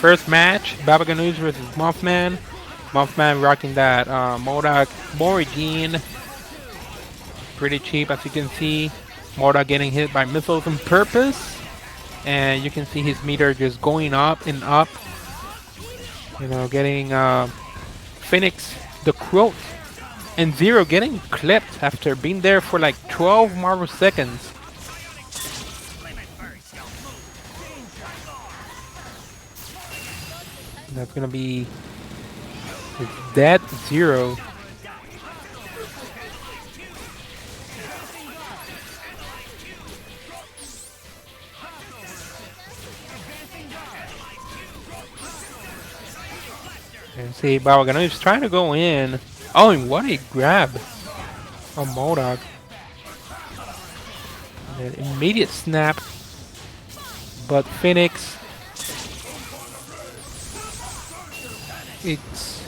first match, Babaghanoush versus MOTHMAN. MOTHMAN rocking that MODOK Morrigan. Pretty cheap, as you can see. MODOK getting hit by missiles on purpose. And you can see his meter just going up and up. You know, getting Phoenix, the Croat, and Zero getting clipped after being there for like 12 Marvel seconds. That's gonna be dead Zero. And see, Babaghanoush is trying to go in. Oh, and what a grab on MODOK. An immediate snap. But Phoenix, it's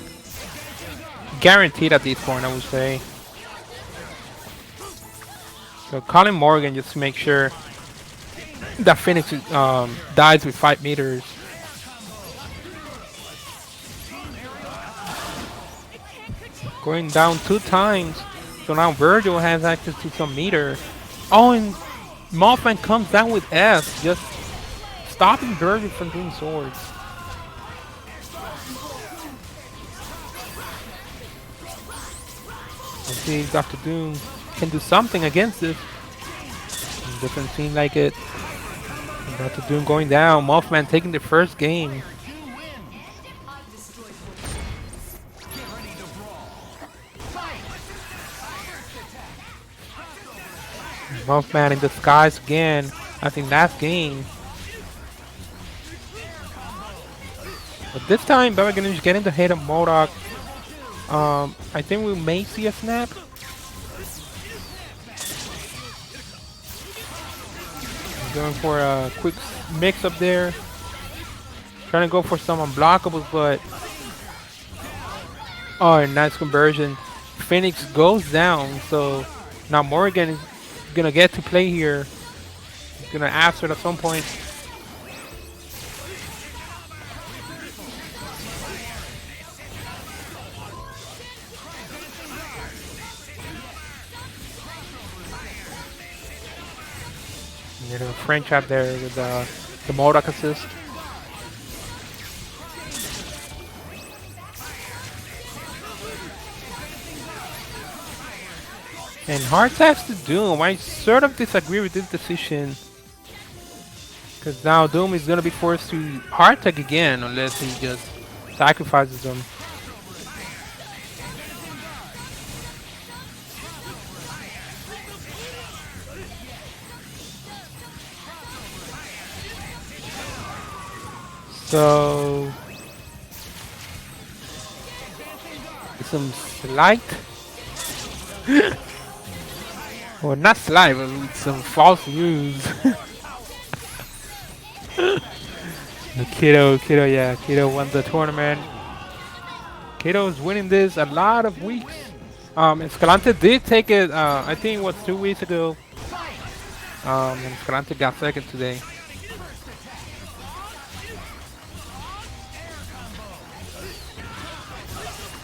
guaranteed at this point, I would say. So calling Morrigan just to make sure that Phoenix dies with 5 meters. Going down 2 times. So now Vergil has access to some meter. Oh, and MOTHMAN comes down with S, just stopping Vergil from doing swords. Let's see if Dr. Doom can do something against this. It doesn't seem like it. Dr. Doom going down. MOTHMAN taking the first game. MOTHMAN in disguise again. I think last game. But this time, Babaghanoush getting the hit of MODOK. I think we may see a snap. Going for a quick mix up there. Trying to go for some unblockables, but oh, nice conversion. Phoenix goes down, so now Morrigan is gonna get to play here. He's gonna answer it at some point. There's a French out there with the MODOK assist. And hard task to Doom. I sort of disagree with this decision. Because now Doom is going to be forced to hard tech again unless he just sacrifices them. So some slight well, not slight, but with some false moves. The Kiddo, yeah, Kiddo won the tournament. Kiddo is winning this a lot of weeks. Escalante did take it, I think it was 2 weeks ago. And Escalante got second today.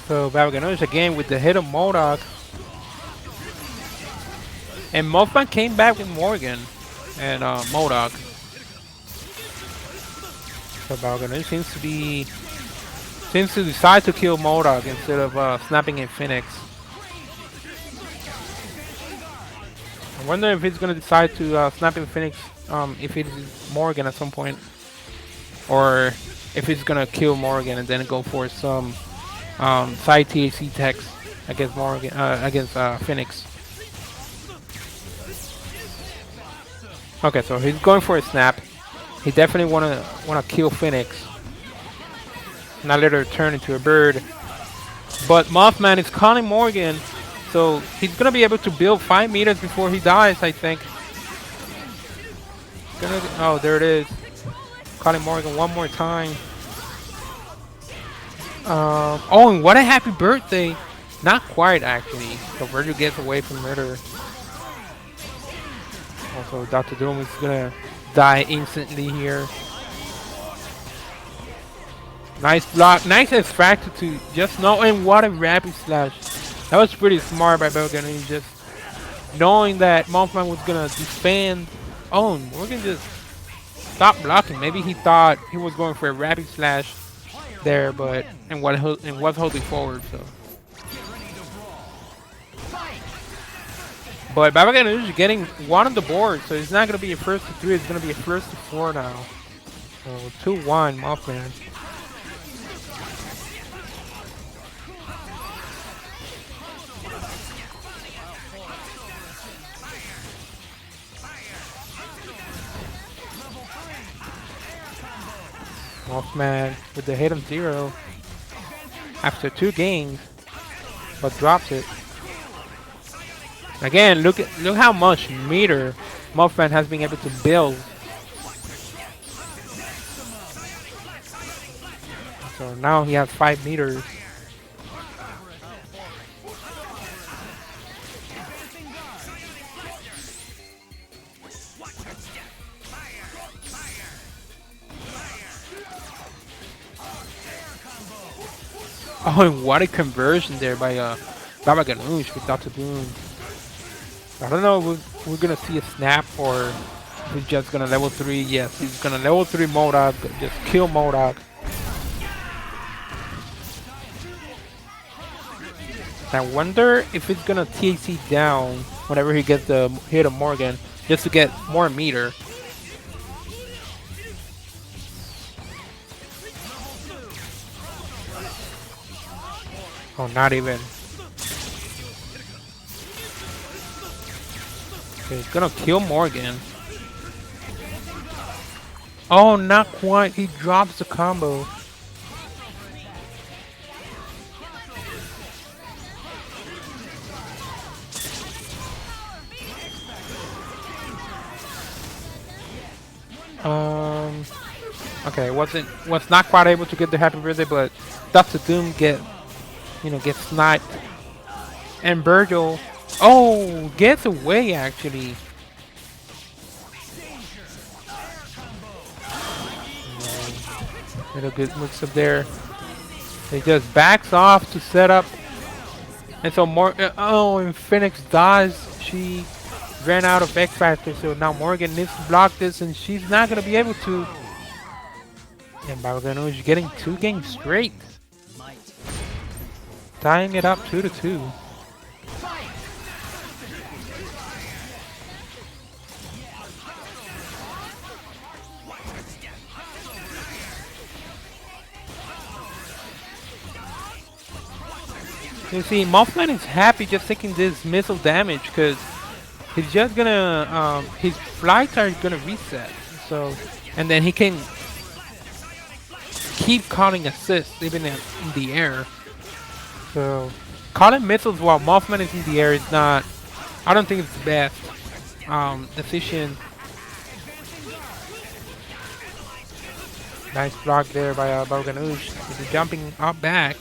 So Babaghanoush again with the hit of MODOK. And MOTHMAN came back with Morrigan and MODOK. So Babaghanoush seems to decide to kill MODOK instead of snapping in Phoenix. I wonder if he's gonna decide to snap in Phoenix if it is Morrigan at some point, or if he's gonna kill Morrigan and then go for some side TAC techs against Morrigan against Phoenix. Okay, so he's going for a snap. He definitely wanna kill Phoenix, not let her turn into a bird. But MOTHMAN is calling Morrigan, so he's gonna be able to build 5 meters before he dies, I think. Oh, there it is. Calling Morrigan one more time. Oh, and what a happy birthday! Not quite, actually. So Vergil gets away from murder. Also, Dr. Doom is gonna die instantly here. Nice block. Nice extractor to just know. And what a rapid slash. That was pretty smart by Babaghanoush, just knowing that Mothman was gonna defend. Oh, Morrigan just stopped blocking. Maybe he thought he was going for a rapid slash there, but and was holding forward. So, but Babaghanoush is getting one on the board, so it's not gonna be a first to 3. It's gonna be a first to 4 now. So 2-1 Mothman. Mothman with the hit of 0 after 2 games, but drops it. Again, look how much meter Mothman has been able to build. So now he has 5 meters. Oh, and what a conversion there by Babaghanoush with Dr. Doom. I don't know if we're gonna see a snap or if he's just gonna level 3. Yes, he's gonna level 3 MODOK, just kill MODOK. I wonder if it's gonna TAC down whenever he gets the hit of Morrigan, just to get more meter. Oh, not even. Okay, he's gonna kill Morrigan. Oh, not quite. He drops the combo. Okay, was not quite able to get the happy birthday, but Dr. Doom gets sniped. And Vergil, oh, gets away actually. Little good mix up there. He just backs off to set up. And so and Phoenix dies. She ran out of X Factor, so now Morrigan needs to block this, and she's not gonna be able to. And Babaghanoush getting 2 games straight, tying it up 2-2. You see, Mothman is happy just taking this missile damage because he's just gonna his flights are gonna reset. So, and then he can keep calling assists even in the air. So calling missiles while Mothman is in the air is not, I don't think it's the best decision. Nice block there by Babaghanoush with the jumping up back.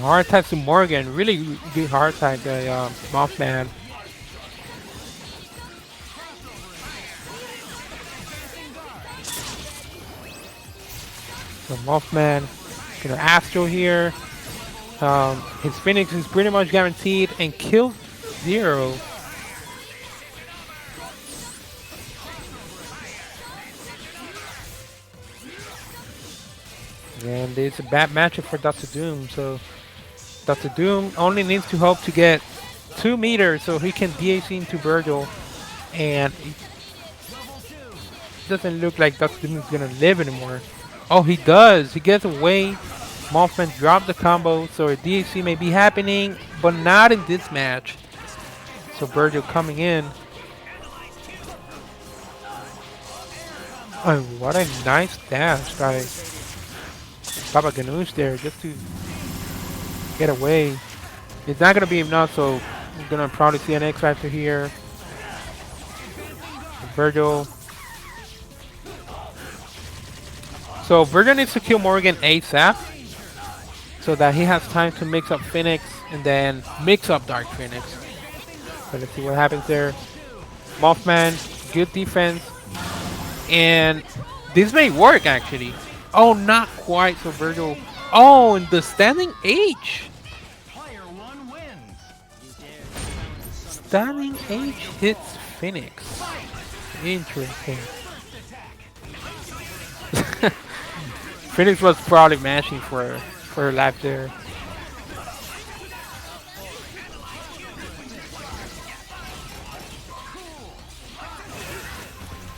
Hard type to Morrigan, really good hard type by Mothman. So Mothman gonna Astro here. His Phoenix is pretty much guaranteed and kills 0. And it's a bad matchup for Dr. Doom, so Dr. Doom only needs to hope to get 2 meters so he can DAC into Vergil, and it doesn't look like Dr. Doom is gonna live anymore. Oh, he does. He gets away. Mothman dropped the combo, so a DAC may be happening, but not in this match. So Vergil coming in. Oh, what a nice dash by Babaghanoush there, just to get away. It's not gonna be enough, so we're gonna probably see an X Factor here. Vergil. So Vergil needs to kill Morrigan ASAP, so that he has time to mix up Phoenix and then mix up Dark Phoenix. So let's see what happens there. Mothman, good defense. And this may work actually. Oh, not quite. So Vergil. Oh, and the standing H. Standing H hits Phoenix. Interesting. Phoenix was probably mashing for her life there.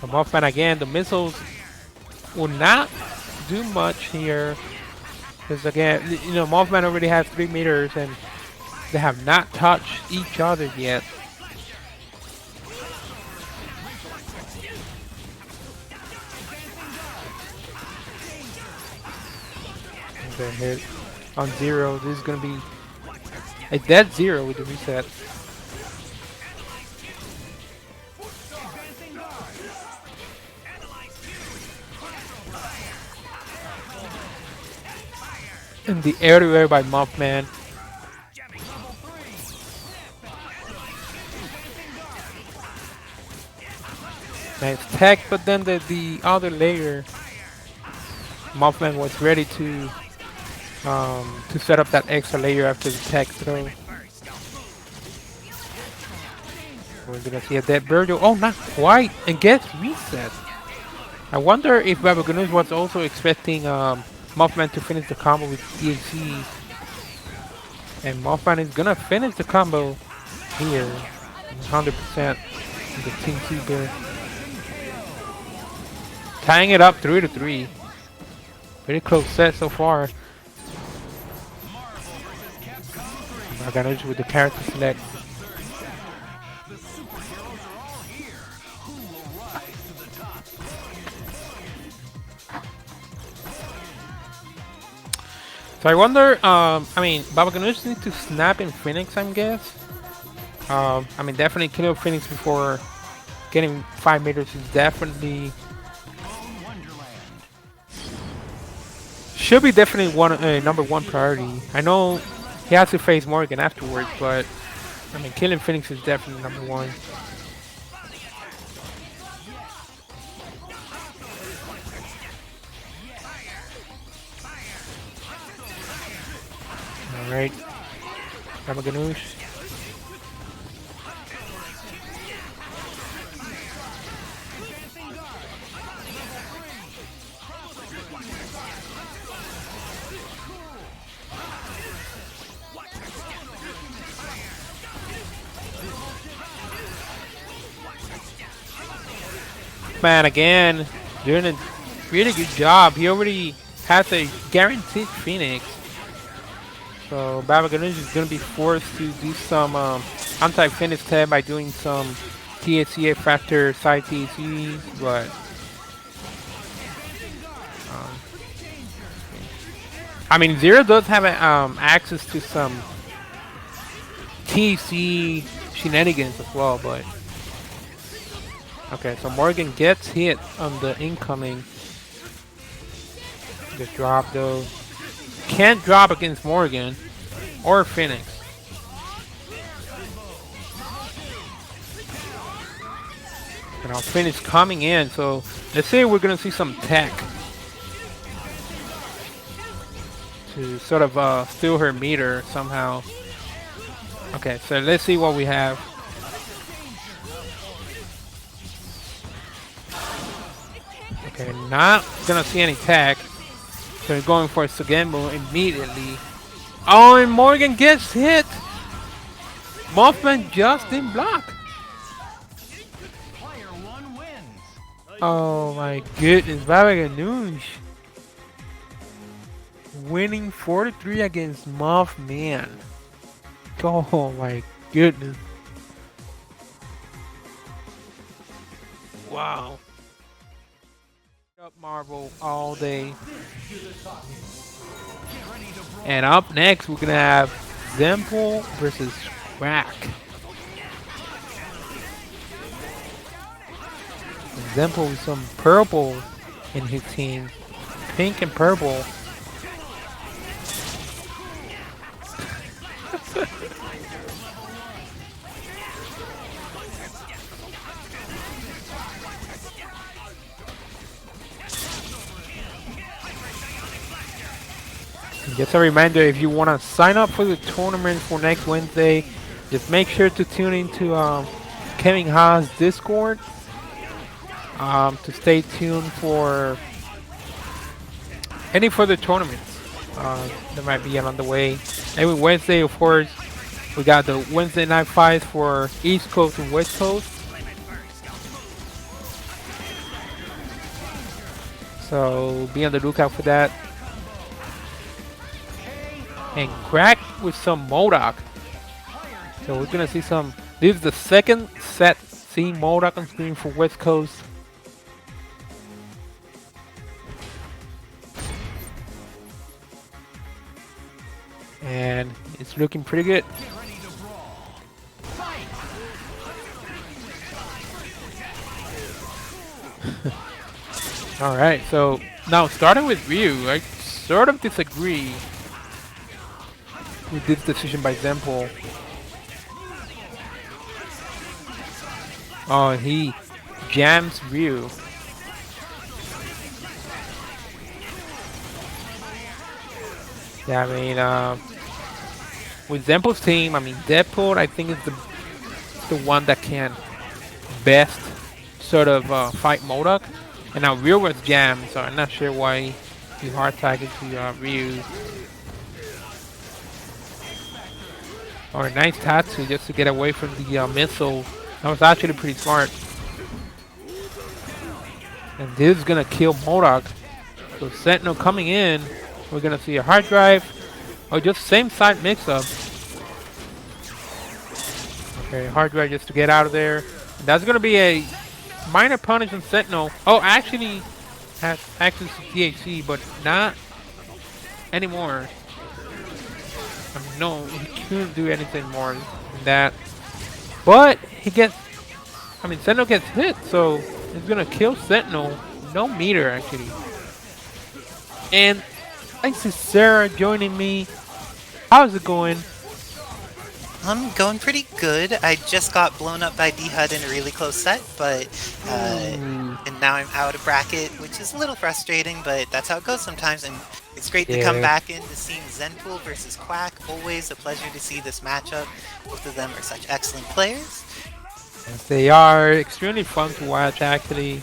The Mothman again, the missiles will not do much here. Because again, you know, Mothman already has 3 meters and they have not touched each other yet. They hit on 0. This is gonna be a dead 0 with the reset. And the air-to-air by Mothman. Nice tech, but then the other layer, Mothman was ready to set up that extra layer after the tech throw. We're gonna see a dead Vergil. Oh, not quite, and gets reset. I wonder if Babaghanoush was also expecting Mothman to finish the combo with DHC. And Mothman is gonna finish the combo here, 100% in the Team Keeper. Tying it up 3-3. Pretty close set so far. Babaghanoush with the character select. So I wonder, I mean, Babaghanoush needs to snap in Phoenix, I guess. I mean, definitely kill Phoenix before getting 5 meters is definitely... Should be definitely number 1 priority. I know he has to face Morrigan afterwards, but I mean, killing Phoenix is definitely number 1. Alright, Babaghanoush. Man, again, doing a really good job. He already has a guaranteed Phoenix. So Babaghanoush is going to be forced to do some anti-Phoenix tech by doing some THCA factor side THCs, but I mean, Zero does have access to some THC shenanigans as well, but okay, so Morrigan gets hit on the incoming. The drop though. Can't drop against Morrigan or Phoenix. And our Phoenix coming in, so let's say we're gonna see some tech to sort of steal her meter somehow. Okay, so let's see what we have. Okay, not gonna see any tech. So we're going for a Zenpool immediately. Oh, and Morrigan gets hit. Mothman just didn't block. Oh my goodness, Babaghanoush winning 4-3 against Mothman. Oh my goodness. Wow. Up Marvel all day. And up next we're gonna have Zenpool versus Quack. Zenpool with some purple in his team. Pink and purple. Just a reminder, if you want to sign up for the tournament for next Wednesday, just make sure to tune into Kevin Ha's Discord to stay tuned for any further tournaments that might be on the way. Every Wednesday, of course, we got the Wednesday night fights for East Coast and West Coast. So be on the lookout for that. And Quack with some MODOK. So we're gonna see some. This is the second set seeing MODOK on screen for West Coast. And it's looking pretty good. Alright, so now starting with Ryu, I sort of disagree with this decision by Zenpool. Oh, he jams Ryu. Yeah, I mean, with Zenpool's team, I mean, Deadpool, I think is the one that can best sort of fight MODOK. And now Ryu was jammed, so I'm not sure why he hard tagged to Ryu. Or a nice Tatsu just to get away from the missile. That was actually pretty smart. And this is gonna kill MODOK. So Sentinel coming in, we're gonna see a hard drive. Or just same side mix-up. Okay, hard drive just to get out of there. And that's gonna be a minor punish on Sentinel. Oh, actually has access to THC, but not anymore. I mean, no, he couldn't do anything more than that. But he gets, I mean, Sentinel gets hit, so it's gonna kill Sentinel. No meter, actually. And I see Sarah joining me. How's it going? I'm going pretty good. I just got blown up by D-HUD in a really close set, but and now I'm out of bracket, which is a little frustrating, but that's how it goes sometimes. And it's great to come back in to seeing Zenpool versus Quack. Always a pleasure to see this matchup. Both of them are such excellent players. Yes, they are extremely fun to watch, actually.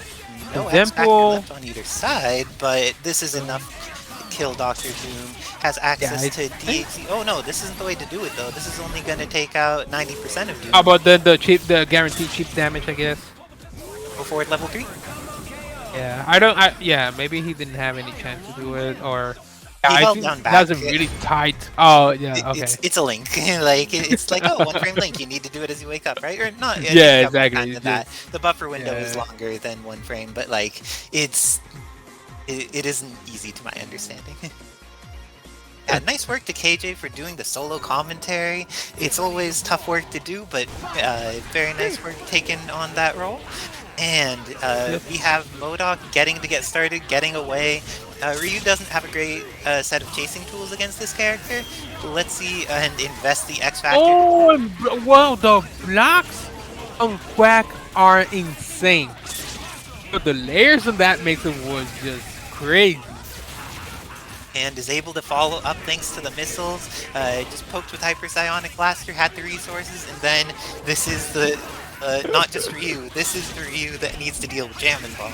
No Zenpool left on either side, but this is enough to kill Dr. Doom. Has access to DHC. Oh no, this isn't the way to do it though. This is only going to take out 90% of Doom. How about the guaranteed cheap damage, I guess? Go forward level 3? Yeah, yeah, maybe he didn't have any chance to do it, or he held down back. That's a really tight. Oh yeah, okay. It's a link. Like it's like, oh, one frame link. You need to do it as you wake up, right? Or not? Yeah, exactly. The buffer window is longer than one frame, but like it isn't easy to my understanding. Yeah, nice work to KJ for doing the solo commentary. It's always tough work to do, but very nice work taking on that role. And we have MODOK getting to get started, getting away. Ryu doesn't have a great set of chasing tools against this character. Let's see and invest the X Factor. Oh, well, the blocks on Quack are insane. But the layers of that makes it was just crazy. And is able to follow up thanks to the missiles. Just poked with Hyper Psionic Blaster, had the resources, and then this is the not just Ryu, this is the Ryu that needs to deal with Jam and Bomb.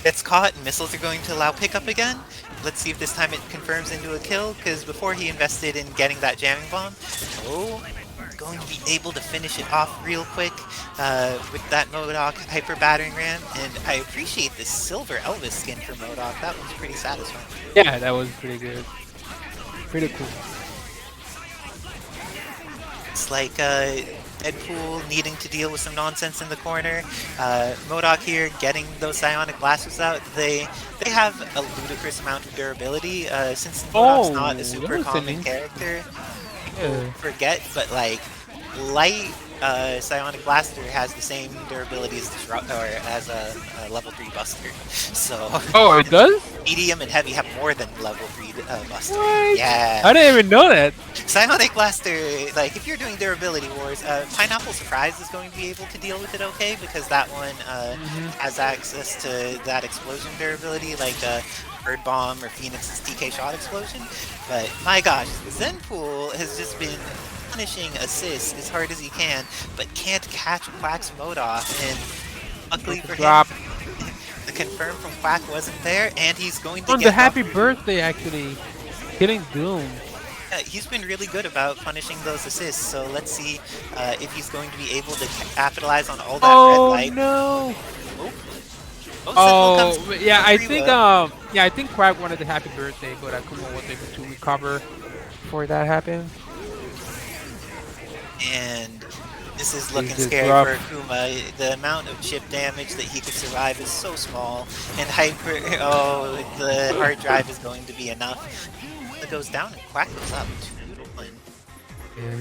Gets caught, and missiles are going to allow pickup again. Let's see if this time it confirms into a kill, because before he invested in getting that jamming bomb. Oh, going to be able to finish it off real quick with that MODOK Hyper Battering Ram, and I appreciate this silver Elvis skin for MODOK. That was pretty satisfying. Yeah, that was pretty good. Pretty cool. It's like Deadpool needing to deal with some nonsense in the corner. MODOK here getting those Psionic Blasters out. They have a ludicrous amount of durability since MODOK's not a super common character. Forget, but like light Psionic Blaster has the same durability as Disrupt, or as a level 3 Buster. So Oh, it does? medium and heavy have more than level 3 Buster. What? Yeah. I didn't even know that. Psionic Blaster, like if you're doing durability wars, Pineapple Surprise is going to be able to deal with it okay because that one has access to that explosion durability, like Bird Bomb or Phoenix's TK Shot Explosion. But my gosh, Zenpool has just been punishing assists as hard as he can, but can't catch Quack's MODOK. And luckily for him, the confirm from Quack wasn't there, and he's going to On get the happy birthday, actually, hitting Doom. He's been really good about punishing those assists, so let's see if he's going to be able to capitalize on all that red light. No. Oh, yeah, I think Quack wanted the happy birthday, but Akuma was able to recover before that happened. And this is looking scary for Akuma. The amount of chip damage that he could survive is so small, and the hard drive is going to be enough. It goes down and Quack goes up 2-1. Yeah.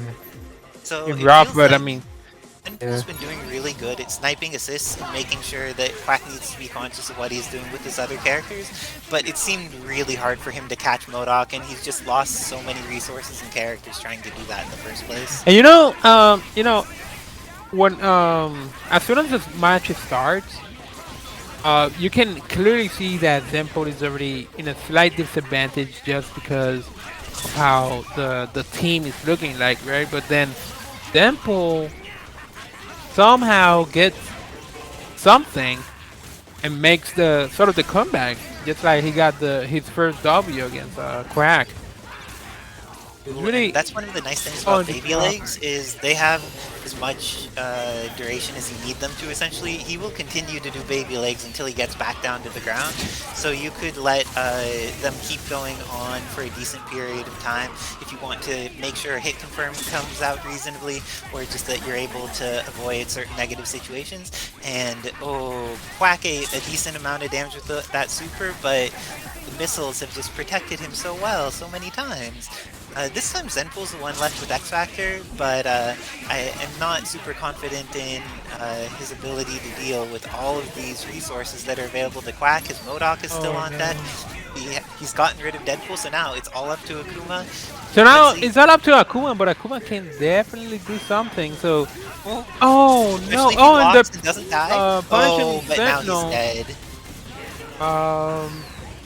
So it's rough, but I mean, Zenpool's been doing really good at sniping assists and making sure that Quack needs to be conscious of what he's doing with his other characters. But it seemed really hard for him to catch MODOK, and he's just lost so many resources and characters trying to do that in the first place. And when as soon as this match starts, you can clearly see that Zenpool is already in a slight disadvantage just because of how the team is looking like, right? But then Zenpool somehow gets something and makes the sort of the comeback, just like he got his first W against Quack. Really, that's one of the nice things about baby legs is they have as much duration as you need them to. Essentially, he will continue to do baby legs until he gets back down to the ground. So you could let them keep going on for a decent period of time if you want to make sure a hit confirm comes out reasonably, or just that you're able to avoid certain negative situations. And Quack ate a decent amount of damage with that super, but the missiles have just protected him so well so many times. This time Zenpool's the one left with X Factor, but I am not super confident in his ability to deal with all of these resources that are available to Quack. His MODOK is still on deck. He's gotten rid of Deadpool, so now it's all up to Akuma. So now it's not up to Akuma, but Akuma can definitely do something. So, no! And doesn't die. But Sentinel. now he's dead.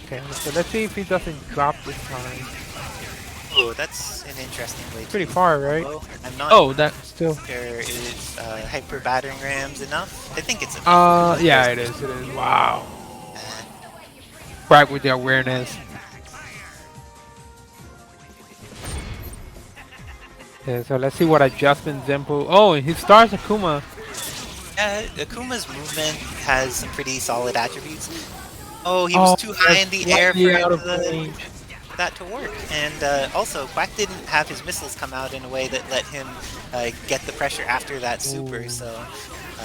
Okay, so let's see if he doesn't drop this time. Oh, that's an interesting way. Pretty far, right? I'm not. That's still. Sure, is hyper battering rams enough? I think it's enough. Yeah, it is. It is. Wow. Quack with the awareness. Yeah, so let's see what adjustment Zenpool. Oh, he starts Akuma. Yeah, Akuma's movement has some pretty solid attributes. Oh, he was too high in the air for that to work. And also, Quack didn't have his missiles come out in a way that let him get the pressure after that super. So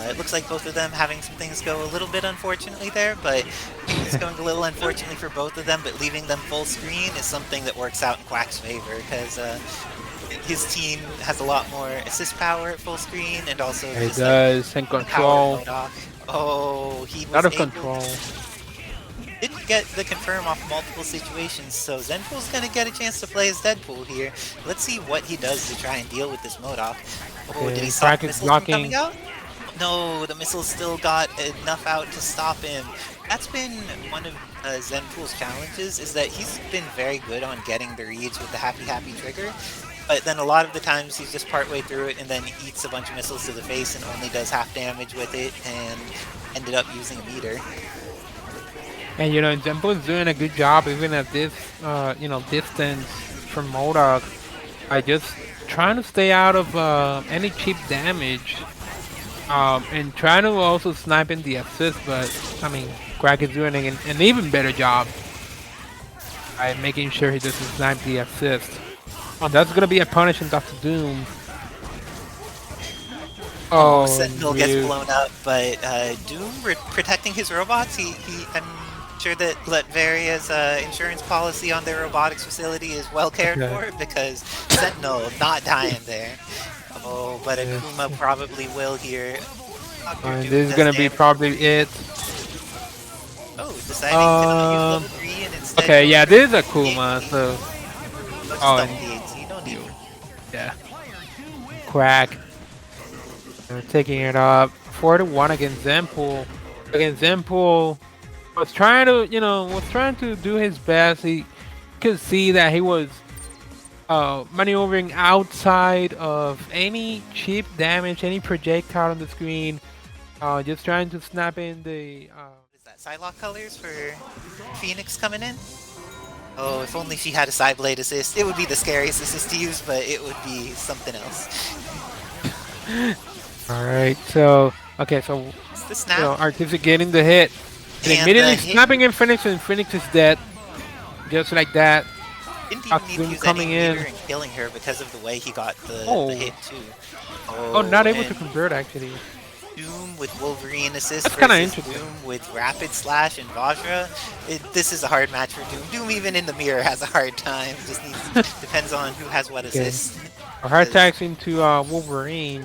it looks like both of them having some things go a little bit unfortunately there, but it's going a little unfortunately for both of them, but leaving them full screen is something that works out in Quack's favor, because his team has a lot more assist power at full screen, and also it does, and control. Oh, he was out of control. Didn't get the confirm off multiple situations, so Zenpool's gonna get a chance to play as Deadpool here. Let's see what he does to try and deal with this MODOK. Oh, did he stop the missiles from coming out? No, the missiles still got enough out to stop him. That's been one of Zenpool's challenges, is that he's been very good on getting the reads with the happy trigger. But then a lot of the times he's just partway through it and then eats a bunch of missiles to the face and only does half damage with it, and ended up using a meter. And Zenpool's doing a good job even at this, distance from MODOK. I just trying to stay out of any cheap damage, and trying to also snipe in the assist. But I mean, Quack is doing an even better job by making sure he doesn't snipe the assist. Oh, that's gonna be a punishment after Doom. Oh, Sentinel gets blown up, but Doom protecting his robots. I'm sure that Latveria's insurance policy on their robotics facility is well cared for, because Sentinel not dying there. Oh, but Akuma probably will here. Dr. Doom This is does gonna be damage. probably it. Oh, deciding to not use level 3 and instead Okay, go yeah, for this is the Akuma, PhD. so Just oh, on PhD, no need. yeah, Quack taking it up 4-1 against Zenpool. Against Zenpool, was trying to, was trying to do his best. He could see that he was maneuvering outside of any chip damage, any projectile on the screen. Just trying to snap in the. Is that Psylocke colors for Phoenix coming in? Oh, if only she had a side blade assist. It would be the scariest assist to use, but it would be something else. All right, so okay, so It's the snap. Artistic getting the hit, and immediately snapping in Phoenix, and Phoenix is dead, just like that. Didn't even need to use coming any in meter and killing her because of the way he got the hit too. Oh, not able to convert actually. Doom with Wolverine assist That's kinda versus interesting. Doom with Rapid Slash and Vajra. This is a hard match for Doom. Doom even in the mirror has a hard time. Just depends on who has what assist. A hard attacks into Wolverine.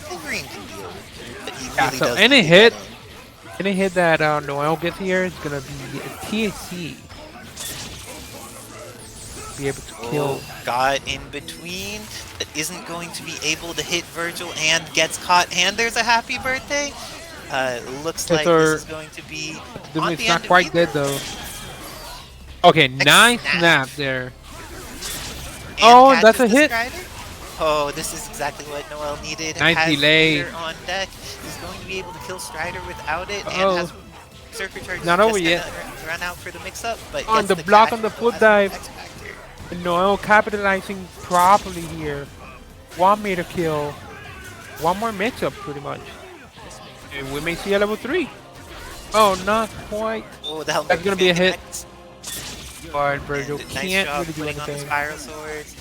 Wolverine can deal with it, but he Yeah, really so does any hit that Noel gets here is gonna be a THC. Be able to kill. Got in between, but isn't going to be able to hit Vergil and gets caught. And there's a happy birthday. Looks like this is going to be. It's not quite dead though. Okay, nice snap there. Oh, that's a hit. Oh, this is exactly what Noel needed. Nice delay. On deck. He's going to be able to kill Strider without it. And has Circuit Charge not over yet. Run out for the mix-up, but on the block on the foot dive. Noel capitalizing properly here. 1 meter kill. One more mix-up pretty much. And we may see a level 3. Oh, not quite. Oh, that's gonna be a hit. But Vergil can't nice really do anything. On the spiral swords.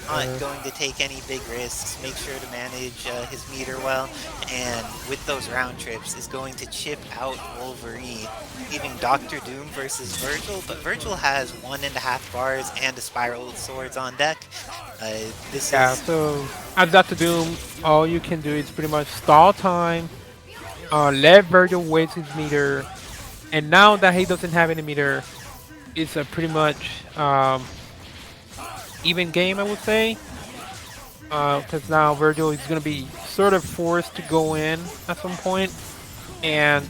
Not going to take any big risks. Make sure to manage his meter well, and with those round trips is going to chip out Wolverine, leaving Dr. Doom versus Vergil. But Vergil has 1.5 bars and a spiral swords on deck. So at Dr. Doom, all you can do is pretty much stall time, let Vergil waste his meter, and now that he doesn't have any meter, it's a pretty much even game, I would say, because now Vergil is going to be sort of forced to go in at some point, and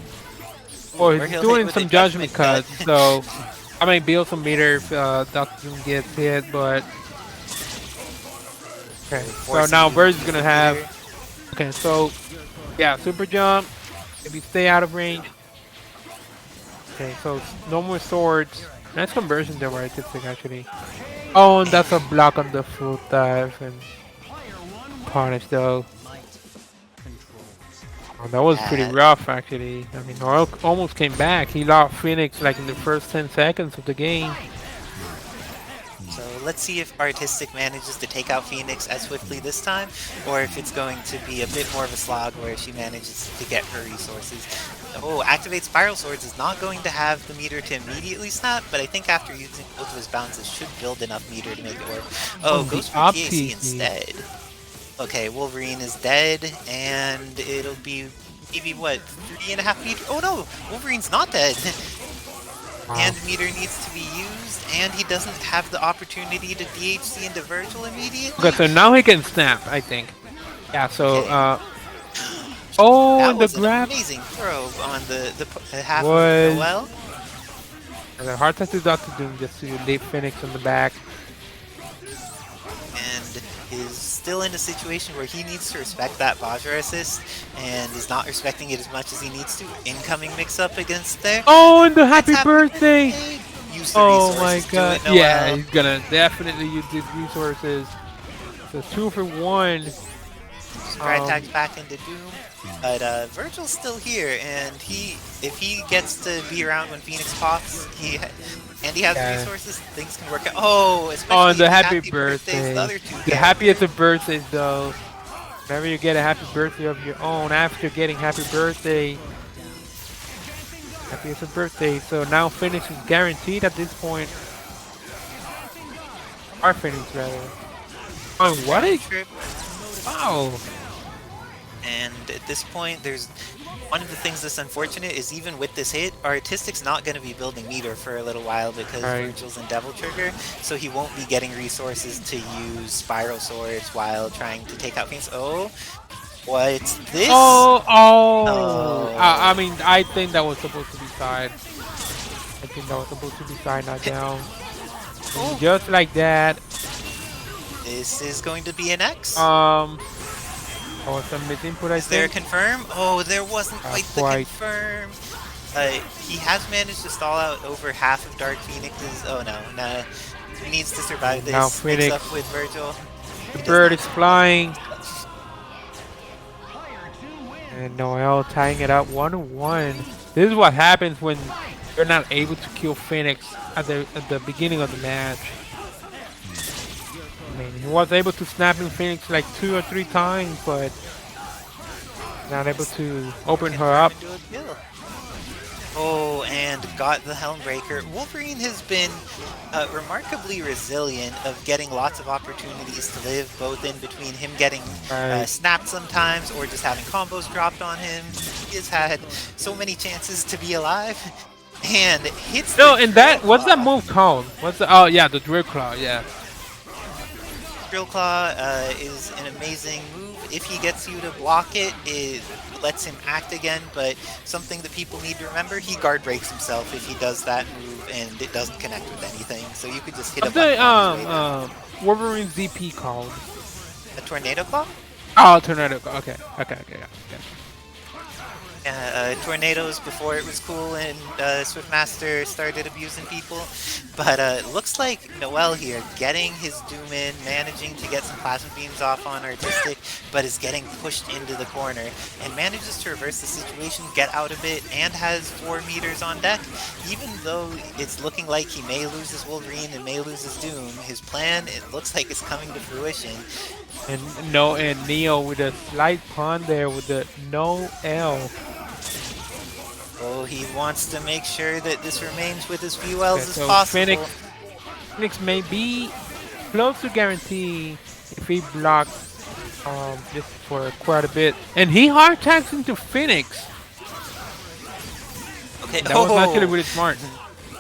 he's doing some judgment cuts, so I may build some meter if Dr. Doom gets hit, but okay, so now Vergil's going to have, okay, so yeah, super jump, maybe stay out of range. Okay, so no more swords. Nice conversion there, where I could think actually. Oh, and that's a block on the foot dive and punish though. Oh, that was pretty rough actually. I mean, Noel almost came back. He lost Phoenix like in the first 10 seconds of the game. So let's see if Artistic manages to take out Phoenix as swiftly this time, or if it's going to be a bit more of a slog where she manages to get her resources. Oh, Activate Spiral Swords is not going to have the meter to immediately snap, but I think after using both of his bounces should build enough meter to make it work. Oh, goes for PAC instead. Okay, Wolverine is dead, and it'll be maybe, what, 3.5 meters? Oh no, Wolverine's not dead. Hand meter needs to be used, and he doesn't have the opportunity to DHC into Vergil immediately. Okay, so now he can snap, I think. Yeah, so, oh, that and was the grab. An amazing throw on the half of Noel. And the hard touch to Dr. Doom just to leave Phoenix in the back. And is still in a situation where he needs to respect that Vajra assist, and is not respecting it as much as he needs to. Incoming mix-up against there. Oh, and the happy birthday! Use the oh my resources god. to it, Yeah, he's gonna definitely use these resources. So 2 for 1. Stride attacks back into Doom, but Vergil's still here, and if he gets to be around when Phoenix pops, he has resources, things can work out. Oh, especially the happy birthday. The other two the happiest of birthdays, though. Whenever you get a happy birthday of your own after getting happy birthday. Happiest of birthday. So now Phoenix is guaranteed at this point. Our Phoenix, rather. Oh, what? Oh. And at this point, there's one of the things that's unfortunate is even with this hit, Artistic's not going to be building meter for a little while because Right. Vergil's in Devil Trigger, so he won't be getting resources to use Spiral Swords while trying to take out Phoenix. Oh, what's this? Oh, Oh. I mean, I think that was supposed to be side. I think that was supposed to be side, not down. Oh. And just like that. This is going to be an X. Oh, some misinput, I Is there a think. confirm? Oh, there wasn't quite the Quite. confirm. He has managed to stall out over half of Dark Phoenix's. Oh no, nah. He needs to survive this. Now Mix Phoenix. up with Vergil. The bird is flying. And Noel tying it up 1-1. This is what happens when you're not able to kill Phoenix at the beginning of the match. I mean, he was able to snap in Phoenix like 2 or 3 times, but not able to open her up. Oh, and got the Helmbreaker. Wolverine has been remarkably resilient of getting lots of opportunities to live, both in between him getting snapped sometimes or just having combos dropped on him. He has had so many chances to be alive. And hits No, and that, what's that move called? What's the, oh yeah, the Drill Claw, yeah. Drill Claw is an amazing move. If he gets you to block it, it lets him act again, but something that people need to remember, he guard breaks himself if he does that move and it doesn't connect with anything. So you could just hit the Wolverine ZP called? A Tornado Claw? Oh, Tornado Claw, okay, yeah. Tornadoes before it was cool and Swiftmaster started abusing people. But looks like Noel here getting his Doom in, managing to get some plasma beams off on Artistic, but is getting pushed into the corner and manages to reverse the situation, get out of it, and has 4 meters on deck. Even though it's looking like he may lose his Wolverine and may lose his Doom, his plan, it looks like it's coming to fruition. And Neo with a slight pun there with the no L. Oh, he wants to make sure that this remains with as few L's as possible. Phoenix may be close to guarantee if he blocks just for quite a bit. And he hard tags into Phoenix. Okay, that was actually really smart.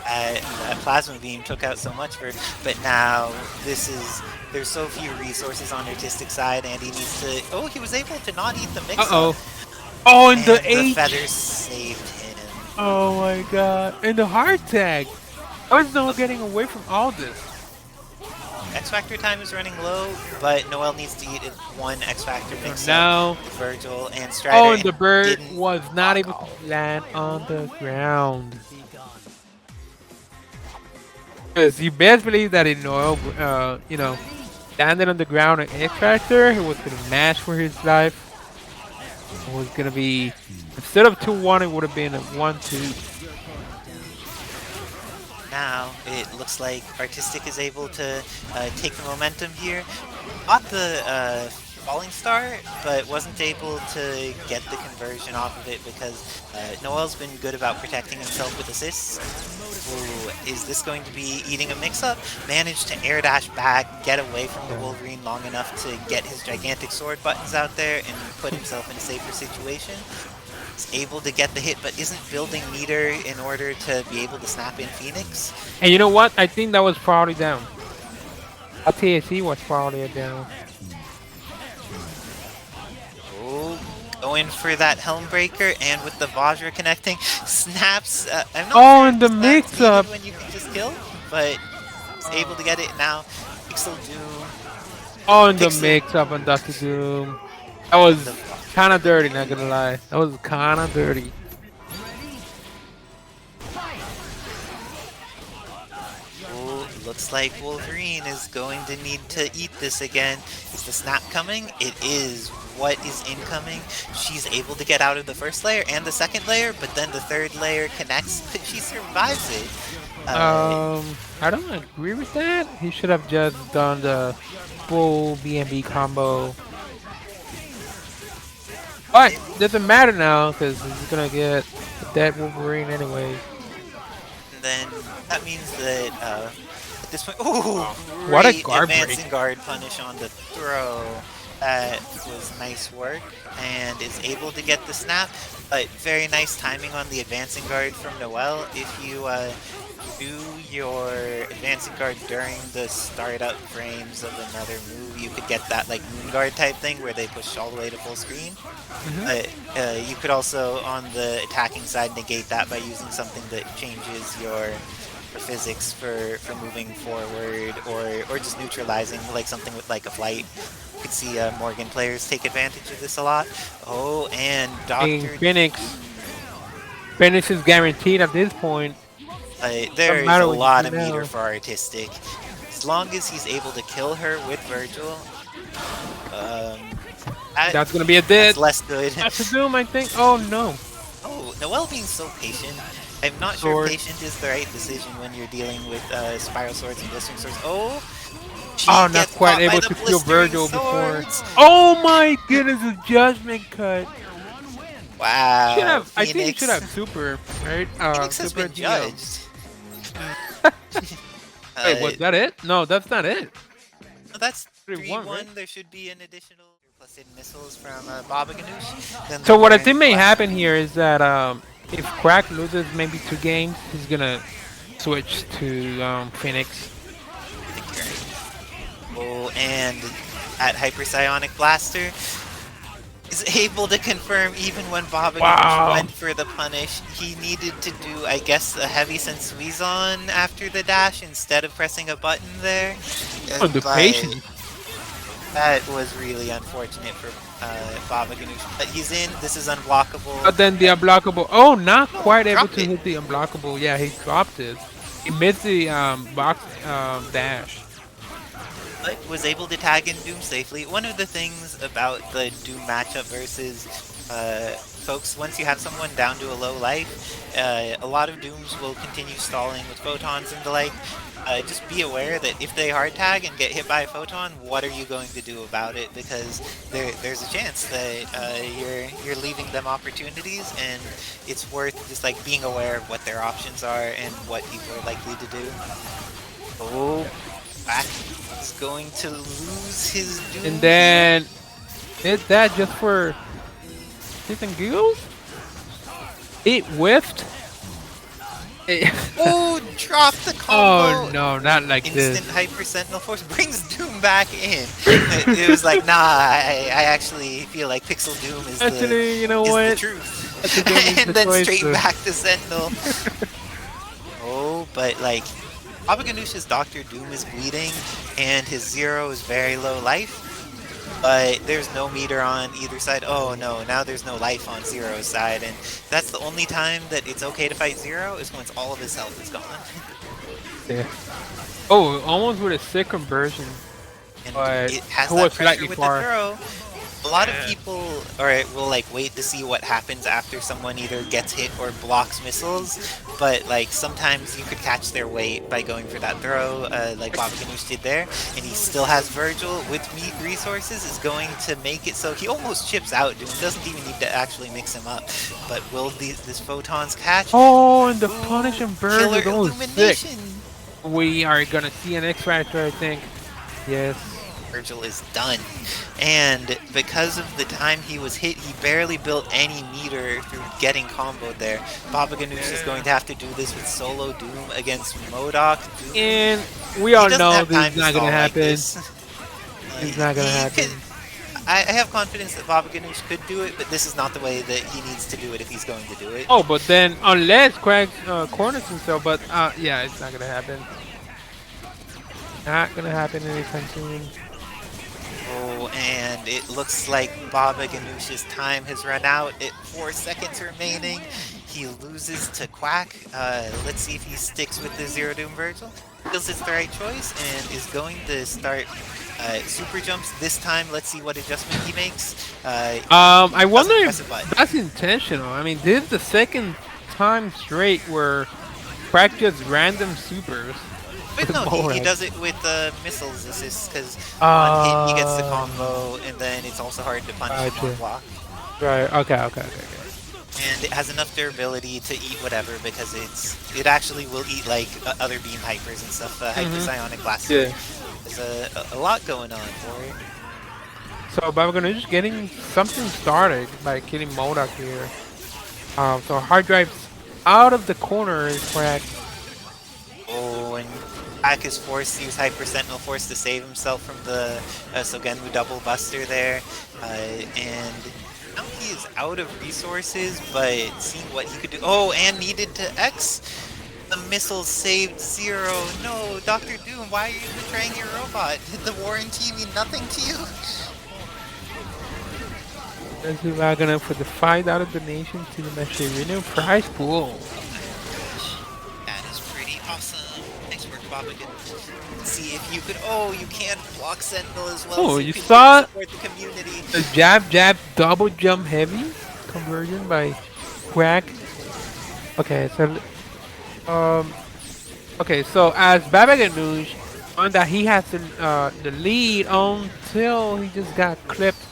A plasma beam took out so much for, but now there's so few resources on the Artistic side, and he needs to. Oh, he was able to not eat the mix. Oh, and the feathers saved him. Oh my god! And the hard tag. How is Noel getting away from all this? X Factor time is running low, but Noel needs to eat 1 X Factor mix now up with Vergil and Strider. Oh, and the bird was not able to land on the ground. Because you best believe that if Noel, landed on the ground an X Factor, he was going to match for his life. It was going to be, instead of 2-1, it would have been a 1-2. Now it looks like Artistic is able to take the momentum here. Got the Falling Star, but wasn't able to get the conversion off of it because Noel's been good about protecting himself with assists. Ooh, is this going to be eating a mix-up? Managed to air dash back, get away from the Wolverine long enough to get his gigantic sword buttons out there and put himself in a safer situation. Is able to get the hit, but isn't building meter in order to be able to snap in Phoenix. And you know what? I think that was probably down. TSC was probably down. Going for that Helmbreaker, and with the Vajra connecting, snaps. I'm not sure and the mix-up when you can just kill, but it's able to get it now. Pixel Doom. Oh, and the mix-up on Dr. Doom. That was kind of dirty, not gonna lie. That was kind of dirty. Looks like Wolverine is going to need to eat this again. Is the snap coming? It is. What is incoming? She's able to get out of the first layer and the second layer, but then the third layer connects, but she survives it. I don't agree with that. He should have just done the full BNB combo. But doesn't matter now because he's gonna get that Wolverine anyway. And then that means that at this point, ooh, what a guard advancing break. guard punish on the throw. That was nice work, and is able to get the snap, but very nice timing on the advancing guard from Noel. If you do your advancing guard during the startup frames of another move, you could get that like moon guard type thing where they push all the way to full screen. But you could also, on the attacking side, negate that by using something that changes your physics for moving forward, or just neutralizing, like something with like a flight. You could see Morrigan players take advantage of this a lot. Oh, and Dr. Phoenix is guaranteed at this point. There is a lot of meter for artistic. As long as he's able to kill her with Vergil, that's gonna be a dead. That's less good. That's a doom, I think. Oh no. Oh, Noel being so patient. I'm not sure patient is the right decision when you're dealing with spiral swords and blistering swords. Oh, not quite able to kill Vergil before. Oh my goodness, a judgment cut. Wow. I think he should have super, right? Phoenix has been judged. Wait, was that it? No, that's not it. No, that's 3-1, 3-1. right? There should be an additional plus hidden missiles from Babaghanoush. So what I think may happen here is that if Quack loses maybe 2 games, he's gonna switch to Phoenix. Oh, and at Hyperpsionic Blaster is able to confirm even when Babaghanoush went for the punish. He needed to do, I guess, a heavy Sensuizon after the dash instead of pressing a button there. Oh, the patience. That was really unfortunate for Babaghanoush. But he's in. This is unblockable. But then the unblockable. Oh, not quite able to hit the unblockable. Yeah, he dropped it. He missed the box dash. But was able to tag in Doom safely. One of the things about the Doom matchup versus folks, once you have someone down to a low life, a lot of Dooms will continue stalling with photons and the like. Just be aware that if they hard tag and get hit by a photon, what are you going to do about it? Because there's a chance that you're leaving them opportunities, and it's worth just like being aware of what their options are and what people are likely to do. Oh, Quack is going to lose his Doom. And then hit that just for shits and giggles. It whiffed. Oh, drop the combo! Oh no, not like Instant this. Hyper Sentinel Force brings Doom back in. It was like, nah, I actually feel like Pixel Doom is Actually, you know is what? the truth. And then straight back to Sentinel. Oh, but like, Babaghanoush's Dr. Doom is bleeding, and his Zero is very low life. But there's no meter on either side. Oh no, now there's no life on Zero's side, and that's the only time that it's okay to fight Zero is once all of his health is gone. Yeah. Oh, almost with a sick conversion. And But it has it that was pressure slightly with far. the throw. A lot of people will like wait to see what happens after someone either gets hit or blocks missiles, but like sometimes you could catch their weight by going for that throw, like Babaghanoush did there, and he still has Vergil with meat resources, is going to make it so he almost chips out Doom, doesn't even need to actually mix him up, but will this photons catch? Oh, and the punish and burn is almost sick. Illumination! We are gonna see an X Factor, I think. Yes. Vergil is done, and because of the time he was hit, he barely built any meter through getting comboed there. Babaghanoush is going to have to do this with solo Doom against MODOK. And we all know this is not gonna happen. It's not gonna happen. I have confidence that Babaghanoush could do it, but this is not the way that he needs to do it if he's going to do it. Oh, but then unless Quack corners himself, but yeah, it's not gonna happen. Not gonna happen anytime soon. Oh, and it looks like Babaghanoush's time has run out. 4 seconds remaining. He loses to Quack. Let's see if he sticks with the Zero Doom Vergil. Feels it's the right choice and is going to start super jumps this time. Let's see what adjustment he makes. I wonder if that's intentional. I mean, this is the second time straight where Quack just random supers. But no, he does it with missiles assist, because on hit he gets the combo, and then it's also hard to punish him on block. Right, okay. And it has enough durability to eat whatever, because it actually will eat like other beam hypers and stuff, Hyper Psionic Blaster. Yeah. There's a lot going on for it. So Babaghanoush is getting something started by killing MODOK here. So hard drive's out of the corner is Quack. Oh, and Quack is forced to use Hyper Sentinel, forced to save himself from the Sogenmu double buster there. And now he is out of resources, but seeing what he could do. Oh, and needed to X. The missile saved Zero. No, Dr. Doom, why are you betraying your robot? Did the warranty mean nothing to you? Let's see Babaghanoush for the $5 donation to the Morrigan prize pool. That is pretty awesome. Nice work, Babaghan. Let's see if you could. Oh, you can block Sentinel as well. Oh, so you can saw support the community. the jab double jump heavy conversion by Quack. Okay, so as Babaghanoush on that he has the lead until he just got clipped.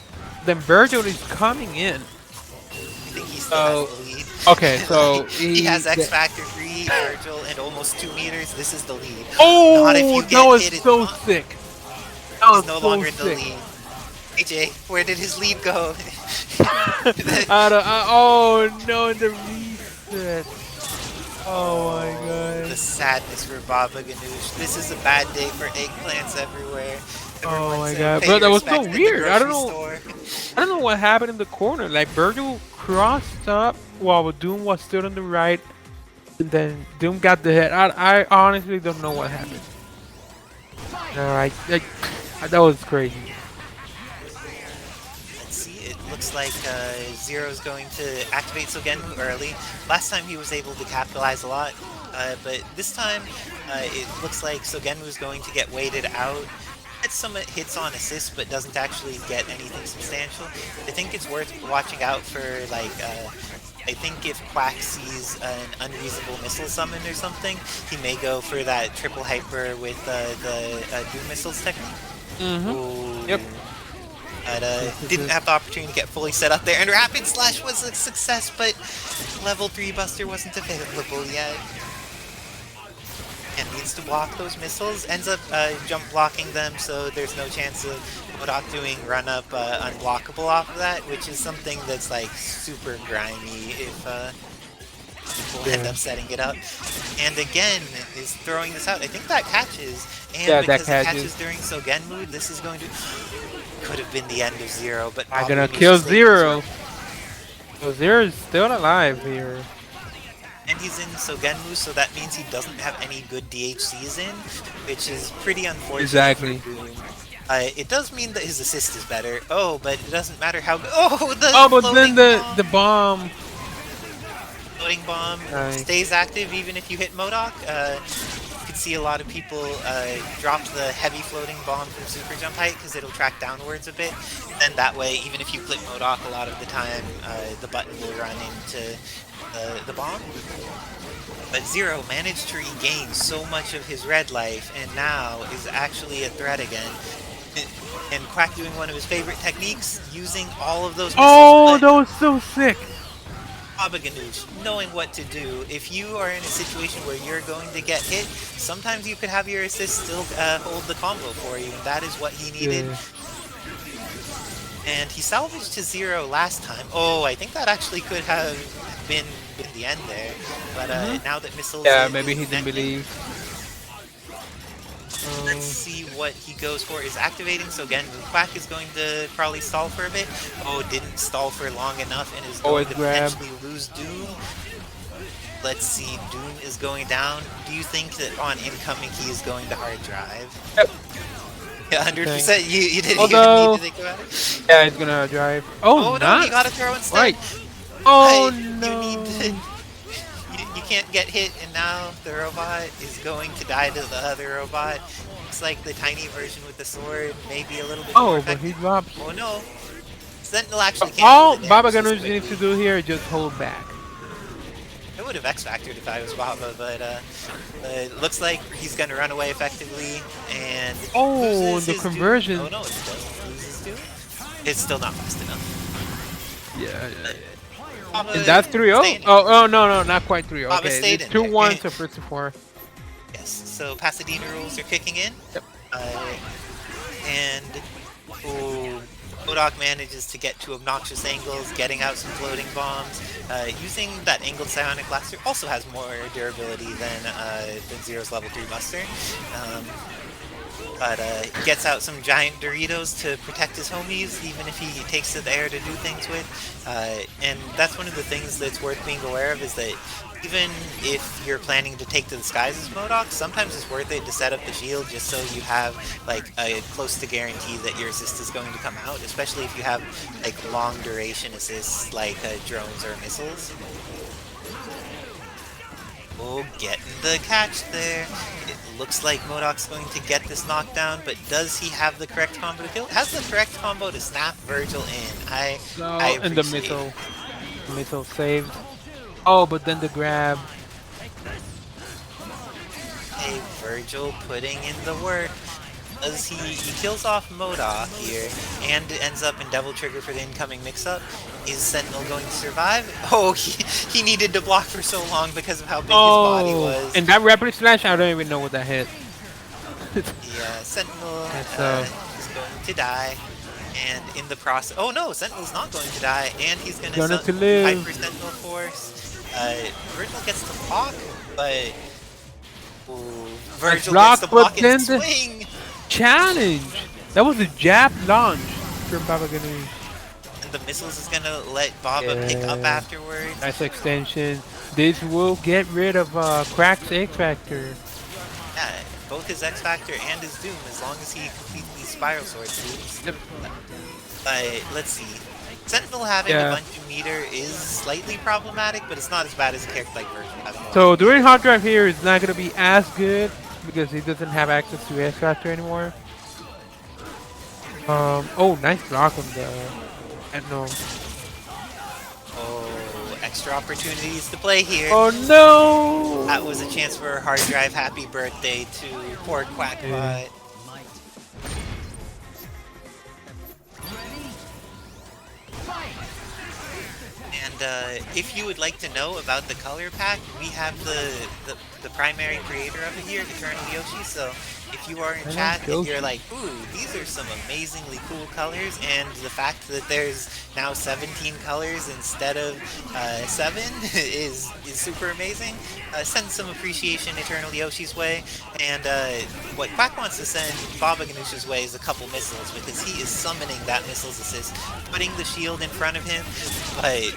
Then Vergil is coming in. I think he still has the lead. Okay, so like, he has X Factor 3, Vergil, and almost 2 meters. This is the lead. Oh, Not if you get that was hit, so not, sick. That was he's no so longer in the sick. lead. AJ, where did his lead go? Oh no, the reset. Oh my god. The sadness for Babaghanoush. This is a bad day for eggplants everywhere. Oh my Everyone's, god, pay but that your was so respects at the weird. I don't grocery know. store. I don't know what happened in the corner. Like Vergil crossed up while Doom was still on the right, and then Doom got the hit. I honestly don't know what happened. No, that was crazy. Let's see, it looks like Zero's going to activate Sogenmu early. Last time he was able to capitalize a lot, but this time it looks like Sogenmu is going to get weighted out. Gets some hits on assists, but doesn't actually get anything substantial. I think it's worth watching out for, like, I think if Quack sees an unreasonable missile summon or something, he may go for that triple hyper with the Doom missiles technique. Mm-hmm. Yep. But didn't have the opportunity to get fully set up there, and Rapid Slash was a success, but level 3 Buster wasn't available yet. And needs to block those missiles, ends up jump blocking them, so there's no chance of MODOK doing run-up unblockable off of that, which is something that's like super grimy if people end up setting it up. And again, is throwing this out. I think that catches, and Yeah, because that it catches. catches during Sogenmu, this is going to... Could have been the end of Zero, but... I'm gonna kill Zero. So Zero is still alive here. And he's in Sogenmu, so that means he doesn't have any good DHCs in, which is pretty unfortunate. Exactly. For Doom. It does mean that his assist is better. Oh, but it doesn't matter how good. Oh, But then the bomb. Floating bomb stays active even if you hit MODOK. You can see a lot of people drop the heavy floating bomb from super jump height because it'll track downwards a bit. And that way, even if you clip MODOK a lot of the time, the button will run into the bomb. But Zero managed to regain so much of his red life and now is actually a threat again. And Quack doing one of his favorite techniques, using all of those missiles. Oh, that was so sick. Babaghanoush, knowing what to do. If you are in a situation where you're going to get hit, sometimes you could have your assist still hold the combo for you, and that is what he needed. Yeah. And he salvaged to Zero last time. Oh, I think that actually could have been the end there. But now that missiles... Yeah, maybe he didn't believe. Let's see what he goes for. Is activating, so again, Quack is going to probably stall for a bit. Oh, didn't stall for long enough and is going to potentially lose Doom. Let's see, Doom is going down. Do you think that on incoming he is going to hard drive? Yep. Yeah, 100%. You didn't Although, even need to think about it? Yeah, he's gonna drive. Oh, no, you gotta throw instead. Right. Oh, no. You need to... You can't get hit, and now the robot is going to die to the other robot. Looks like the tiny version with the sword, maybe a little bit more but he effective. drops. Oh no. Sentinel actually can't. All Babaghanoush needs to do here is just hold back. I would have X-Factored if I was Baba, but it looks like he's going to run away effectively, and the conversion. Oh no, it doesn't lose his Doom. It's still not fast enough. Yeah. And that's 3-0? Oh, no, not quite 3-0. Okay, it's 2-1, so first to 4. Yes, so Pasadena rules are kicking in. Yep. And MODOK manages to get to obnoxious angles, getting out some floating bombs. Using that angled psionic blaster also has more durability than Zero's level 3 Buster. But he gets out some giant Doritos to protect his homies, even if he takes to the air to do things with. And that's one of the things that's worth being aware of, is that even if you're planning to take to the skies as MODOK, sometimes it's worth it to set up the shield just so you have like a close to guarantee that your assist is going to come out, especially if you have like long duration assists like drones or missiles. Oh, getting the catch there. It looks like MODOK's going to get this knockdown, but does he have the correct combo to kill? Has the correct combo to snap Vergil in. I and the missile saved. Oh, but then the grab. Hey, Vergil putting in the work. As he kills off MODOK here and ends up in double trigger for the incoming mix-up. Is Sentinel going to survive? Oh, he needed to block for so long because of how big his body was. And that rapid slash, I don't even know what that hit. Yeah, Sentinel is going to die. And in the process... Oh no, Sentinel's not going to die. And he's going to live. Hyper Sentinel Force. Vergil gets to block, but... Ooh, Vergil gets to block and swing! Challenge! That was a jab launch from Babaghanoush. And the missiles is gonna let Baba pick up afterwards. Nice extension. This will get rid of Quack's X Factor. Yeah, both his X Factor and his Doom, as long as he completes these Spiral Sword moves. Yep. Let's see. Sentinel having a bunch of meter is slightly problematic, but it's not as bad as a character like Vergil. So doing hard drive here is not gonna be as good, because he doesn't have access to X Factor anymore. Oh, nice block on the... No. Oh, extra opportunities to play here. Oh no! That was a chance for a hard drive happy birthday to poor Quack. And if you would like to know about the color pack, we have the primary creator of it here, Tourney Yoshi. So if you are in chat and you're like, ooh, these are some amazingly cool colors, and the fact that there's now 17 colors instead of 7 is super amazing, send some appreciation Eternal Yoshi's way. And what Quack wants to send Babaghanoush's way is a couple missiles, because he is summoning that missiles assist, putting the shield in front of him. But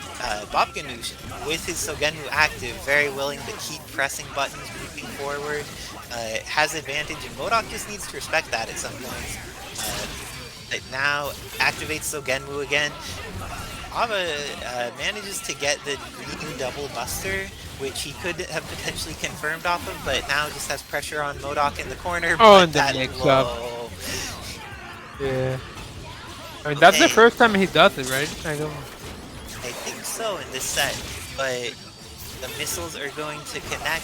Babaghanoush, with his Sogenmu active, very willing to keep pressing buttons, moving forward, has advantage, and MODOK just needs to respect that at some point. It now activates Sogenmu again. Baba manages to get the green double buster, which he could have potentially confirmed off of, but now just has pressure on MODOK in the corner. Oh, and the mix-up. Yeah. I mean, that's the first time he does it, right? I think so in this set, but the missiles are going to connect.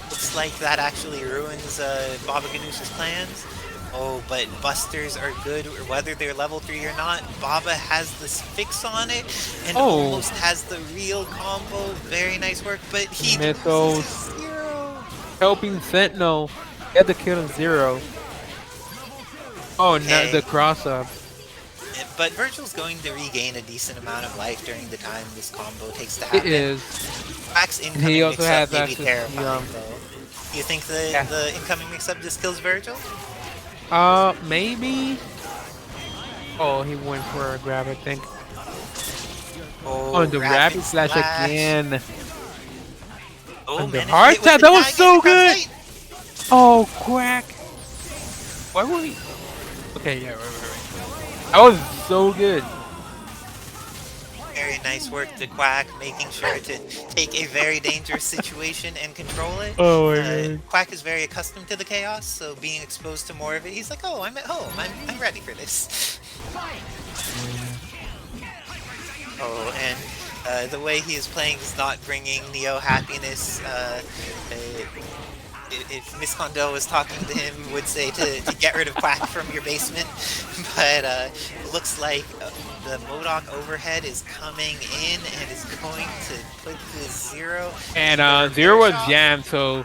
Looks like that actually ruins Babaghanoush's plans. Oh, but busters are good, whether they're level 3 or not. Baba has this fix on it, and almost has the real combo. Very nice work, but he missiles. Zero. Helping Sentinel get the kill in Zero. Oh, no, the cross-up. But Vergil's going to regain a decent amount of life during the time this combo takes to happen. It is. Quack's incoming he also has mix-up may be terrifying, though. Do you think the incoming mix-up just kills Vergil? Maybe. Oh, he went for a grab, I think. Oh, the rapid slash again. Oh, the hard tap, that was so good! Oh, Quack. Why would he? Okay, yeah, right. That was so good. Very nice work to Quack, making sure to take a very dangerous situation and control it. Oh my god. Quack is very accustomed to the chaos, so being exposed to more of it, he's like, oh, I'm at home. I'm ready for this. Oh, and the way he is playing is not bringing Neo happiness. If Miss Kondo was talking to him, would say to get rid of Quack from your basement. But looks like the MODOK overhead is coming in and is going to put the Zero. And Zero was jammed, so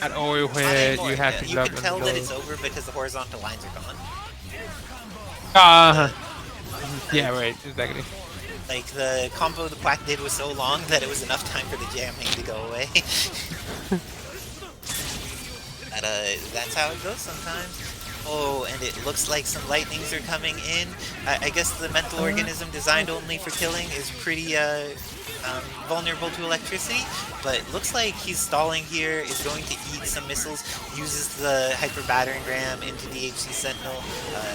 at overhead you have to. You can tell that it's over because the horizontal lines are gone. Yeah, right, exactly. Like, the combo the Quack did was so long that it was enough time for the jamming to go away. But, that's how it goes sometimes. Oh, and it looks like some lightnings are coming in. I guess the mental organism designed only for killing is pretty vulnerable to electricity, but looks like he's stalling here, is going to eat some missiles, uses the Hyper Battering Ram into the HC Sentinel.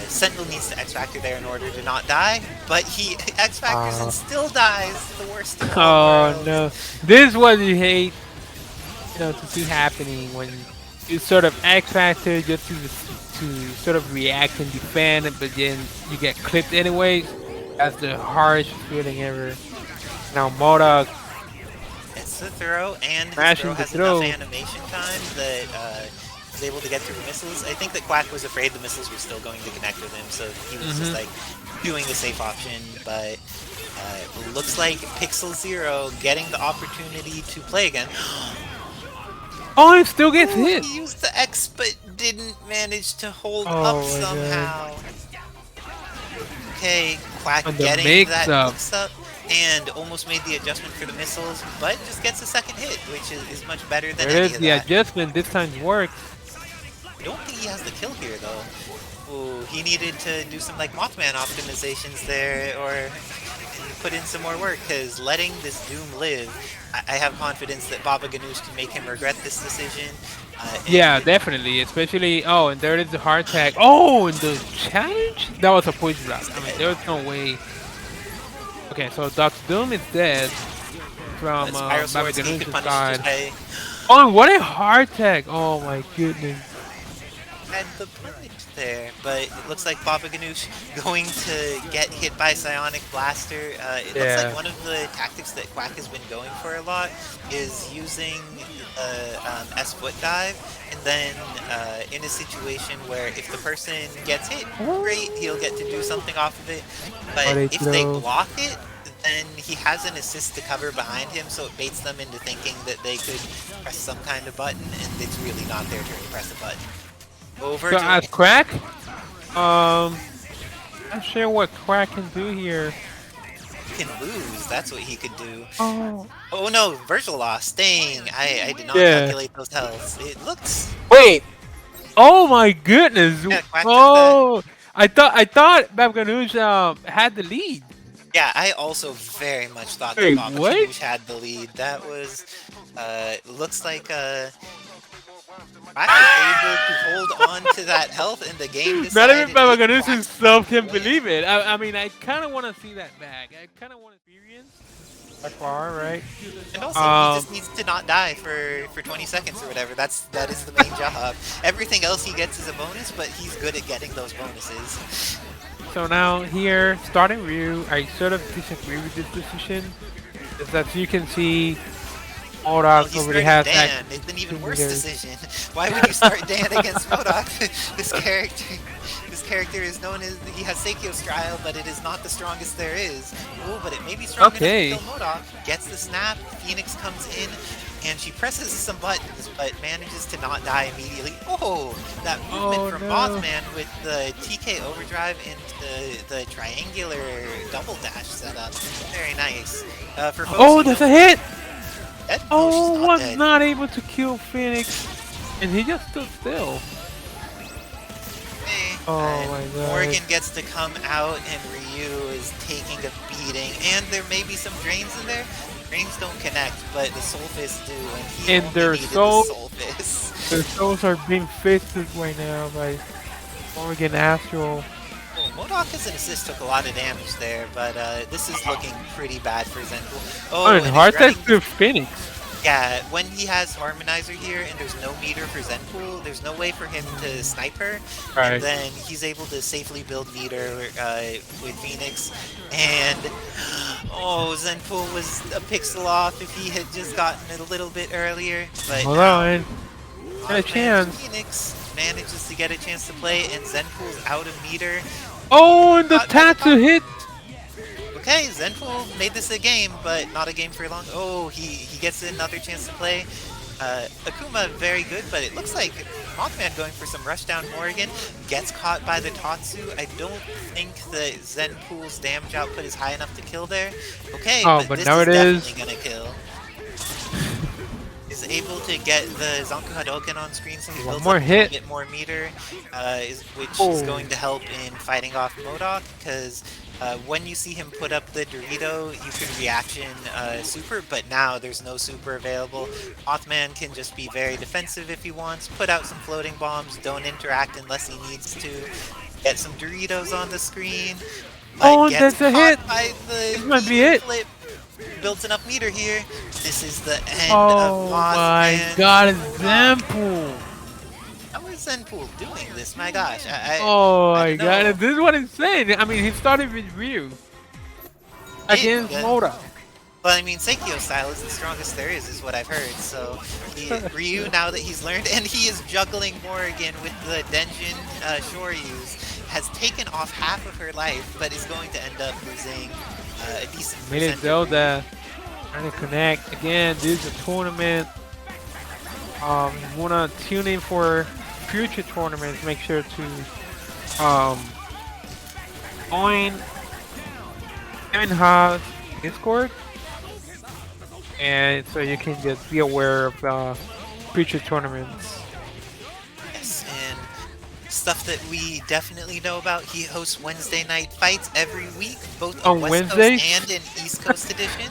Sentinel needs to X-Factor there in order to not die, but he X-Factors and still dies. The worst of all worlds. No. This is what you hate, to see happening when you sort of X-Factor just to sort of react and defend, but then you get clipped anyway. That's the harshest feeling ever. Now MODOK It's the throw, and his smashing throw has enough animation time that he's able to get through the missiles. I think that Quack was afraid the missiles were still going to connect with him, so he was just like doing the safe option. But looks like Pixel Zero getting the opportunity to play again. Oh, he still gets hit. He used the X, but didn't manage to hold up somehow. Okay, Quack getting that mix up and almost made the adjustment for the missiles, but just gets a second hit, which is much better than any of that. The adjustment this time works. I don't think he has the kill here though. Ooh, he needed to do some like Mothman optimizations there, or put in some more work, because letting this Doom live, I have confidence that Babaghanoush can make him regret this decision. Yeah, definitely, especially, and there is the hard tag. Oh, and the challenge? That was a push block. I mean, there was no way. Okay, so Doc's Doom is dead from Babaghanoush's side. Oh, and what a hard tag! Oh my goodness. And the punish there, but it looks like Babaghanoush going to get hit by Psionic Blaster. It looks like one of the tactics that Quack has been going for a lot is using S-foot dive, and then in a situation where if the person gets hit, great, he'll get to do something off of it. But if they block it, then he has an assist to cover behind him, so it baits them into thinking that they could press some kind of button, and it's really not their turn to press a button. So as Quack, I'm not sure what Quack can do here. He can lose, that's what he could do. Oh no, Vergil lost. Dang, I did not calculate those healths. It looks... Wait! Oh my goodness! Yeah, I thought Babaghanoush had the lead. Yeah, I also very much thought that Babaghanoush had the lead. That was, looks like, Quack was able to hold on to that health, and the game decided... Not even Babaghanoush himself can believe it. I mean, I kind of want to see that back. I kind of want to experience that far, right? And also, he just needs to not die for 20 seconds or whatever. That is the main job. Everything else he gets is a bonus, but he's good at getting those bonuses. So now here, starting Ryu, I sort of disagree with this decision. Is that you can see MODOK already has Dan. It's an even worse decision. Why would you start Dan against MODOK? This character is known as, he has Seikyo's trial, but it is not the strongest there is. Oh, but it may be strong enough to kill MODOK. Gets the snap, Phoenix comes in, and she presses some buttons, but manages to not die immediately. Oh, that movement from Mothman with the TK overdrive into the triangular double dash setup. Very nice. For folks that's a hit! Deadpool, was not able to kill Phoenix, and he just stood still. Oh my god. Morrigan gets to come out, and Ryu is taking a beating, and there may be some drains in there. Drains don't connect, but the Soul Fists do, and he their needed the Soul Fists. Their souls are being fisted right now by Morrigan Astral. MODOK as an assist took a lot of damage there, but this is looking pretty bad for Zenpool. And hard test to Phoenix. Yeah, when he has Harmonizer here and there's no meter for Zenpool, there's no way for him to snipe her. Right. And then he's able to safely build meter with Phoenix. And, Zenpool was a pixel off if he had just gotten it a little bit earlier. But hold on. Got a chance. Phoenix manages to get a chance to play, and Zenpool's out of meter. And the tattoo hit! Okay, Zenpool made this a game, but not a game for long. Oh, he gets another chance to play. Akuma very good, but it looks like Mothman going for some rushdown Morrigan, gets caught by the Tatsu. I don't think that Zenpool's damage output is high enough to kill there. Okay, Oh, but but this now is it is. definitely gonna kill. Is able to get the Zanku Hadoken on screen, so he One builds more up hit. a bit more meter, which is Oh. going to help in fighting off MODOK, because when you see him put up the Dorito, you can reaction super, but now there's no super available. Mothman can just be very defensive if he wants, put out some floating bombs, don't interact unless he needs to, get some Doritos on the screen, Oh, gets that's a caught hit. by the This might be meter it. flip. Builds enough meter here. This is the end of Oh my Mothman. God, it's Zenpool. How is Zenpool doing this? My gosh, Oh I my don't know. God, this is what I'm saying. I mean, he started with Ryu against Moda. Well, I mean, Seikyo style is the strongest there is what I've heard. So Ryu, now that he's learned, and he is juggling Morrigan with the Denjin Shoryus, has taken off half of her life, but is going to end up losing a decent Minute percentage. Zelda trying to connect again. This is a tournament. You wanna tune in for future tournaments. Make sure to join Kevin Haas Discord, and so you can just be aware of future tournaments. Yes, and stuff that we definitely know about, he hosts Wednesday night fights every week, both a On West Wednesdays? Coast and an East Coast edition.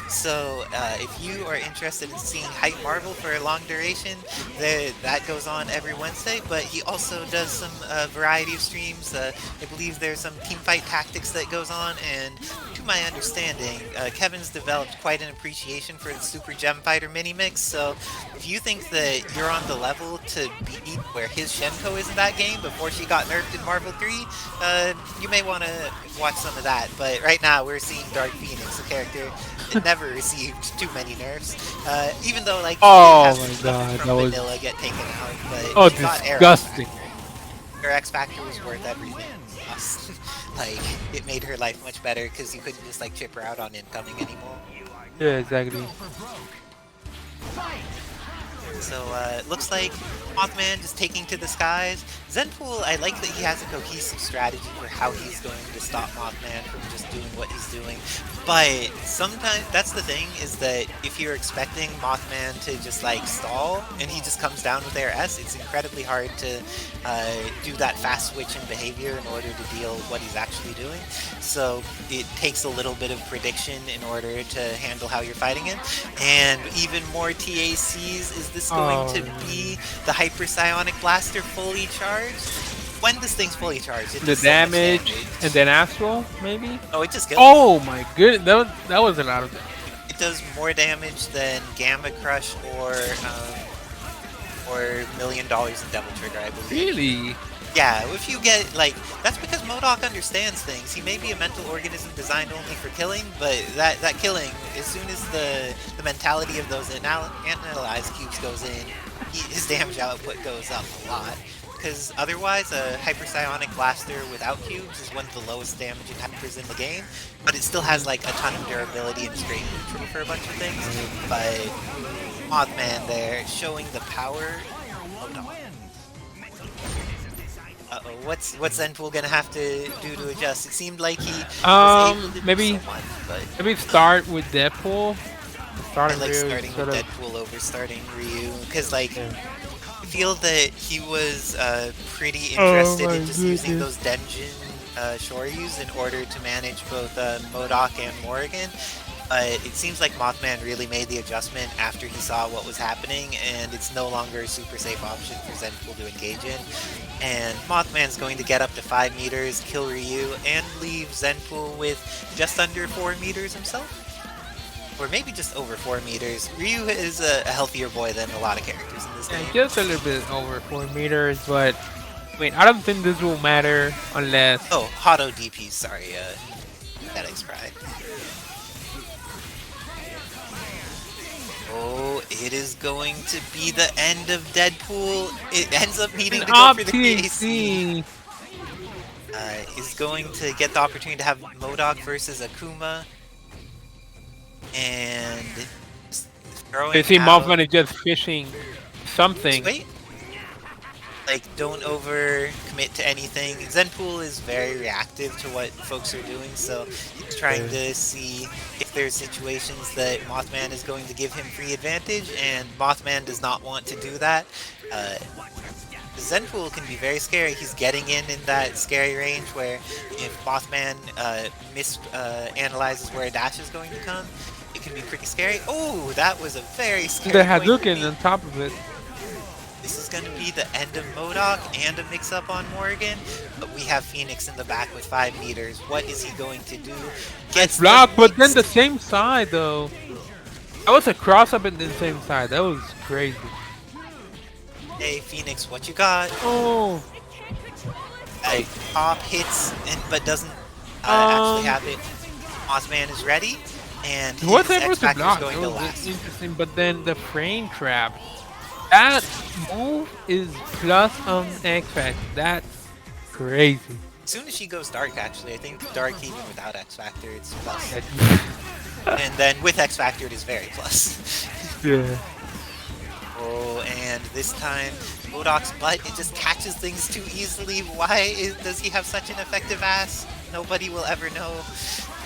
So if you are interested in seeing Hype Marvel for a long duration, that goes on every Wednesday. But he also does some variety of streams. I believe there's some team fight tactics that goes on, and to my understanding, Kevin's developed quite an appreciation for the Super Gem Fighter mini mix. So if you think that you're on the level to beat where his Shenko is in that game before she got nerfed in Marvel 3, you may want to watch some of that. But right now we're seeing Dark Phoenix, a character that never received too many nerfs. Even though like Oh she did my have some God, stuff that from was vanilla get taken out, but oh she got disgusting. Her X Factor was worth everything. Like, it made her life much better because you couldn't just like chip her out on incoming anymore. Yeah, exactly. So it looks like Mothman just taking to the skies. Zenpool, I like that he has a cohesive strategy for how he's going to stop Mothman from just doing what he's doing. But sometimes, that's the thing, is that if you're expecting Mothman to just like stall and he just comes down with air S, it's incredibly hard to do that fast switch in behavior in order to deal what he's actually doing. So it takes a little bit of prediction in order to handle how you're fighting him. And even more TACs, is this going to be the Hyper Psionic Blaster fully charged? When this thing's fully charged, it The does so much damage damage. and then Astral, maybe? Oh, it just kills. Oh my goodness, that was a lot of damage. It does more damage than Gamma Crush or $1 million in Devil Trigger, I believe. Really? Yeah, if you get, like, that's because MODOK understands things. He may be a mental organism designed only for killing, but that killing, as soon as the mentality of those analyzed cubes goes in, his damage output goes up a lot. Because otherwise, a Hyper Psionic Blaster without cubes is one of the lowest damaging hypers in the game, but it still has, like, a ton of durability and straight neutral for a bunch of things. But Mothman there, showing the power. Oh no. Uh-oh, what's Zenpool gonna have to do to adjust? It seemed like he was able to maybe do so much, but maybe start with Deadpool. I like starting with Deadpool over starting Ryu, because like I feel that he was pretty interested in just using those Denjin Shoryus in order to manage both MODOK and Morrigan. It seems like Mothman really made the adjustment after he saw what was happening, and it's no longer a super safe option for Zenpool to engage in. And Mothman's going to get up to 5 meters, kill Ryu, and leave Zenpool with just under 4 meters himself. Or maybe just over 4 meters. Ryu is a healthier boy than a lot of characters in this game. Just a little bit over 4 meters, but I mean, I don't think this will matter unless... Oh, Hado DP, sorry, FedEx Pride. Oh, it is going to be the end of Deadpool. It ends up needing to go for the KC. Is going to get the opportunity to have MODOK versus Akuma. And You Throwing see, out. Mothman is just fishing something. Wait. Like, don't overcommit to anything. Zenpool is very reactive to what folks are doing, so he's trying to see if there's situations that Mothman is going to give him free advantage, and Mothman does not want to do that. Zenpool can be very scary. He's getting in that scary range where if Mothman analyzes where a dash is going to come, it can be pretty scary. Oh, that was a very scary The point for Hadouken me. on top of it. This is going to be the end of MODOK and a mix-up on Morrigan, but we have Phoenix in the back with 5 meters. What is he going to do? Gets Block, the but then mix. the same side though. That was a cross up in the same side. That was crazy. Hey, Phoenix, what you got? Oh. Pop hits, but doesn't actually have it. Mothman is ready, and his What's able X to Factor is block? going That to was last. interesting, but then the frame trap. That move is plus X Factor. That's crazy. As soon as she goes dark, actually, I think dark even without X Factor, it's plus. And then with X Factor, it is very plus. Yeah. Oh, and this time, MODOK's butt, it just catches things too easily. Why does he have such an effective ass? Nobody will ever know.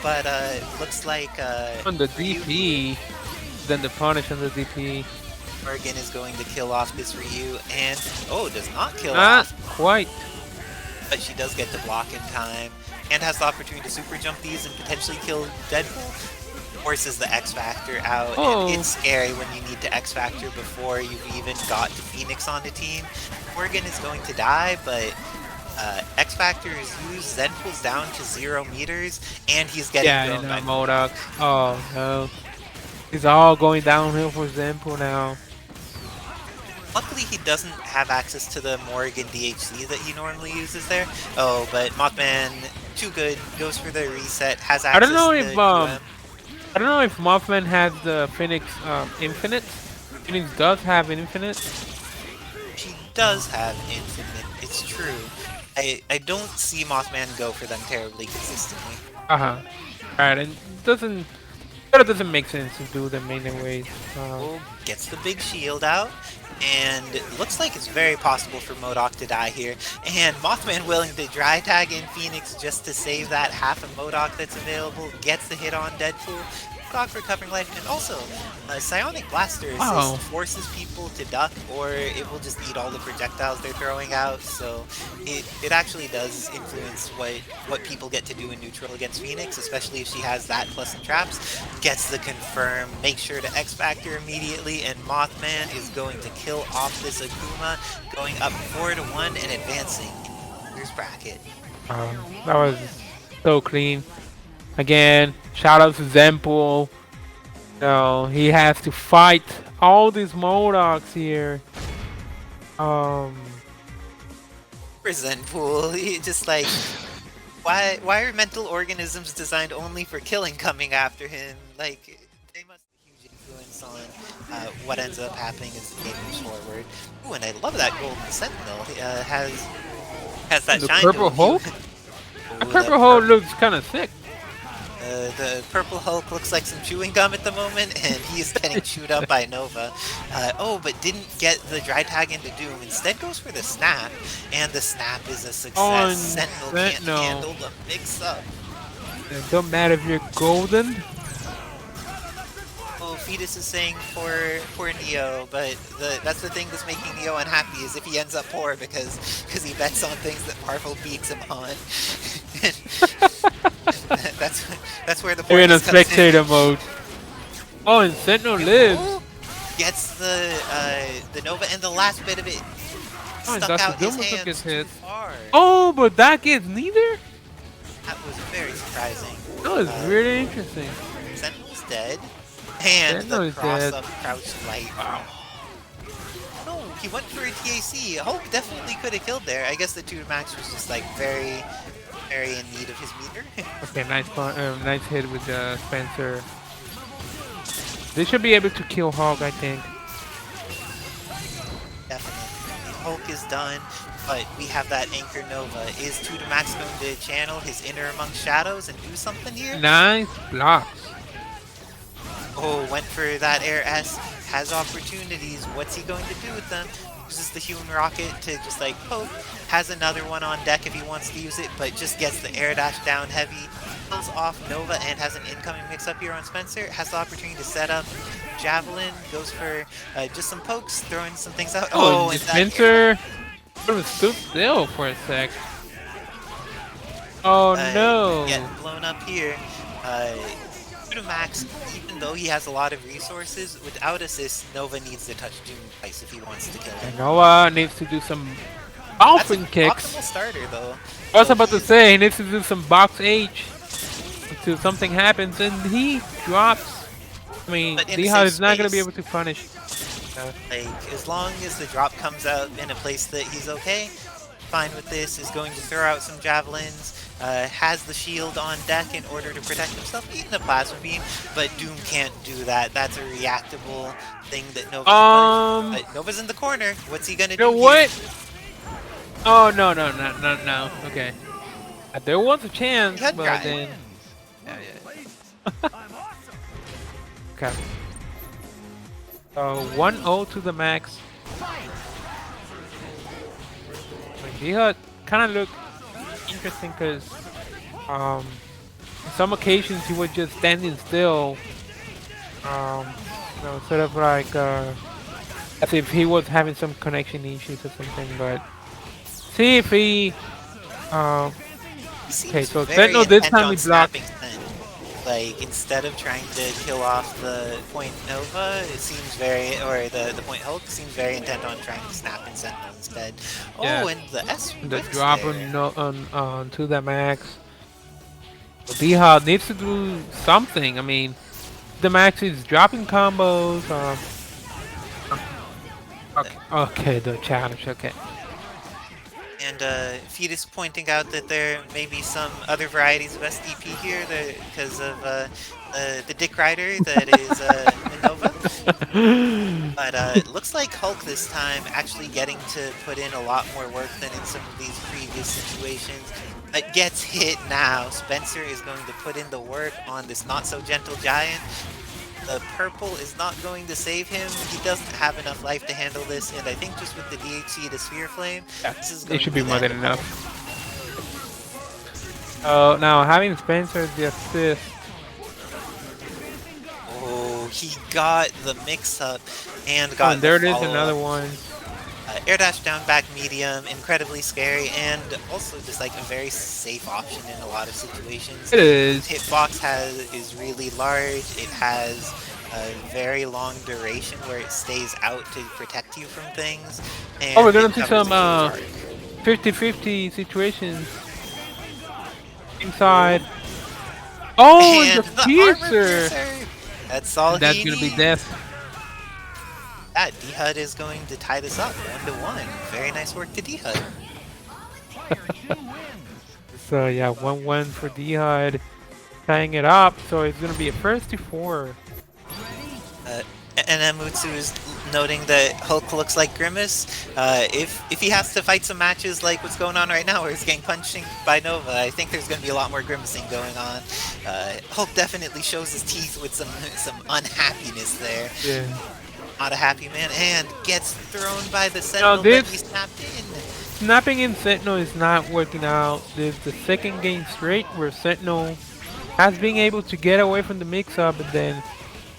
But looks like On the DP, then the punish on the DP. Morrigan is going to kill off this Ryu, and does not kill Not off. quite. But she does get to block in time, and has the opportunity to super jump these and potentially kill Deadpool. Forces the X Factor out, and it's scary when you need to X Factor before you've even got the Phoenix on the team. Morrigan is going to die, but X Factor is used, Zenpool's down to 0 meters, and he's getting thrown by MODOK. Oh no. It's all going downhill for Zenpool now. Luckily, he doesn't have access to the Morrigan DHC that he normally uses there. Oh, but Mothman, too good, goes for the reset, has access I don't know to if Mothman has the Phoenix Infinite. Phoenix does have Infinite. She does have Infinite, it's true. I don't see Mothman go for them terribly consistently. Alright, and it doesn't make sense to do them anyways. Gets the big shield out, and it looks like it's very possible for MODOK to die here. And Mothman willing to dry tag in Phoenix just to save that half of MODOK that's available, gets the hit on Deadpool. MODOK recovering life, and also Psionic Blaster assist forces people to duck, or it will just eat all the projectiles they're throwing out, so it actually does influence what people get to do in neutral against Phoenix, especially if she has that plus some traps. Gets the confirm, makes sure to X Factor immediately, and Mothman is going to kill off this Akuma, going up 4-1 and advancing in the bracket. That was so clean. Again, shout out to Zenpool. No, he has to fight all these MODOKs here. For Zenpool, he just like, why are mental organisms designed only for killing coming after him? Like, they must have huge influence on what ends up happening as the game moves forward. Ooh, and I love that golden Sentinel. Has that The shine Purple to Hulk? Ooh, The Purple Hulk looks kind of sick. The Purple Hulk looks like some chewing gum at the moment, and he is getting chewed up by Nova. But didn't get the dry tag into Doom. Instead goes for the snap, and the snap is a success. Sentinel can't handle the mix-up. It don't matter if you're golden. Oh, Fetus is saying poor Neo, but that's the thing that's making Neo unhappy is if he ends up poor because he bets on things that Marvel beats him on. that's where the You're in a poorness comes spectator mode. Oh, and Sentinel lives. Gets the Nova and the last bit of it stuck out his hands too far. Oh, but that gets neither? That was very surprising. That was really interesting. Sentinel's dead. And the cross-up crouch light. Wow. No, he went for a TAC. Hulk definitely could have killed there. I guess the 2 max was just like very in need of his meter. Okay, nice hit with Spencer. They should be able to kill Hulk, I think. Definitely. Hulk is done, but we have that Anchor Nova. Is 2 max going to channel his inner among shadows and do something here? Nice blocks. Oh, went for that air S. has opportunities. What's he going to do with them? Uses the human rocket to just like poke. Has another one on deck if he wants to use it, but just gets the air dash down heavy. Kills off Nova and has an incoming mix-up here on Spencer. Has the opportunity to set up Javelin. Goes for just some pokes, throwing some things out. Oh, and Spencer was stood still for a sec. Oh no! Getting blown up here. Max, even though he has a lot of resources, without assist, Nova needs to touch Doom twice if he wants to kill him. And Nova needs to do some dolphin kicks. Optimal starter though. I was about to say he needs to do some box H until something happens, and he drops. I mean, Dihad is not going to be able to punish. Like, as long as the drop comes out in a place that he's okay, fine with this, is going to throw out some javelins, has the shield on deck in order to protect himself, eating the plasma beam, but Doom can't do that. That's a reactable thing that Nova can punish. But Nova's in the corner. What's he gonna do? You know what? Oh no. Okay. There was a chance, but then. Yeah. Okay. 1-0 to the max. Dihad kind of looked interesting because on some occasions he was just standing still, you know, sort of like as if he was having some connection issues or something. But see if he okay, so Sentinel this time he blocked. Like, instead of trying to kill off the point Nova, it seems very, or the point Hulk seems very intent on trying to snap in Sentinel instead. Yeah. Oh, and the S The drop on to the max. Dihad needs to do something. I mean, the max is dropping combos. Okay, the challenge. Okay. And Fetus pointing out that there may be some other varieties of SDP here because of the Dick Rider that is Nova. But it looks like Hulk this time actually getting to put in a lot more work than in some of these previous situations. It gets hit now. Spencer is going to put in the work on this not-so-gentle giant. The purple is not going to save him. He doesn't have enough life to handle this, and I think just with the DHC to Sphere Flame, this is going it should be more than enough. Oh, now having Spencer the assist. Oh, he got the mix-up and got there it is, another one. Air dash down back medium, incredibly scary, and also just like a very safe option in a lot of situations. It is. Hitbox is really large. It has a very long duration where it stays out to protect you from things. And we're gonna see some 50-50 situations inside. Oh, and the piercer! That's all. That's gonna be death. Dihad is going to tie this up 1-1. Very nice work to Dihad. So yeah, 1-1 for Dihad, tying it up. So it's gonna be a first to 4. And Mutsu is noting that Hulk looks like Grimace. If he has to fight some matches like what's going on right now, where he's getting punched by Nova, I think there's going to be a lot more grimacing going on. Hulk definitely shows his teeth with some unhappiness there. Yeah. Not a happy man, and gets thrown by the Sentinel that he snapped in. Snapping in Sentinel is not working out. This is the second game straight where Sentinel has been able to get away from the mix-up, and then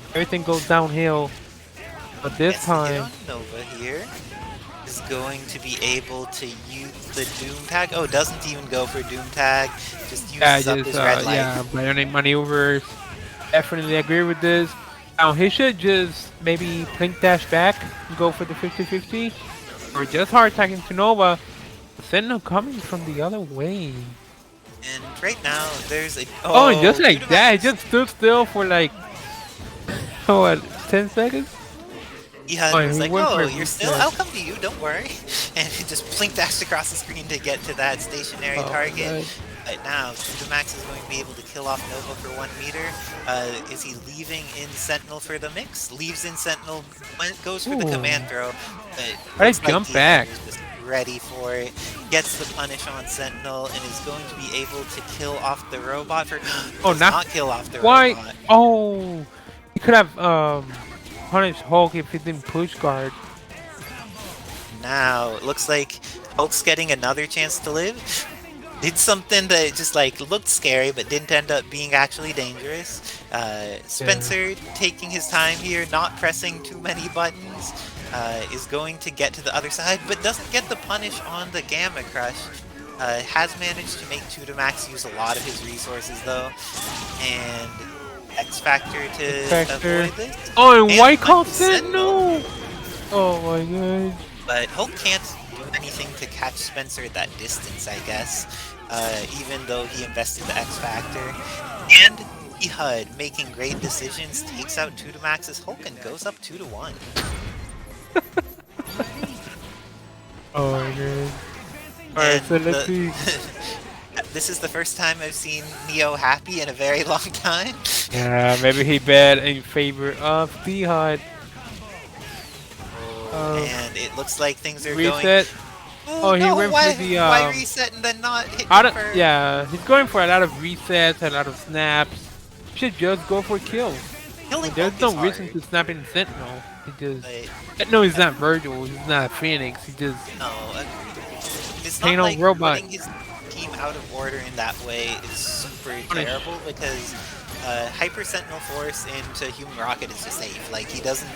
everything goes downhill. But this time, Nova here is going to be able to use the Doom Tag. Oh, doesn't even go for Doom Tag. Just uses up his red light. Yeah, bionic maneuvers. Definitely agree with this. Now he should just maybe blink dash back and go for the 50-50, or just hard tagging to Nova. Sentinel coming from the other way. And right now there's a and just like that, he just stood still for like what, 10 seconds? Yeah, he was like, oh, you're still? I'll come to you, don't worry. And he just blink dashed across the screen to get to that stationary target. Right. But now, Max is going to be able to kill off Nova for 1 meter. Is he leaving in Sentinel for the mix? Leaves in Sentinel, goes for the command throw. I jump back. Just ready for it. Gets the punish on Sentinel and is going to be able to kill off the robot for. Not kill off the robot. Oh, he could have punish Hulk if he didn't push guard. Now, it looks like Hulk's getting another chance to live. Did something that just like looked scary but didn't end up being actually dangerous. Spencer taking his time here, not pressing too many buttons, is going to get to the other side, but doesn't get the punish on the Gamma Crush. Has managed to make Max use a lot of his resources though, and X Factor to avoid this. Oh, and White called Sentinel! Oh my god. But Hulk can't do anything to catch Spencer at that distance, I guess, even though he invested the X Factor. And HUD, making great decisions, takes out Max's Hulk and goes up 2-1. Oh my god. Alright, so let's see. This is the first time I've seen Neo happy in a very long time. Yeah, maybe he bet in favor of the HUD. And it looks like things are reset. Oh, he no, went why, for the why reset and then not hit yeah, he's going for a lot of resets, a lot of snaps. Should just go for kills. There's no reason to snap in Sentinel. He just no, he's not Vergil. He's not Phoenix. He just it's not like putting his team out of order in that way is super terrible because Hyper Sentinel Force into Human Rocket is just safe. Like he doesn't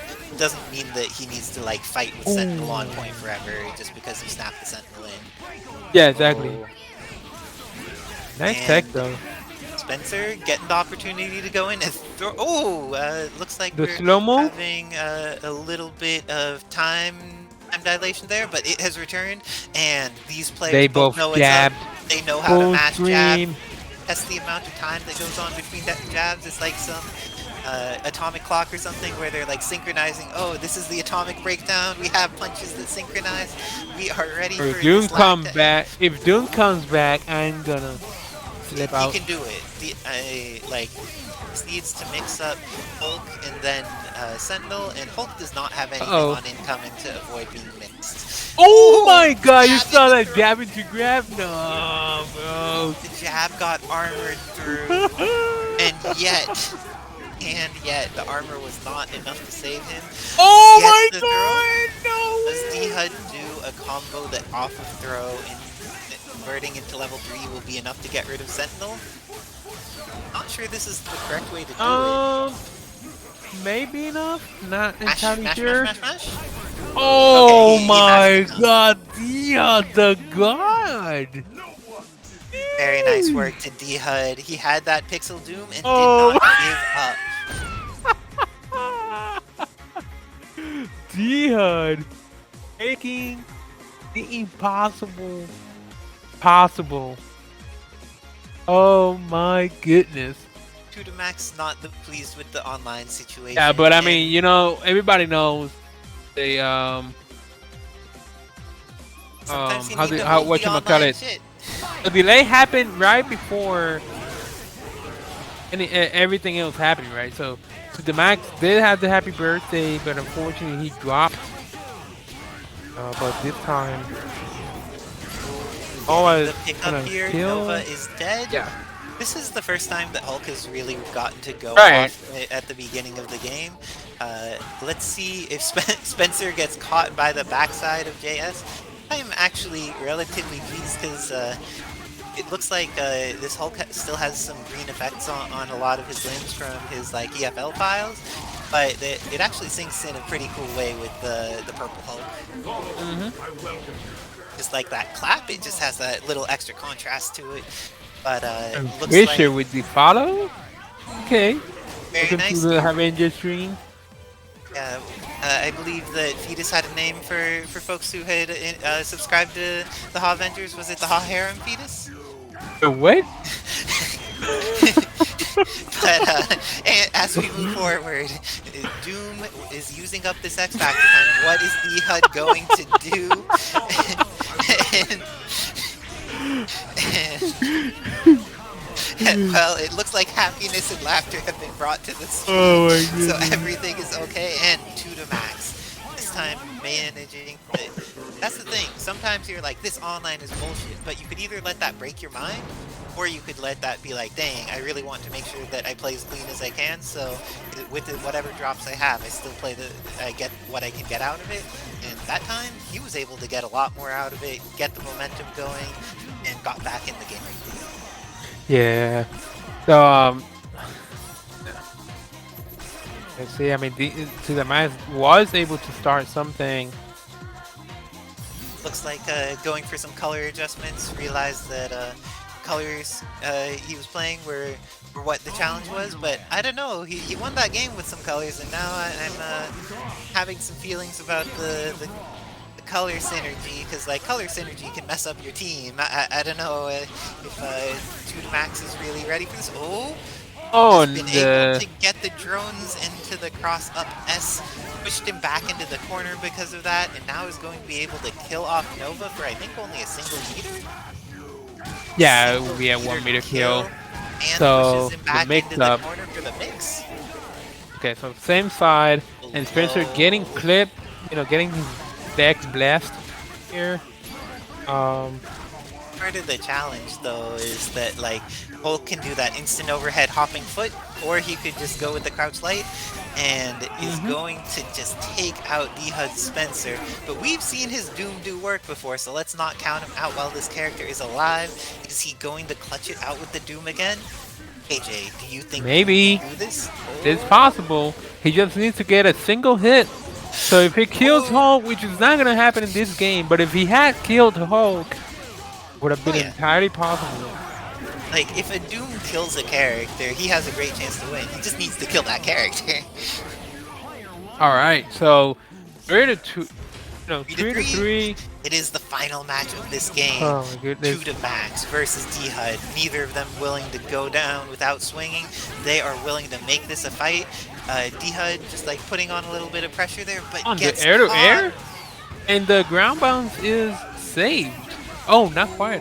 mean that he needs to like fight with Sentinel on point forever just because he snapped the Sentinel in. Yeah, exactly. Nice tech though. Spencer getting the opportunity to go in and throw. Oh, looks like the slow-mo having a little bit of time dilation there, but it has returned, and these players both know jab. They know how to mash jab. That's the amount of time that goes on between jabs. It's like some atomic clock or something where they're like synchronizing. Oh, this is the atomic breakdown. We have punches that synchronize. We are ready for Doom comes back. If Doom comes back, I'm gonna slip out. He can do it. Like, this needs to mix up Hulk and then Sentinel, and Hulk does not have anything on incoming to avoid being mixed. Oh my god, you saw that jab into grab? No, bro. The jab got armored through, and yet, the armor was not enough to save him. Oh my god, no! Does D-HUD do a combo that off of throw and converting into level 3 will be enough to get rid of Sentinel? Not sure this is the correct way to do it. Maybe enough? Not entirely sure. Oh my god, D-HUD, the god! Very nice work to D-HUD. He had that Pixel Doom and did not give up. D-HUD making the impossible possible. Oh my goodness. Max not pleased with the online situation. Yeah, but I mean, you know, everybody knows they whatchamacallit. The delay happened right before everything else happened, right? So the Max did have the happy birthday, but unfortunately he dropped. But this time, the pickup here, Nova is dead. Yeah. This is the first time that Hulk has really gotten to go off at the beginning of the game. Let's see if Spencer gets caught by the backside of JS. I am actually relatively pleased because it looks like this Hulk still has some green effects on a lot of his limbs from his like EFL files, but it actually sinks in a pretty cool way with the purple Hulk. Just like that clap, it just has that little extra contrast to it. But looks like with the follow. Okay. Very nice. To the Avenger stream. Yeah, I believe that Fetus had a name for folks who had subscribed to the Ha Avengers. Was it the Ha Harem Fetus? The what? But and as we move forward, Doom is using up this X Factor time. What is D-HUD going to do? And well, it looks like happiness and laughter have been brought to the stream, so everything is okay. And 2 to Max, this time managing That's the thing. Sometimes you're like, this online is bullshit, but you could either let that break your mind, or you could let that be like, dang, I really want to make sure that I play as clean as I can, so with whatever drops I have, I still play I get what I can get out of it. And that time, he was able to get a lot more out of it, get the momentum going, and got back in the game. Yeah. So, let's see. I mean, To The Max was able to start something. Looks like going for some color adjustments, realized that colors he was playing were what the challenge was, but I don't know, he won that game with some colors, and now I'm having some feelings about the color synergy, because like color synergy can mess up your team. I don't know if 2 Max is really ready for this. Oh, been able to get the drones into the cross up S, pushed him back into the corner because of that, and now is going to be able to kill off Nova for I think only a single meter? Yeah, we have 1 meter kill. And So pushes him back into the corner for the mix. Okay, so same side, and Spencer getting clipped, getting his decks blessed here. Part of the challenge though is that like Hulk can do that instant overhead hopping foot, or he could just go with the crouch light, and is going to just take out D-HUD's Spencer. But we've seen his Doom do work before, so let's not count him out while this character is alive. Is he going to clutch it out with the Doom again? AJ, do you think maybe he can do this? It's possible. He just needs to get a single hit. So if he kills Hulk, which is not gonna happen in this game, but if he had killed Hulk, would have been entirely possible. Like, if a Doom kills a character, he has a great chance to win. He just needs to kill that character. Alright, so 3-2, 3-3. It is the final match of this game. Oh my goodness. 2 Max versus D-HUD. Neither of them willing to go down without swinging. They are willing to make this a fight. D-HUD just like putting on a little bit of pressure there, but On gets the air-to-air? And the ground bounce is saved. Oh, not quite.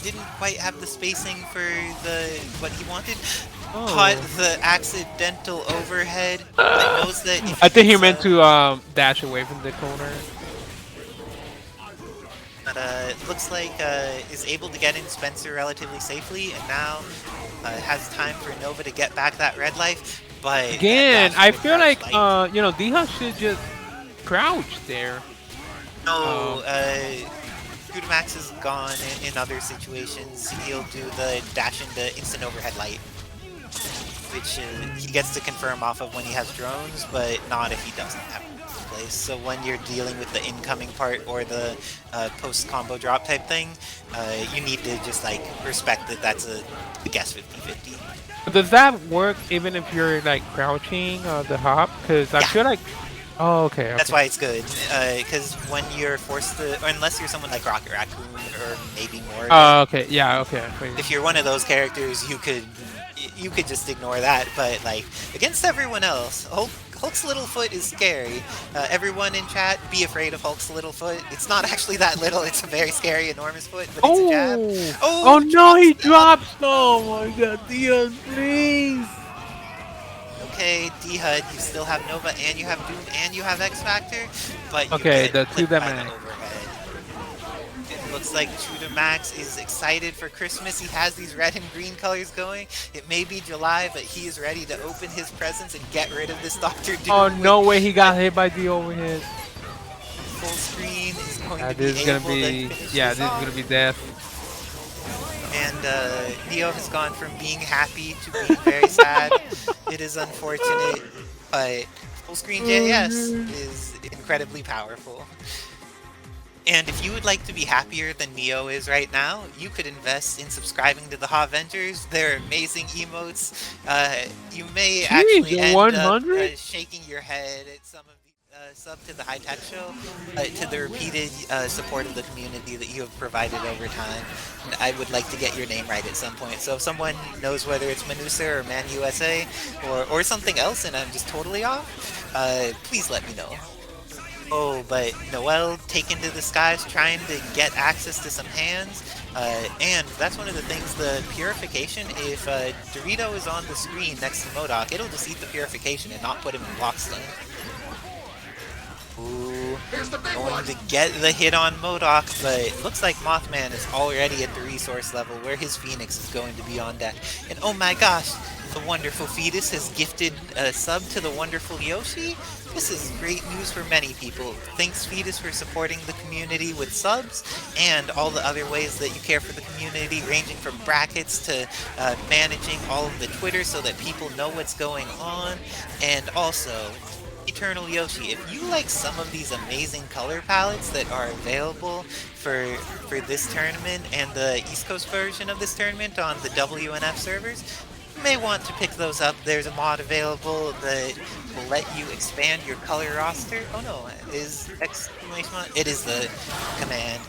Didn't quite have the spacing for what he wanted. Caught the accidental overhead, but knows that if I think he meant to dash away from the corner. But looks like is able to get in Spencer relatively safely, and now has time for Nova to get back that red life. But again, I feel like D-HUD should just crouch there. No, Max is gone in other situations. He'll do the dash into instant overhead light, which he gets to confirm off of when he has drones, but not if he doesn't have it in place. So when you're dealing with the incoming part or the post-combo drop type thing, you need to just like respect that that's a guess 50-50. But does that work even if you're like crouching the hop? Because I feel like... Oh, okay. That's why it's good, because when you're forced to, or unless you're someone like Rocket Raccoon or maybe Morrigan. Oh, okay. Yeah, okay. If you're one of those characters, you could just ignore that. But like against everyone else, Hulk's little foot is scary. Everyone in chat, be afraid of Hulk's little foot. It's not actually that little. It's a very scary, enormous foot, but it's a jab. Oh no, he drops! Oh my god, D-HUD, please! Okay, D-HUD, you still have Nova, and you have Doom, and you have X-Factor, but okay, the 2 Max. It looks like 2 Max is excited for Christmas. He has these red and green colors going. It may be July, but he is ready to open his presents and get rid of this Dr. Doom. Oh, no way he got hit by the overhead. Full screen is going to this be is gonna be, this is gonna be death. And Neo has gone from being happy to being very sad. It is unfortunate, but full screen JS is incredibly powerful. And if you would like to be happier than Neo is right now, you could invest in subscribing to the Ha Avengers. They're amazing emotes. You may actually end up shaking your head at some of the sub to the High Tech Show, to the repeated support of the community that you have provided over time. And I would like to get your name right at some point. So if someone knows whether it's Manusa or Man USA or something else and I'm just totally off, please let me know. Oh, but Noel taken to the skies trying to get access to some hands. And that's one of the things, the purification, if Dorito is on the screen next to MODOK, it'll just eat the purification and not put him in block stun. Ooh. going to get the hit on MODOK, but it looks like Mothman is already at the resource level where his Phoenix is going to be on deck. And oh my gosh, the wonderful Fetus has gifted a sub to the wonderful Yoshi. This is great news for many people. Thanks, Fetus, for supporting the community with subs and all the other ways that you care for the community, ranging from brackets to managing all of the Twitter so that people know what's going on. And also, Eternal Yoshi, if you like some of these amazing color palettes that are available for this tournament and the East Coast version of this tournament on the WNF servers, you may want to pick those up. There's a mod available that will let you expand your color roster. Oh no, is exclamation mark? It is the command.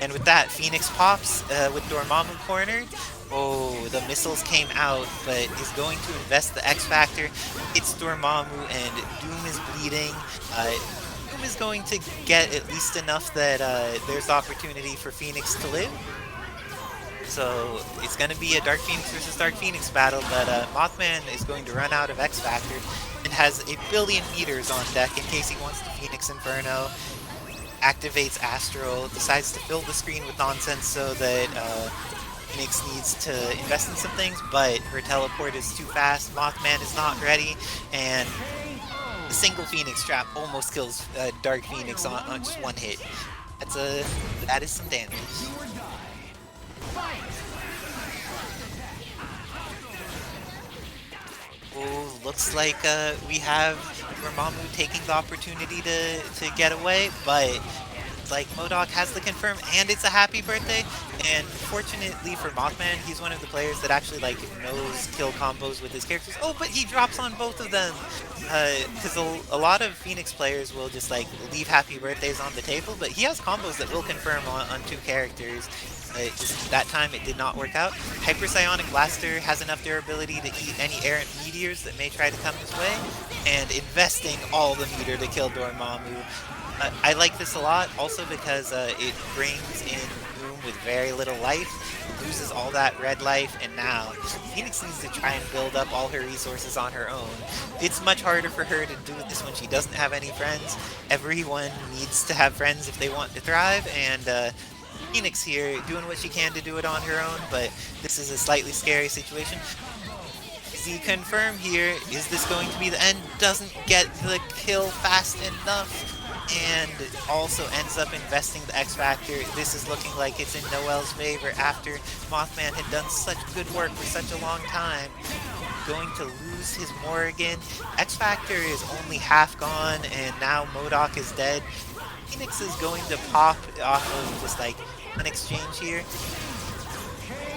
And with that, Phoenix pops with Dormammu cornered. Oh, the missiles came out, but is going to invest the X Factor. It's Dormammu, and Doom is bleeding. Doom is going to get at least enough that there's opportunity for Phoenix to live. So it's going to be a Dark Phoenix versus Dark Phoenix battle, but Mothman is going to run out of X Factor and has a billion meters on deck in case he wants to Phoenix Inferno. Activates Astral, decides to fill the screen with nonsense so that Phoenix needs to invest in some things, but her teleport is too fast. Mothman is not ready, and the single Phoenix trap almost kills Dark Phoenix on just one hit. That is some damage. Oh, looks like we have Dormammu taking the opportunity to get away, but like MODOK has the confirm, and it's a happy birthday. And fortunately for Mothman, he's one of the players that actually like knows kill combos with his characters. Oh, but he drops on both of them because a lot of Phoenix players will just like leave happy birthdays on the table, but he has combos that will confirm on two characters. Just that time it did not work out. Hyperpsionic Blaster has enough durability to eat any errant meteors that may try to come his way, and investing all the meter to kill Dormammu. I like this a lot, also because it brings in Boom with very little life, loses all that red life, and now Phoenix needs to try and build up all her resources on her own. It's much harder for her to do this when she doesn't have any friends. Everyone needs to have friends if they want to thrive, and Phoenix here doing what she can to do it on her own, but this is a slightly scary situation. Is he confirmed here? Is this going to be the end? Doesn't get the kill fast enough, and also ends up investing the X Factor. This is looking like it's in Noel's favor after Mothman had done such good work for such a long time. Going to lose his Morrigan. X Factor is only half gone, and now MODOK is dead. Phoenix is going to pop off of just like an exchange here.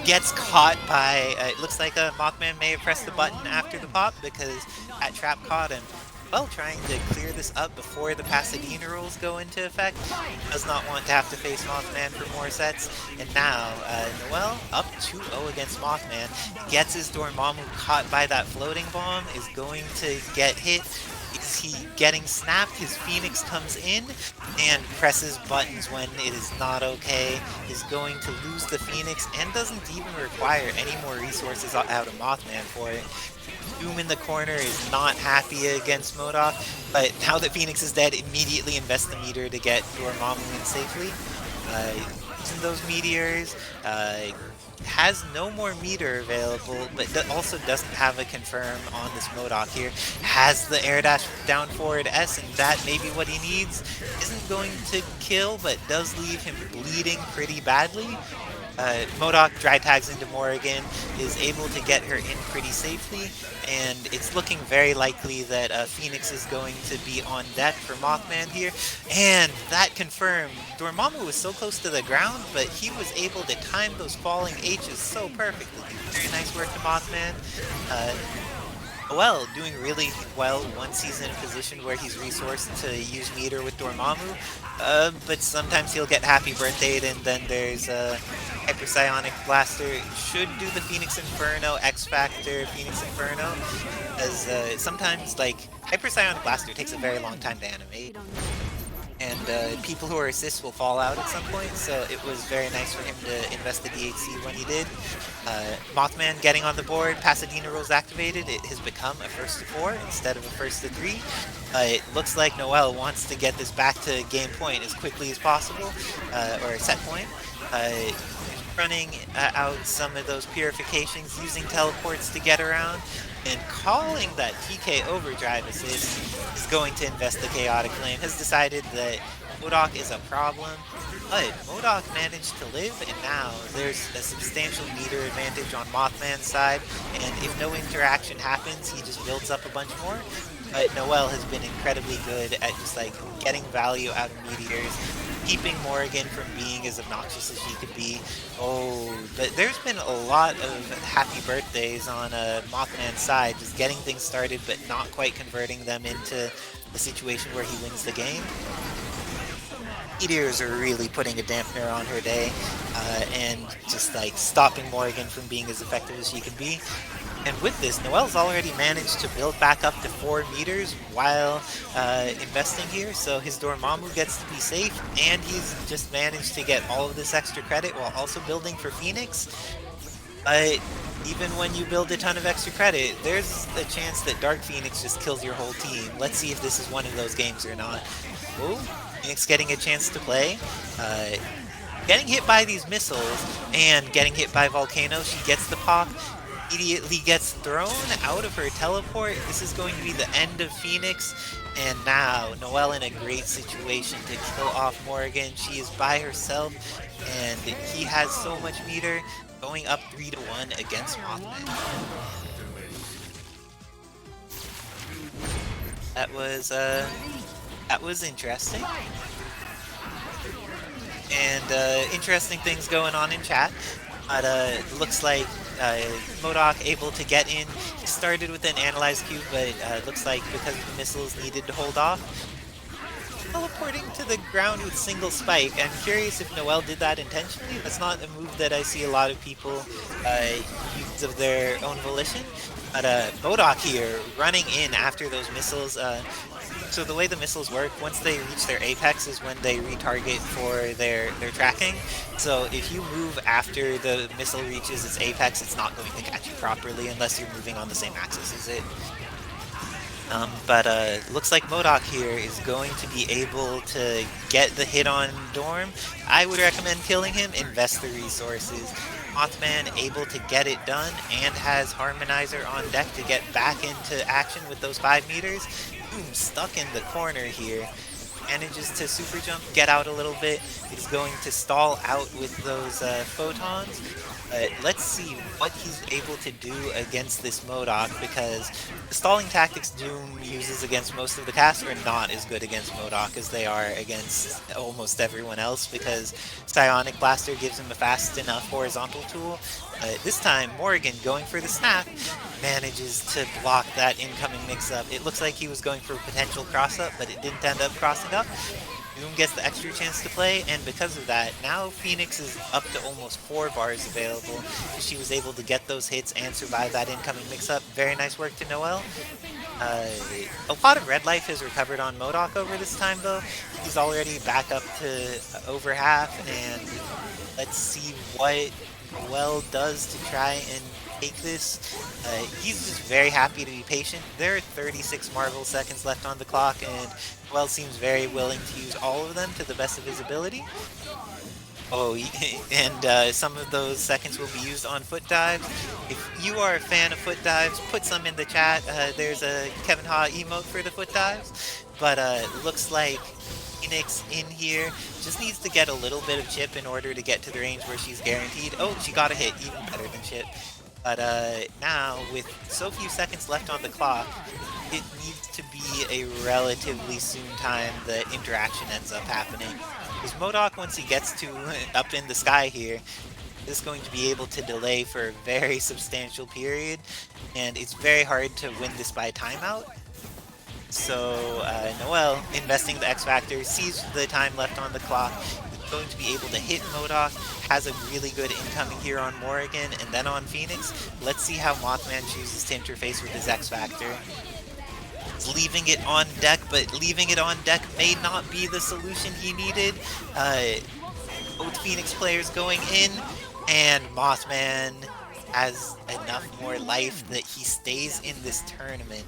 Gets caught by, it looks like Mothman may have pressed the button after the pop because that trap caught him. Well, trying to clear this up before the Pasadena rules go into effect. Does not want to have to face Mothman for more sets. And now, Noel up 2-0 against Mothman. Gets his Dormammu caught by that floating bomb. Is going to get hit. Is he getting snapped? His Phoenix comes in and presses buttons when it is not okay. Is going to lose the Phoenix and doesn't even require any more resources out of Mothman for it. Doom in the corner is not happy against MODOK, but now that Phoenix is dead, immediately invest the meter to get Dormammu in safely. Using those meteors, has no more meter available, but also doesn't have a confirm on this MODOK here. Has the air dash down forward S, and that may be what he needs. Isn't going to kill, but does leave him bleeding pretty badly. MODOK dry tags into Morrigan, is able to get her in pretty safely, and it's looking very likely that Phoenix is going to be on deck for Mothman here, and that confirmed. Dormammu was so close to the ground, but he was able to time those falling H's so perfectly. Very nice work to Mothman. Well, doing really well once he's in a position where he's resourced to use meter with Dormammu, but sometimes he'll get happy birthdayed, and then there's Hyperpsionic Blaster. Should do the Phoenix Inferno, X Factor, Phoenix Inferno, as sometimes like Hyperpsionic Blaster takes a very long time to animate, and people who are assists will fall out at some point, so it was very nice for him to invest the DHC when he did. Mothman getting on the board, Pasadena rules activated, it has become a first to 4 instead of a first to 3. It looks like Noel wants to get this back to game point as quickly as possible, or set point. Running out some of those purifications, using teleports to get around, and calling that TK overdrive assist is going to invest the Chaotic Flame. Has decided that MODOK is a problem, but MODOK managed to live, and now there's a substantial meter advantage on Mothman's side, and if no interaction happens, he just builds up a bunch more. But Noel has been incredibly good at just like getting value out of meteors, keeping Morrigan from being as obnoxious as she could be. Oh, but there's been a lot of happy birthdays on Mothman's side, just getting things started but not quite converting them into a situation where he wins the game. Meteors are really putting a dampener on her day, and just like stopping Morrigan from being as effective as she can be. And with this, Noel's already managed to build back up to 4 meters while investing here, so his Dormammu gets to be safe, and he's just managed to get all of this extra credit while also building for Phoenix. But even when you build a ton of extra credit, there's a chance that Dark Phoenix just kills your whole team. Let's see if this is one of those games or not. Oh, Phoenix getting a chance to play. Getting hit by these missiles and getting hit by Volcano, she gets the pop. Immediately gets thrown out of her teleport. This is going to be the end of Phoenix, and now Noel in a great situation to kill off Morrigan. She is by herself, and he has so much meter, going up 3-1 against Mothman. That was interesting. And interesting things going on in chat. But looks like MODOK able to get in. He started with an Analyze Cube, but looks like because the missiles needed to hold off. Teleporting to the ground with single spike. I'm curious if Noel did that intentionally. That's not a move that I see a lot of people use of their own volition. But MODOK here running in after those missiles. So the way the missiles work, once they reach their apex is when they retarget for their tracking. So if you move after the missile reaches its apex, it's not going to catch you properly unless you're moving on the same axis as it. But looks like MODOK here is going to be able to get the hit on Dorm. I would recommend killing him, invest the resources. Mothman able to get it done and has Harmonizer on deck to get back into action with those 5 meters. Boom, stuck in the corner here. Manages to super jump, get out a little bit. Is going to stall out with those photons. Let's see what he's able to do against this MODOK, because the stalling tactics Doom uses against most of the cast are not as good against MODOK as they are against almost everyone else, because Psionic Blaster gives him a fast enough horizontal tool. This time, Morrigan going for the snap manages to block that incoming mix-up. It looks like he was going for a potential cross-up, but it didn't end up crossing up. Doom gets the extra chance to play, and because of that, now Phoenix is up to almost 4 bars available. She was able to get those hits and survive that incoming mix-up. Very nice work to Noel. A lot of red life has recovered on MODOK over this time, though. He's already back up to over half, and let's see what Noel does to try and take this. He's just very happy to be patient. There are 36 Marvel seconds left on the clock, and Noel seems very willing to use all of them to the best of his ability. Oh, and some of those seconds will be used on foot dives. If you are a fan of foot dives, put some in the chat. There's a Kevin Ha emote for the foot dives, but looks like Phoenix in here just needs to get a little bit of chip in order to get to the range where she's guaranteed. Oh, she got a hit, even better than chip. But now, with so few seconds left on the clock, it needs to be a relatively soon time that interaction ends up happening. Because MODOK, once he gets to up in the sky here, is going to be able to delay for a very substantial period, and it's very hard to win this by timeout. So Noel, investing the X Factor, sees the time left on the clock, is going to be able to hit MODOK, has a really good incoming here on Morrigan, and then on Phoenix. Let's see how Mothman chooses to interface with his X Factor. He's leaving it on deck, but leaving it on deck may not be the solution he needed. Both Phoenix players going in, and Mothman has enough more life that he stays in this tournament.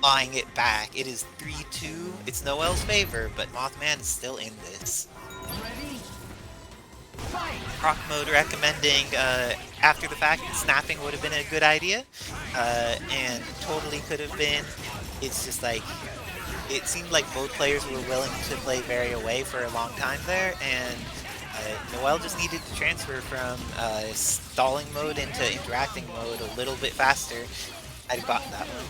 clawing it back. It is 3-2. It's Noel's favor, but Mothman is still in this. Rock mode recommending after the fact snapping would have been a good idea, and totally could have been. It's just like, it seemed like both players were willing to play very away for a long time there, and Noel just needed to transfer from stalling mode into interacting mode a little bit faster. I'd gotten that one.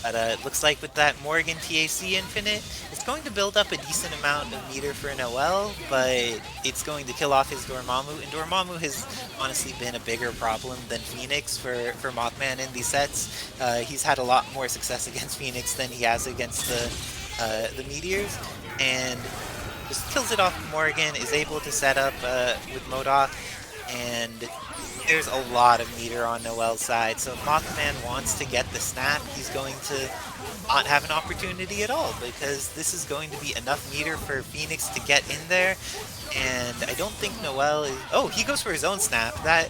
But looks like with that Morrigan TAC Infinite, it's going to build up a decent amount of meter for Noel, but it's going to kill off his Dormammu, and Dormammu has honestly been a bigger problem than Phoenix for Mothman in these sets. He's had a lot more success against Phoenix than he has against the Meteors, and just kills it off Morrigan, is able to set up with MODOK, and there's a lot of meter on Noel's side, so if Mothman wants to get the snap, he's going to not have an opportunity at all, because this is going to be enough meter for Phoenix to get in there, and I don't think Noel is... Oh, he goes for his own snap. That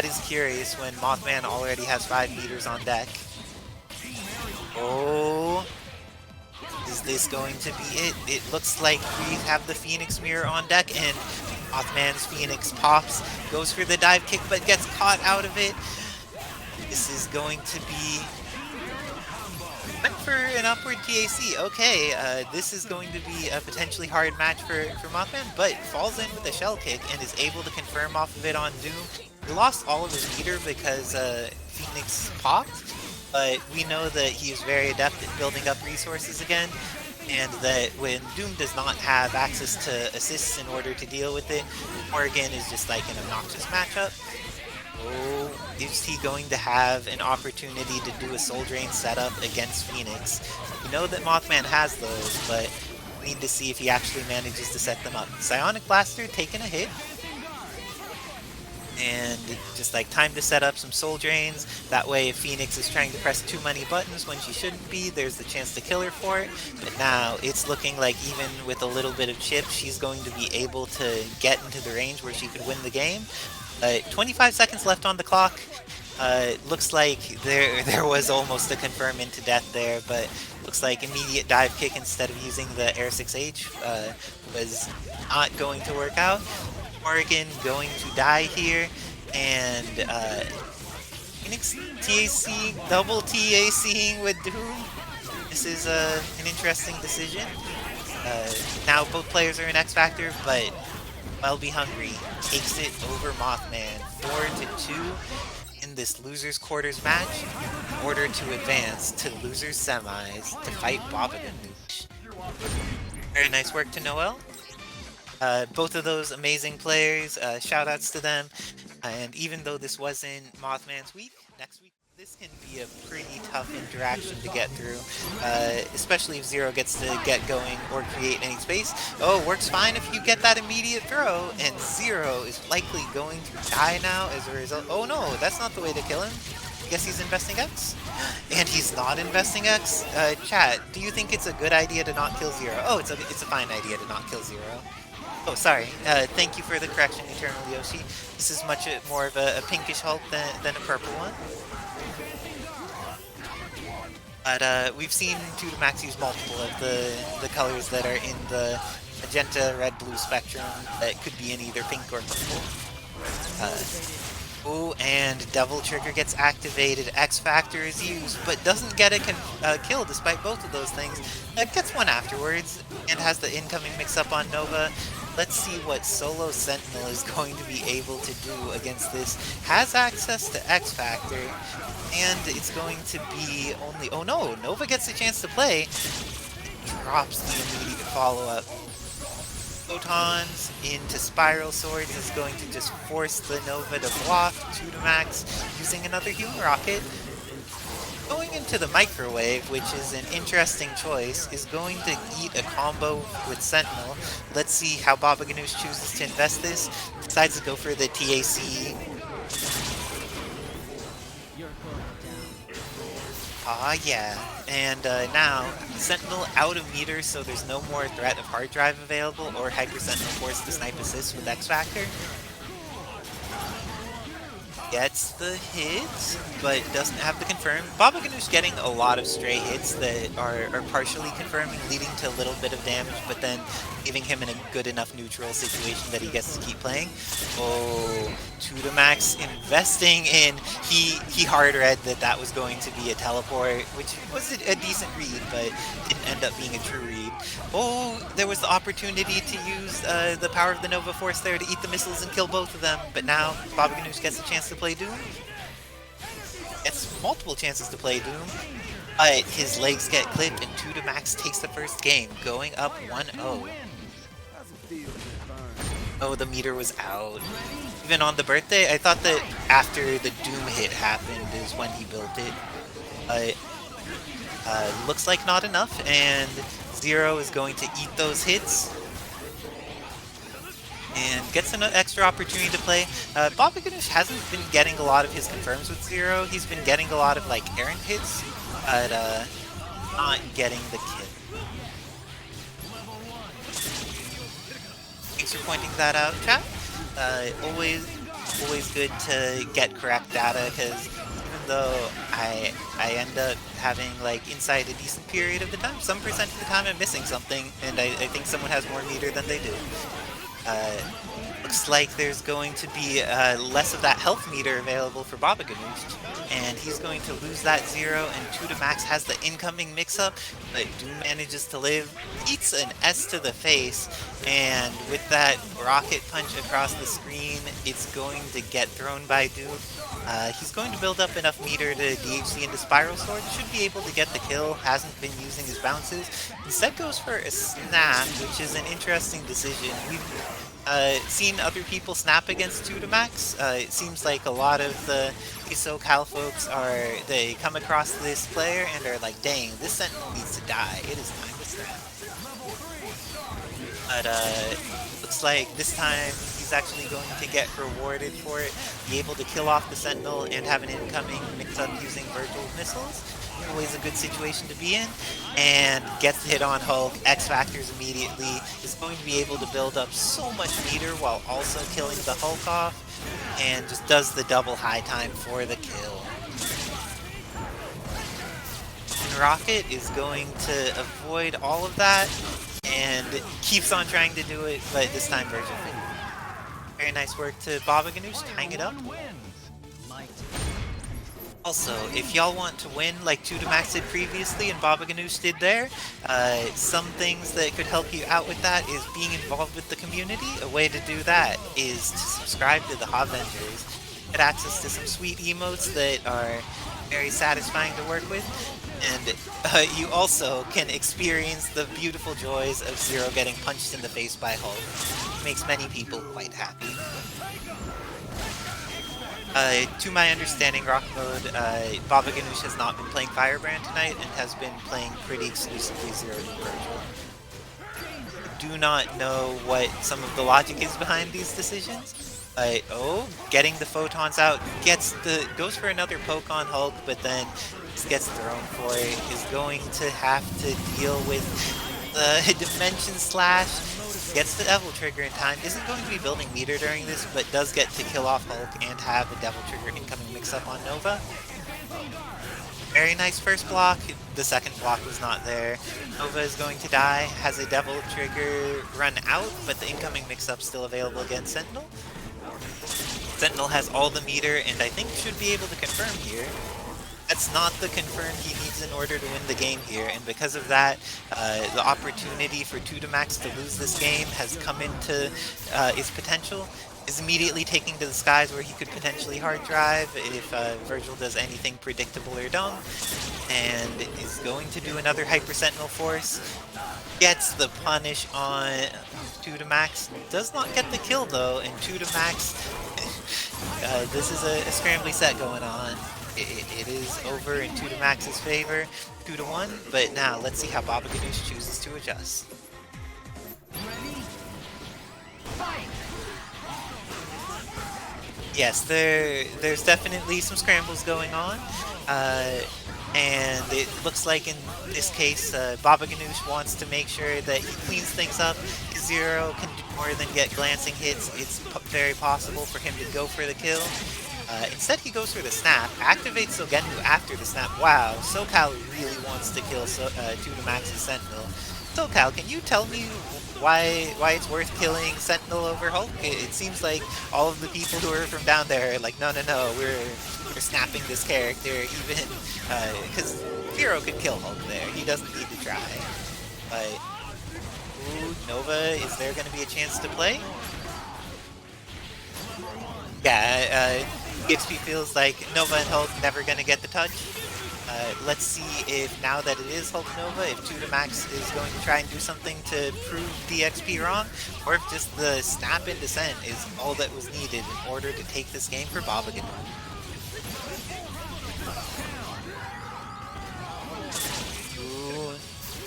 is curious when Mothman already has 5 meters on deck. Oh... Is this going to be it? It looks like we have the Phoenix mirror on deck, and Mothman's Phoenix pops, goes for the dive kick, but gets caught out of it. This is going to be... Went for an upward TAC. Okay, this is going to be a potentially hard match for Mothman, but falls in with a shell kick and is able to confirm off of it on Doom. He lost all of his meter because Phoenix popped, but we know that he is very adept at building up resources again, and that when Doom does not have access to assists in order to deal with it, Morrigan is just like an obnoxious matchup. Oh, is he going to have an opportunity to do a Soul Drain setup against Phoenix? We know that Mothman has those, but we need to see if he actually manages to set them up. Psionic Blaster taking a hit, and just like time to set up some Soul Drains. That way if Phoenix is trying to press too many buttons when she shouldn't be, there's the chance to kill her for it. But now it's looking like even with a little bit of chip, she's going to be able to get into the range where she could win the game. 25 seconds left on the clock. Looks like there was almost a confirm into death there, but looks like immediate dive kick instead of using the Air 6H was not going to work out. Morrigan going to die here, and Phoenix TAC, double TACing with Doom. This is an interesting decision. Now both players are in X Factor, but Well Be Hungry takes it over Mothman 4-2 in this losers quarters match in order to advance to losers semis to fight Babaghanoush. Very nice work to Noel. Both of those amazing players, shoutouts to them. And even though this wasn't Mothman's week, next week this can be a pretty tough interaction to get through, especially if Zero gets to get going or create any space. Oh, works fine if you get that immediate throw, and Zero is likely going to die now as a result. Oh no, that's not the way to kill him. I guess he's investing X? And he's not investing X? Chat, do you think it's a good idea to not kill Zero? Oh, it's a fine idea to not kill Zero. Oh, sorry. Thank you for the correction, Eternal Yoshi. This is much more of a pinkish Hulk than a purple one. But we've seen Tutamax use multiple of the colors that are in the magenta, red, blue spectrum that could be in either pink or purple. Oh, and Devil Trigger gets activated, X Factor is used, but doesn't get a kill despite both of those things. Gets one afterwards, and has the incoming mix-up on Nova. Let's see what solo Sentinel is going to be able to do against this. Has access to X Factor, and it's going to be only... Oh no, Nova gets a chance to play. Drops the immediate follow-up. Photons into Spiral Swords is going to just force the Nova to block Tutamax using another Human Rocket. Going into the Microwave, which is an interesting choice, is going to eat a combo with Sentinel. Let's see how Babaghanoush chooses to invest this. Decides to go for the TAC. Ah, yeah. And now, Sentinel out of meter, so there's no more threat of hard drive available, or Hyper Sentinel forced to snipe assist with X Factor. Gets the hit, but doesn't have the confirm. Babaghanoush getting a lot of stray hits that are partially confirming, leading to a little bit of damage, but then leaving him in a good enough neutral situation that he gets to keep playing. Oh, 2-max investing in, he hard read that was going to be a teleport, which was a decent read, but didn't end up being a true read. Oh, there was the opportunity to use the power of the Nova Force there to eat the missiles and kill both of them, but now Babaghanoush gets a chance to play Doom. Gets multiple chances to play Doom, but his legs get clipped and 2-max takes the first game, going up 1-0. Oh, the meter was out. Even on the birthday, I thought that after the Doom hit happened is when he built it. Looks like not enough, and Zero is going to eat those hits. And gets an extra opportunity to play. Babaghanoush hasn't been getting a lot of his confirms with Zero. He's been getting a lot of like errant hits, but not getting the kill. Thanks for pointing that out, chat. Always good to get correct data, because even though I end up having like inside a decent period of the time, some percent of the time I'm missing something, and I think someone has more meter than they do. Looks like there's going to be less of that health meter available for Babaghanoush, and he's going to lose that Zero, and 2-max has the incoming mix-up, but Doom manages to live, eats an S to the face, and with that rocket punch across the screen, it's going to get thrown by Doom. He's going to build up enough meter to DHC into Spiral Sword, should be able to get the kill, hasn't been using his bounces, instead goes for a snap, which is an interesting decision. We've seen other people snap against 2-max. It seems like a lot of the SoCal folks they come across this player and are like, dang, this Sentinel needs to die. It is time to snap. But looks like this time he's actually going to get rewarded for it. Be able to kill off the Sentinel and have an incoming mix-up using Vergil missiles. Always a good situation to be in, and gets the hit on Hulk, X-Factors immediately, is going to be able to build up so much meter while also killing the Hulk off, and just does the double high time for the kill. And Rocket is going to avoid all of that, and keeps on trying to do it, but this time Vergil. Very nice work to Babaghanoush, tying it up. Also, if y'all want to win like 2-max did previously and Babaghanoush did there, some things that could help you out with that is being involved with the community. A way to do that is to subscribe to the Avengers. Get access to some sweet emotes that are very satisfying to work with. And you also can experience the beautiful joys of Zero getting punched in the face by Hulk. It makes many people quite happy. To my understanding, Rock Mode, Babaghanoush has not been playing Firebrand tonight and has been playing pretty exclusively Zero and Vergil. Do not know what some of the logic is behind these decisions. Oh, getting the photons out, goes for another poke on Hulk, but then gets thrown for it, is going to have to deal with the Dimension Slash, gets the Devil Trigger in time, isn't going to be building meter during this, but does get to kill off Hulk and have a Devil Trigger incoming mix-up on Nova. Very nice first block, the second block was not there. Nova is going to die, has a Devil Trigger run out, but the incoming mix-up still available against Sentinel. Sentinel has all the meter and I think should be able to confirm here. That's not the confirm he needs in order to win the game here, and because of that, the opportunity for 2-max to lose this game has come into his potential. Is immediately taking to the skies where he could potentially hard drive if Vergil does anything predictable or dumb, and is going to do another Hyper Sentinel Force. Gets the punish on 2-max, does not get the kill though, and 2-max, this is a scrambly set going on. It is over in 2-max's favor, 2-1, but now let's see how Babaghanoush chooses to adjust. Yes, there's definitely some scrambles going on, and it looks like in this case, Babaghanoush wants to make sure that he cleans things up. Zero can do more than get glancing hits. It's very possible for him to go for the kill. Instead, he goes for the snap, activates Sogenmu after the snap. Wow, SoCal really wants to kill 2-Max's Sentinel. SoCal, can you tell me why it's worth killing Sentinel over Hulk? It seems like all of the people who are from down there are like, no, we're snapping this character, even because Zero could kill Hulk there. He doesn't need to try. But ooh, Nova, is there going to be a chance to play? Yeah, Gipsy feels like Nova and Hulk never going to get the touch. Let's see if now that it is Hulk Nova, if 2-Max is going to try and do something to prove DXP wrong, or if just the snap and descent is all that was needed in order to take this game for Babaghanoush.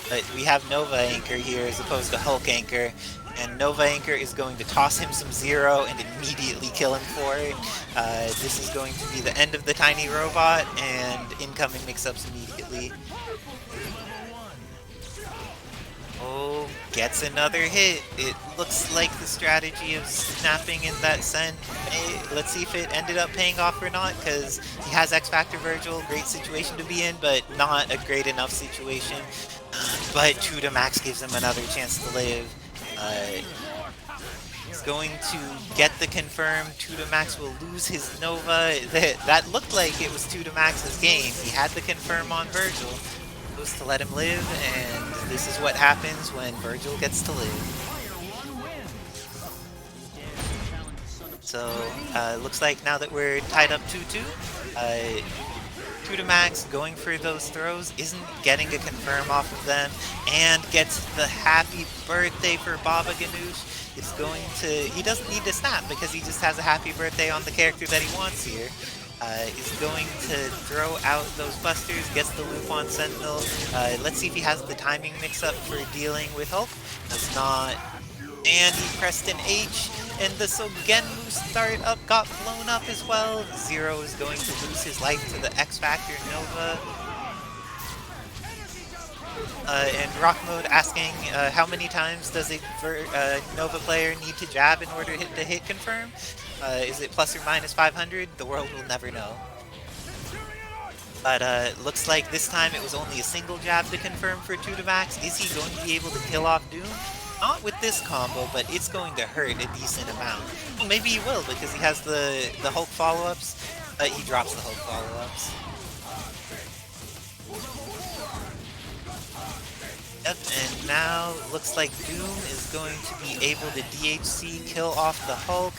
But we have Nova Anchor here as opposed to Hulk Anchor, and Nova Anchor is going to toss him some Zero and immediately kill him for it. This is going to be the end of the tiny robot, and incoming mix-ups immediately. Oh, gets another hit. It looks like the strategy of snapping in that Sen. Let's see if it ended up paying off or not, because he has X-Factor Vergil, great situation to be in, but not a great enough situation. But 2-Max gives him another chance to live. He's going to get the confirm. 2-Max will lose his Nova. That looked like it was 2-Max's game. He had the confirm on Vergil. Goes to let him live, and this is what happens when Vergil gets to live. So, looks like now that we're tied up 2-2, 2-Max going for those throws, isn't getting a confirm off of them, and gets the happy birthday for Babaghanoush. It's going to, he doesn't need to snap because he just has a happy birthday on the character that he wants here. Is going to throw out those busters, gets the loop on Sentinel. Let's see if he has the timing mix-up for dealing with Hulk. Does not. And he pressed an H, and the Sogenmu startup got blown up as well. Zero is going to lose his life to the X-Factor Nova. And Rock Mode asking how many times does a Nova player need to jab in order to hit confirm? Is it plus or minus 500? The world will never know. But looks like this time it was only a single jab to confirm for 2-Max. Is he going to be able to kill off Doom? Not with this combo, but it's going to hurt a decent amount. Well, maybe he will because he has the Hulk follow-ups. He drops the Hulk follow-ups. Yep, and now looks like Doom is going to be able to DHC kill off the Hulk,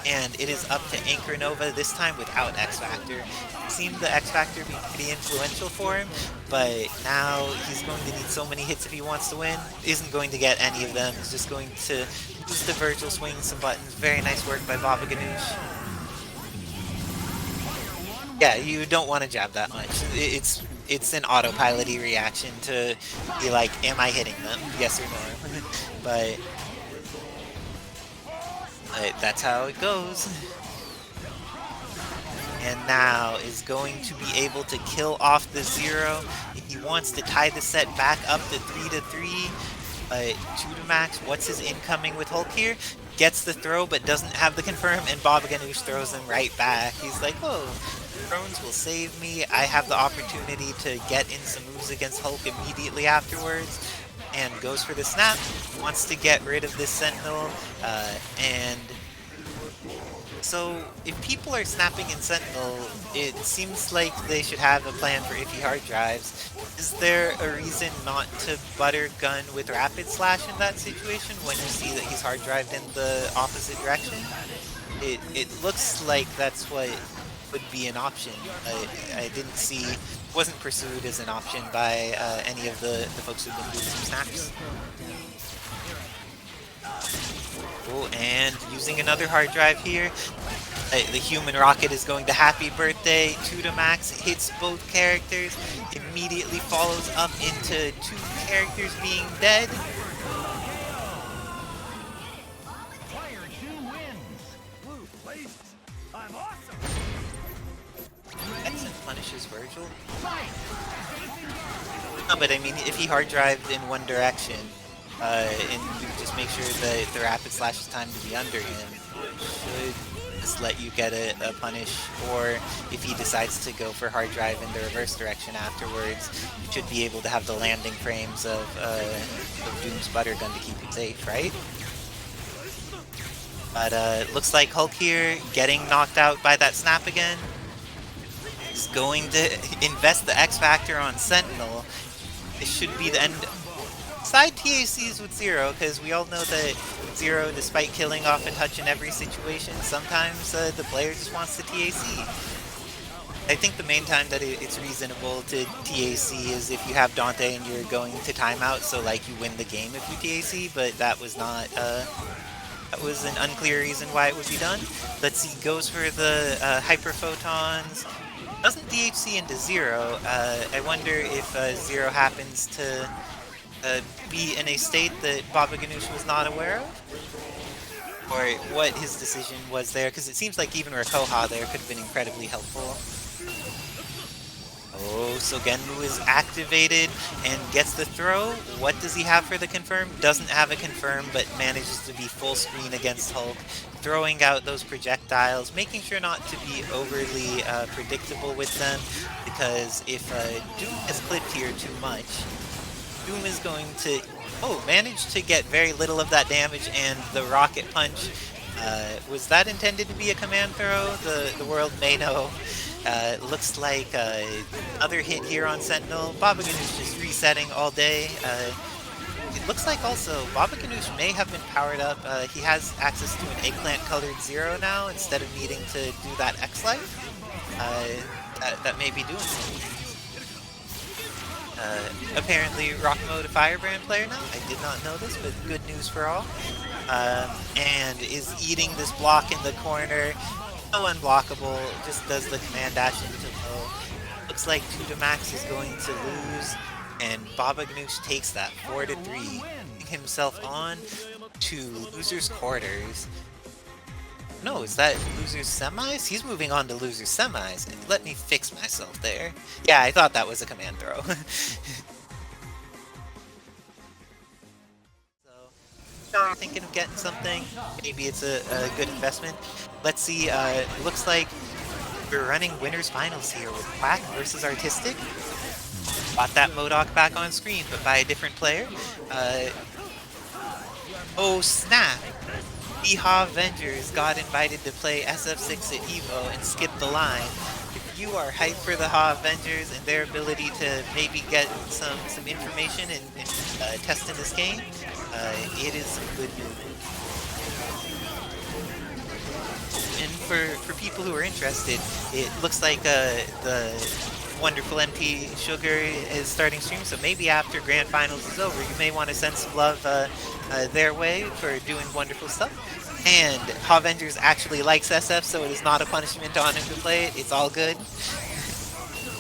and it is up to Anchor Nova, this time without X-Factor. It seemed the X-Factor being pretty influential for him, but now he's going to need so many hits if he wants to win. Isn't going to get any of them, he's just going to use the Vergil swinging some buttons. Very nice work by Babaghanoush. Yeah, you don't want to jab that much. It's an autopilot-y reaction to be like, am I hitting them? Yes or no. but that's how it goes. And now is going to be able to kill off the Zero. He wants to tie the set back up to 3-3. 2-Max, what's his incoming with Hulk here? Gets the throw, but doesn't have the confirm, and Babaghanoush throws him right back. He's like, whoa. Drones will save me. I have the opportunity to get in some moves against Hulk immediately afterwards, and goes for the snap. Wants to get rid of this Sentinel, and so if people are snapping in Sentinel, it seems like they should have a plan for iffy hard drives. Is there a reason not to butter gun with Rapid Slash in that situation when you see that he's hard drived in the opposite direction? It looks like that's what would be an option. I didn't see, wasn't pursued as an option by any of the folks who've been doing some snaps. Oh, and using another hard drive here. The human rocket is going to happy birthday. 2-Max hits both characters, immediately follows up into two characters being dead. Excellent, punishes Vergil. No, but I mean, if he hard drived in one direction, and you just make sure that the Rapid Slash is timed to be under him, should just let you get a punish, or if he decides to go for hard drive in the reverse direction afterwards, you should be able to have the landing frames of Doom's butter gun to keep you safe, right? But looks like Hulk here getting knocked out by that snap again. He's going to invest the X Factor on Sentinel. It should be the end. Side TACs with Zero, because we all know that Zero, despite killing off a touch in every situation, sometimes the player just wants to TAC. I think the main time that it's reasonable to TAC is if you have Dante and you're going to timeout, so like you win the game if you TAC, but that was not, that was an unclear reason why it would be done. Let's see, goes for the Hyper Photons, doesn't DHC into Zero. I wonder if Zero happens to be in a state that Babaghanoush was not aware of, or what his decision was there, because it seems like even Rakoha there could have been incredibly helpful. Oh, so Genmu is activated and gets the throw. What does he have for the confirm? Doesn't have a confirm, but manages to be full screen against Hulk, throwing out those projectiles, making sure not to be overly predictable with them, because if Doom is clipped here too much, Doom is going to, manage to get very little of that damage, and the rocket punch, was that intended to be a command throw? The world may know. Looks like another hit here on Sentinel. Babaghanoush just resetting all day. It looks like also Babaghanoush may have been powered up. He has access to an eggplant colored Zero now instead of needing to do that X-Life. That may be doing something. Apparently Rock Mode a Firebrand player now. I did not know this, but good news for all. And is eating this block in the corner. So unblockable, just does the command dash into low. Looks like 2 to max is going to lose, and Babaghanoush takes that 4-3, putting himself on to losers quarters. No, is that losers semis? He's moving on to losers semis. Let me fix myself there. Yeah, I thought that was a command throw. So, thinking of getting something. Maybe it's a good investment. Let's see. Looks like we're running winners finals here with Quack versus Artistic. Got that MODOK back on screen, but by a different player. Oh snap! EHA Avengers got invited to play SF6 at EVO and skipped the line. If you are hyped for the HA Avengers and their ability to maybe get some information and test in this game, it is some good news. And for people who are interested, it looks like the wonderful MP Sugar is starting stream, so maybe after Grand Finals is over, you may want to send some love their way for doing wonderful stuff. And Avengers actually likes SF, so it is not a punishment on him to play it. It's all good.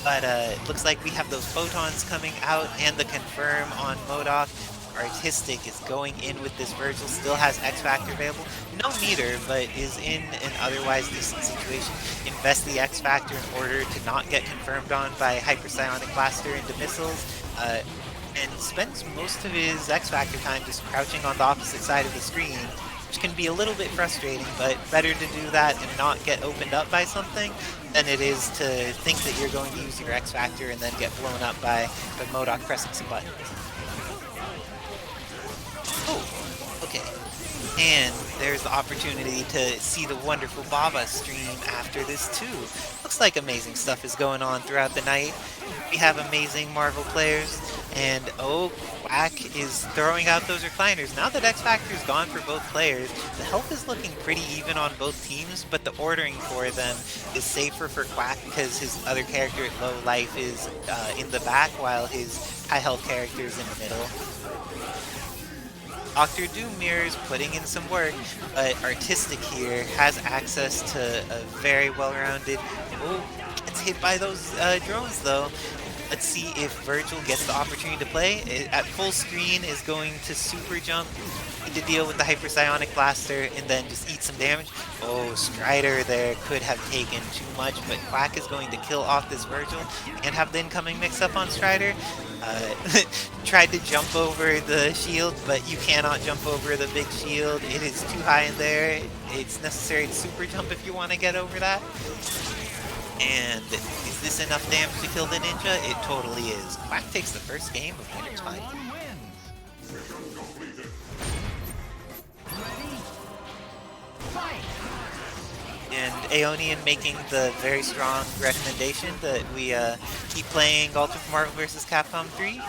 But it looks like we have those photons coming out and the confirm on MODOK. Artistic is going in with this Vergil, still has X Factor available. No meter, but is in an otherwise decent situation. Invest the X Factor in order to not get confirmed on by Hypersonic Blaster into missiles. And spends most of his X Factor time just crouching on the opposite side of the screen, which can be a little bit frustrating, but better to do that and not get opened up by something than it is to think that you're going to use your X Factor and then get blown up by MODOK pressing some buttons. Oh, okay. And there's the opportunity to see the wonderful Baba stream after this too. Looks like amazing stuff is going on throughout the night. We have amazing Marvel players, and Quack is throwing out those recliners. Now that X Factor is gone for both players, the health is looking pretty even on both teams, but the ordering for them is safer for Quack because his other character at low life is in the back while his high health character is in the middle. Dr. Doom Mirrors putting in some work, but Artistic here has access to a very well-rounded... Oh, gets hit by those drones though. Let's see if Vergil gets the opportunity to play. At full screen is going to super jump Need to deal with the Hypersonic Blaster and then just eat some damage. Oh, Strider there could have taken too much, but Quack is going to kill off this Vergil and have the incoming mix-up on Strider. Tried to jump over the shield, but you cannot jump over the big shield. It is too high in there. It's necessary to super jump if you want to get over that. And is this enough damage to kill the ninja? It totally is. Quack takes the first game of Winner's Fight. And Aeonian making the very strong recommendation that we keep playing Ultimate Marvel vs. Capcom 3,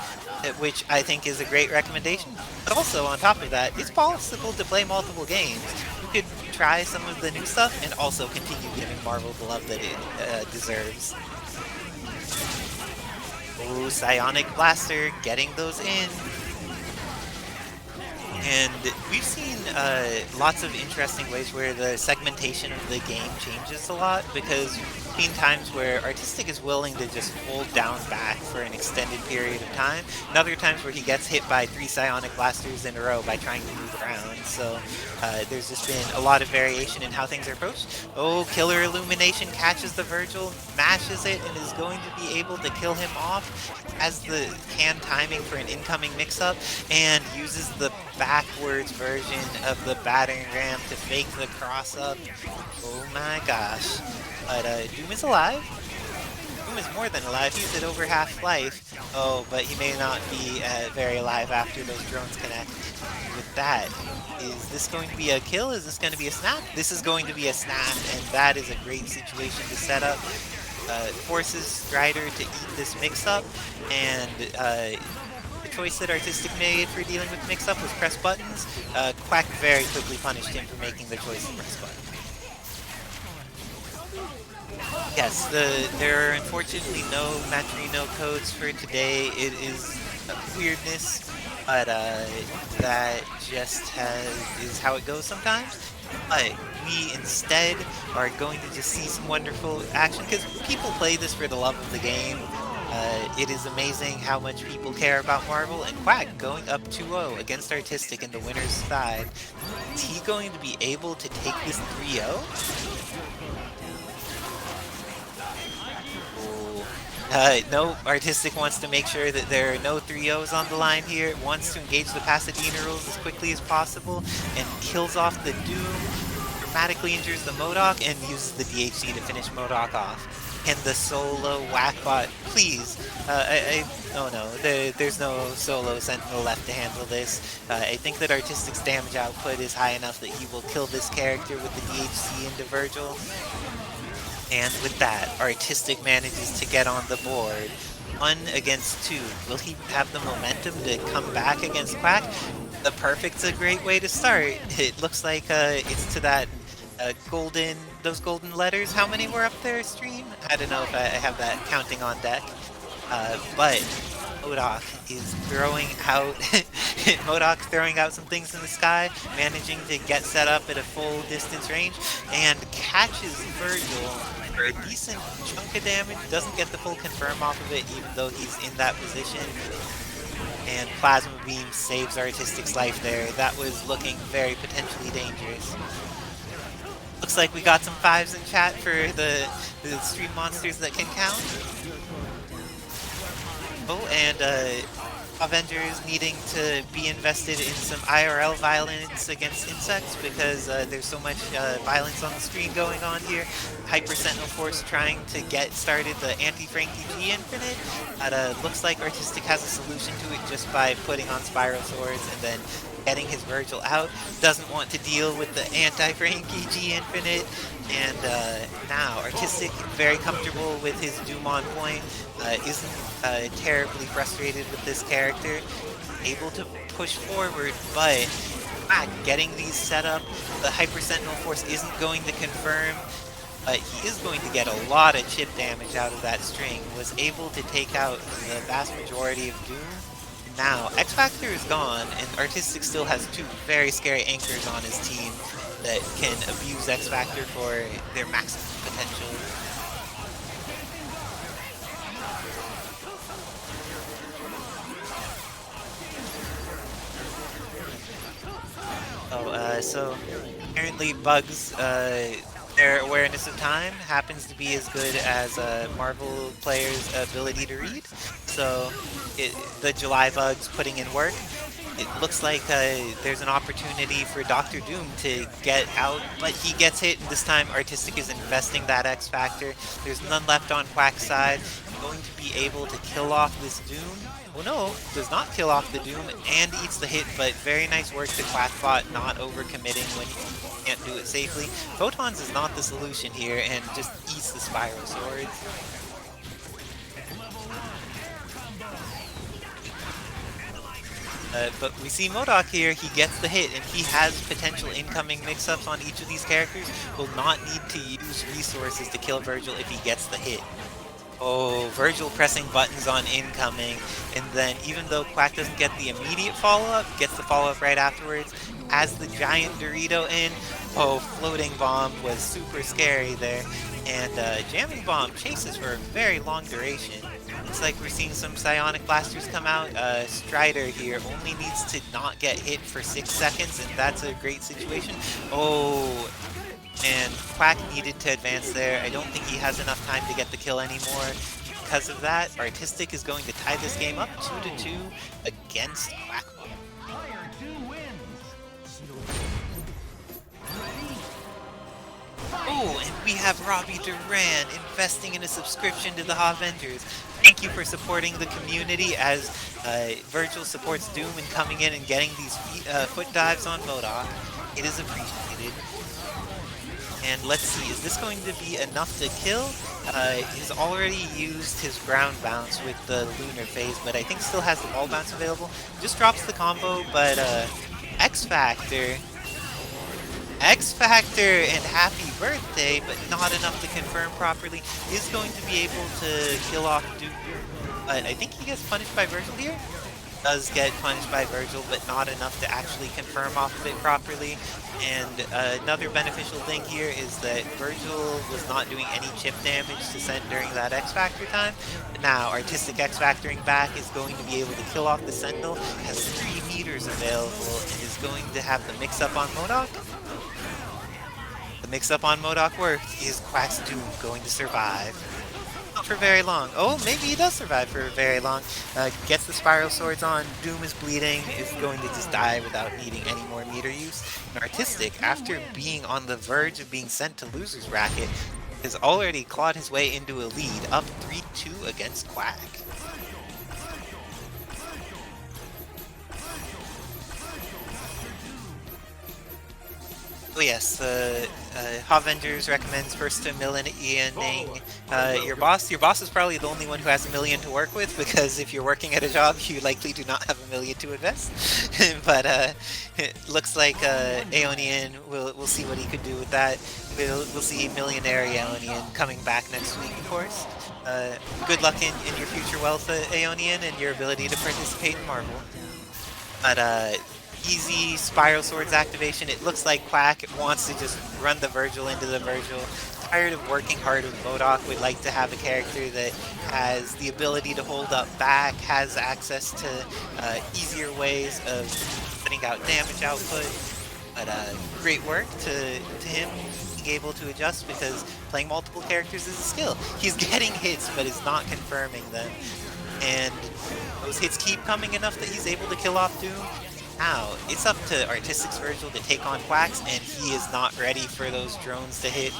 which I think is a great recommendation. But also, on top of that, it's possible to play multiple games. You could try some of the new stuff and also continue giving Marvel the love that it deserves. Ooh, Psionic Blaster, getting those in. And we've seen lots of interesting ways where the segmentation of the game changes a lot, because we've seen times where Artistic is willing to just hold down back for an extended period of time, and other times where he gets hit by 3 Psionic Blasters in a row by trying to move around. So there's just been a lot of variation in how things are approached. Oh, Killer Illumination catches the Vergil, mashes it, and is going to be able to kill him off, has the hand timing for an incoming mix-up, and uses the backwards version of the battering ram to fake the cross-up. Oh my gosh. But Doom is alive. Doom is more than alive. He's at over half life. Oh, but he may not be very alive after those drones connect. With that, is this going to be a kill? Is this going to be a snap? This is going to be a snap, and that is a great situation to set up. Forces Strider to eat this mix-up, and the choice that Artistic made for dealing with mix-up was press buttons. Quack very quickly punished him for making the choice to press buttons. Yes, there are unfortunately no Matrino codes for today. It is weirdness, but that just is how it goes sometimes. But we instead are going to just see some wonderful action, because people play this for the love of the game. It is amazing how much people care about Marvel, and Quack going up 2-0 against Artistic in the winner's side. Is he going to be able to take this 3-0? No, Artistic wants to make sure that there are no 3-0s on the line here, wants to engage the Pasadena rules as quickly as possible, and kills off the Doom, dramatically injures the MODOK, and uses the DHC to finish MODOK off. And the solo Whackbot, please, oh no, there's no solo Sentinel left to handle this. I think that Artistic's damage output is high enough that he will kill this character with the DHC into Vergil. And with that, Artistic manages to get on the board. 1 against 2. Will he have the momentum to come back against Quack? The perfect's a great way to start. It looks like it's to that those golden letters. How many were up there, stream? I don't know if I have that counting on deck. But MODOK is throwing out MODOK's throwing out some things in the sky, managing to get set up at a full distance range, and catches Vergil for a decent chunk of damage. Doesn't get the full confirm off of it, even though he's in that position. And Plasma Beam saves Artistic's life there. That was looking very potentially dangerous. Looks like we got some 5s in chat for the stream monsters that can count. Oh, and Avengers needing to be invested in some IRL violence against insects, because there's so much violence on the screen going on here. Hyper Sentinel Force trying to get started the anti-Frankie G Infinite. Looks like Artistic has a solution to it just by putting on Spiral Swords and then getting his Vergil out. Doesn't want to deal with the anti-Frankie G Infinite. And now Artistic, very comfortable with his Doom on point, isn't terribly frustrated with this character, able to push forward, but getting these set up. The Hyper Sentinel Force isn't going to confirm, but he is going to get a lot of chip damage out of that string. Was able to take out the vast majority of Doom. Now, X Factor is gone, and Artistic still has 2 very scary anchors on his team that can abuse X Factor for their maximum potential. So apparently Bugs, their awareness of time happens to be as good as Marvel players' ability to read. So the July Bugs putting in work. It looks like there's an opportunity for Dr. Doom to get out, but he gets hit, and this time Artistic is investing that X Factor. There's none left on Quack's side. Going to be able to kill off this Doom. Oh no, does not kill off the Doom and eats the hit, but very nice work to Quackbot, not overcommitting when he can't do it safely. Photons is not the solution here and just eats the Spiral Swords. But we see MODOK here, he gets the hit, and he has potential incoming mix-ups on each of these characters, will not need to use resources to kill Vergil if he gets the hit. Oh, Vergil pressing buttons on incoming, and then even though Quack doesn't get the immediate follow-up, gets the follow-up right afterwards, has the giant Dorito in. Oh, floating bomb was super scary there, and jamming bomb chases for a very long duration. Looks like we're seeing some psionic blasters come out. Strider here only needs to not get hit for 6 seconds, and that's a great situation. Oh, and Quack needed to advance there. I don't think he has enough time to get the kill anymore. Because of that, Artistic is going to tie this game up 2-2 against Quack. Oh, and we have Robbie Duran investing in a subscription to the Avengers. Thank you for supporting the community as Vergil supports Doom and coming in and getting these foot dives on MODOK. It is appreciated. And let's see, is this going to be enough to kill? He's already used his ground bounce with the lunar phase, but I think still has the ball bounce available. Just drops the combo, but X Factor and happy birthday, but not enough to confirm properly, is going to be able to kill off Doom. I think he gets punished by Vergil here. Does get punished by Vergil, but not enough to actually confirm off of it properly. And another beneficial thing here is that Vergil was not doing any chip damage to Sent during that X Factor time. Now, Artistic X Factoring back is going to be able to kill off the Sentinel, has 3 meters available, and is going to have the mix-up on MODOK. The mix-up on MODOK worked. Is Quack's Doom going to survive? Not for very long. Oh, maybe he does survive for very long. Gets the Spiral Swords on. Doom is bleeding. Is going to just die without needing any more meter use. And Artistic, after being on the verge of being sent to loser's bracket, has already clawed his way into a lead, up 3-2 against Quack. Oh yes, Avengers recommends first $1 million ending your boss. Your boss is probably the only one who has $1 million to work with, because if you're working at a job, you likely do not have $1 million to invest. But it looks like Aeonian, we'll see what he could do with that. We'll see Millionaire Aeonian coming back next week, of course. Good luck in your future wealth, Aeonian, and your ability to participate in Marvel. But easy Spiral Swords activation. It looks like Quack wants to just run the Vergil into the Vergil. Tired of working hard with MODOK, would like to have a character that has the ability to hold up back, has access to easier ways of putting out damage output. But great work to him being able to adjust, because playing multiple characters is a skill. He's getting hits, but is not confirming them. And those hits keep coming enough that he's able to kill off Doom. Now, it's up to Artistic's Vergil to take on Quack's, and he is not ready for those drones to hit.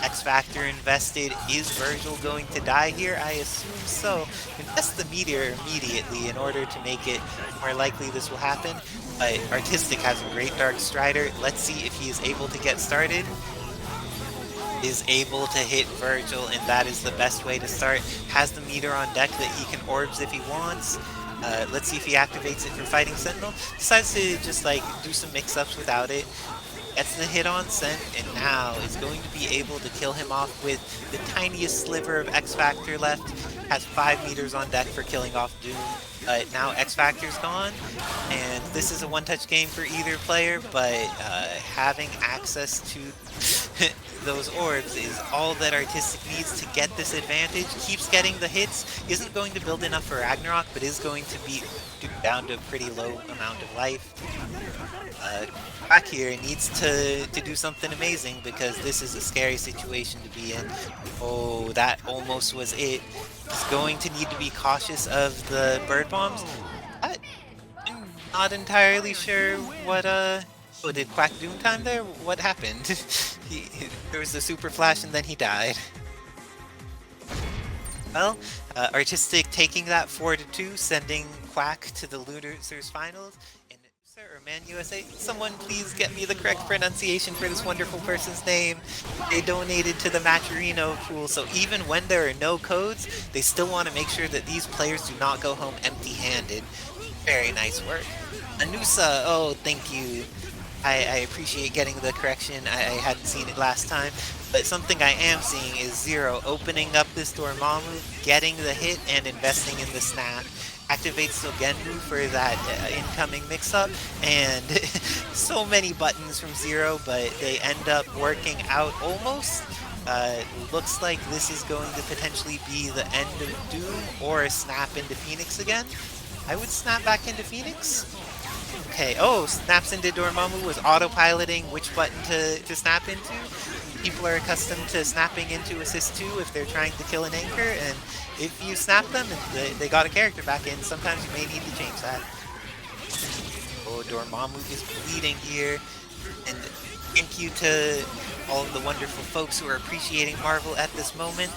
X Factor invested. Is Vergil going to die here? I assume so. Invest the meteor immediately in order to make it more likely this will happen. But Artistic has a great Dark Strider. Let's see if he is able to get started. Is able to hit Vergil, and that is the best way to start. Has the meter on deck that he can orbs if he wants. Let's see if he activates it for fighting Sentinel. Decides to just like do some mix-ups without it. Gets the hit on Sent, and now is going to be able to kill him off with the tiniest sliver of X Factor left. Has 5 meters on deck for killing off Doom. Now X Factor's gone, and this is a one-touch game for either player, but having access to those orbs is all that Artistic needs to get this advantage. Keeps getting the hits, isn't going to build enough for Ragnarok, but is going to be down to a pretty low amount of life. Quack here needs to do something amazing because this is a scary situation to be in. Oh, that almost was it. He's going to need to be cautious of the bird bombs. I'm not entirely sure what oh, did Quack Doom time there? What happened? There was a super flash and then he died. Well, Artistic taking that 4-2, sending Quack to the Losers Finals. And Sir or Man USA, someone please get me the correct pronunciation for this wonderful person's name. They donated to the Matcherino pool, so even when there are no codes, they still want to make sure that these players do not go home empty-handed. Very nice work. Anusa, oh, thank you. I appreciate getting the correction. I hadn't seen it last time. But something I am seeing is Zero opening up this Dormammu, getting the hit, and investing in the snap. Activates Sogenmu for that incoming mix-up, and so many buttons from Zero, but they end up working out almost. Looks like this is going to potentially be the end of Doom, or a snap into Phoenix again. I would snap back into Phoenix. Okay, oh, snaps into Dormammu, was autopiloting which button to snap into. People are accustomed to snapping into Assist 2 if they're trying to kill an anchor, and if you snap them and they got a character back in, sometimes you may need to change that. Oh, Dormammu is bleeding here, and thank you to all of the wonderful folks who are appreciating Marvel at this moment.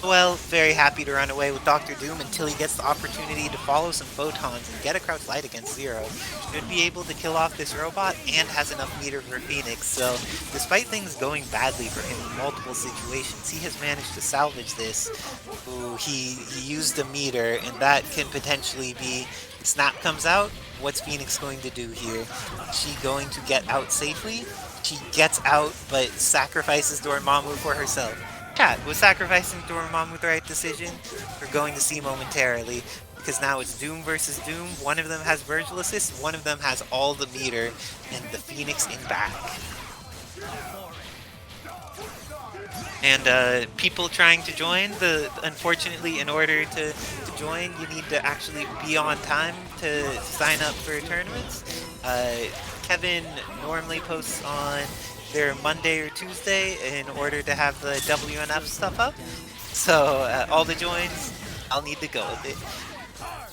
Well, very happy to run away with Dr. Doom until he gets the opportunity to follow some photons and get a crouch light against Zero. Should be able to kill off this robot and has enough meter for Phoenix, so despite things going badly for him in multiple situations, he has managed to salvage this. Ooh, he used a meter, and that can potentially be... Snap comes out, what's Phoenix going to do here? Is she going to get out safely? She gets out, but sacrifices Dormammu for herself. Chat, was sacrificing Dormammu the right decision? We're going to see momentarily, because now it's Doom versus Doom. One of them has Vergil assist, one of them has all the meter, and the Phoenix in back. And people trying to join, unfortunately, in order to join, you need to actually be on time to sign up for tournaments. Kevin normally posts on their Monday or Tuesday in order to have the WNF stuff up. So all the joins, I'll need to go with it.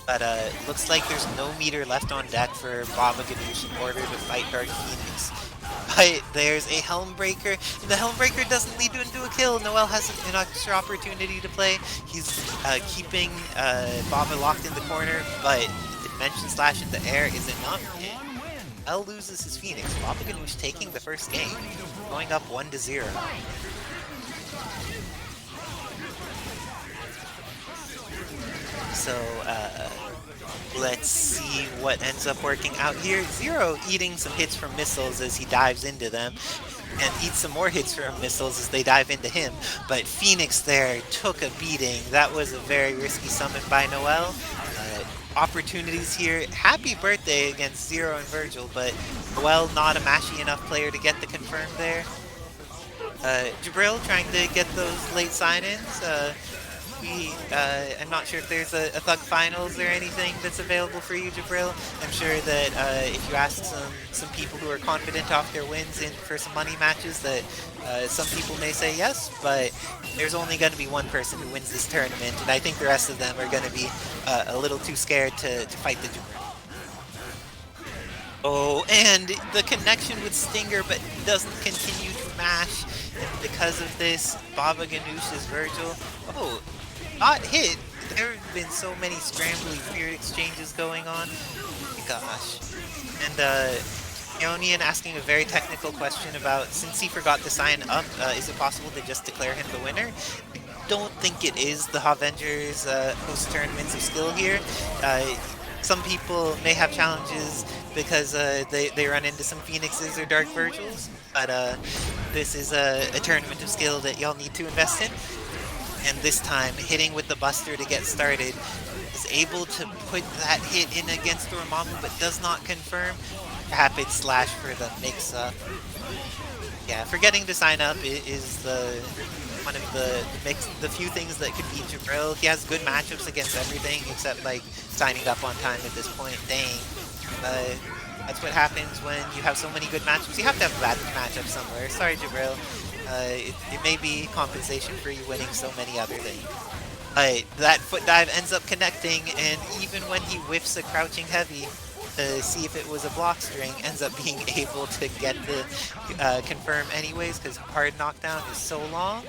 But looks like there's no meter left on deck for Babaghanoush in order to fight Dark Phoenix. But there's a Helmbreaker. The Helmbreaker doesn't lead into a kill. Noel has an extra opportunity to play. He's keeping Baba locked in the corner, but the Dimension Slash in the air is enough. L loses his Phoenix. Babaghanoush taking the first game, going up 1-0. So, let's see what ends up working out here. Zero eating some hits from missiles as he dives into them, and eats some more hits from missiles as they dive into him. But Phoenix there took a beating. That was a very risky summon by Noel. Opportunities here. Happy birthday against Zero and Vergil, but Noel not a mashy enough player to get the confirm there. Jabril trying to get those late sign-ins. I'm not sure if there's a Thug Finals or anything that's available for you, Jabril. I'm sure that if you ask some people who are confident off their wins for some money matches, that some people may say yes, but there's only going to be one person who wins this tournament, and I think the rest of them are going to be a little too scared to fight the Jabril. Oh, and the connection with Stinger, but doesn't continue to mash, and because of this, Babaghanoush is Vergil. Oh, not hit. There have been so many scrambly weird exchanges going on. Oh my gosh. And Ionian asking a very technical question about, since he forgot to sign up, is it possible to just declare him the winner? I don't think it is. The Avengers host tournaments of skill here. Some people may have challenges because they run into some Phoenixes or Dark Vergils, but this is a tournament of skill that y'all need to invest in. And this time, hitting with the Buster to get started, is able to put that hit in against Dormammu, but does not confirm. Rapid slash for the mix-up. Yeah, forgetting to sign up is one of the few things that could beat Jabril. He has good matchups against everything except like signing up on time at this point. Dang. That's what happens when you have so many good matchups. You have to have a bad matchup somewhere. Sorry, Jabril. It may be compensation for you winning so many other things. That foot dive ends up connecting, and even when he whiffs a crouching heavy to see if it was a block string, ends up being able to get the confirm anyways, because hard knockdown is so long.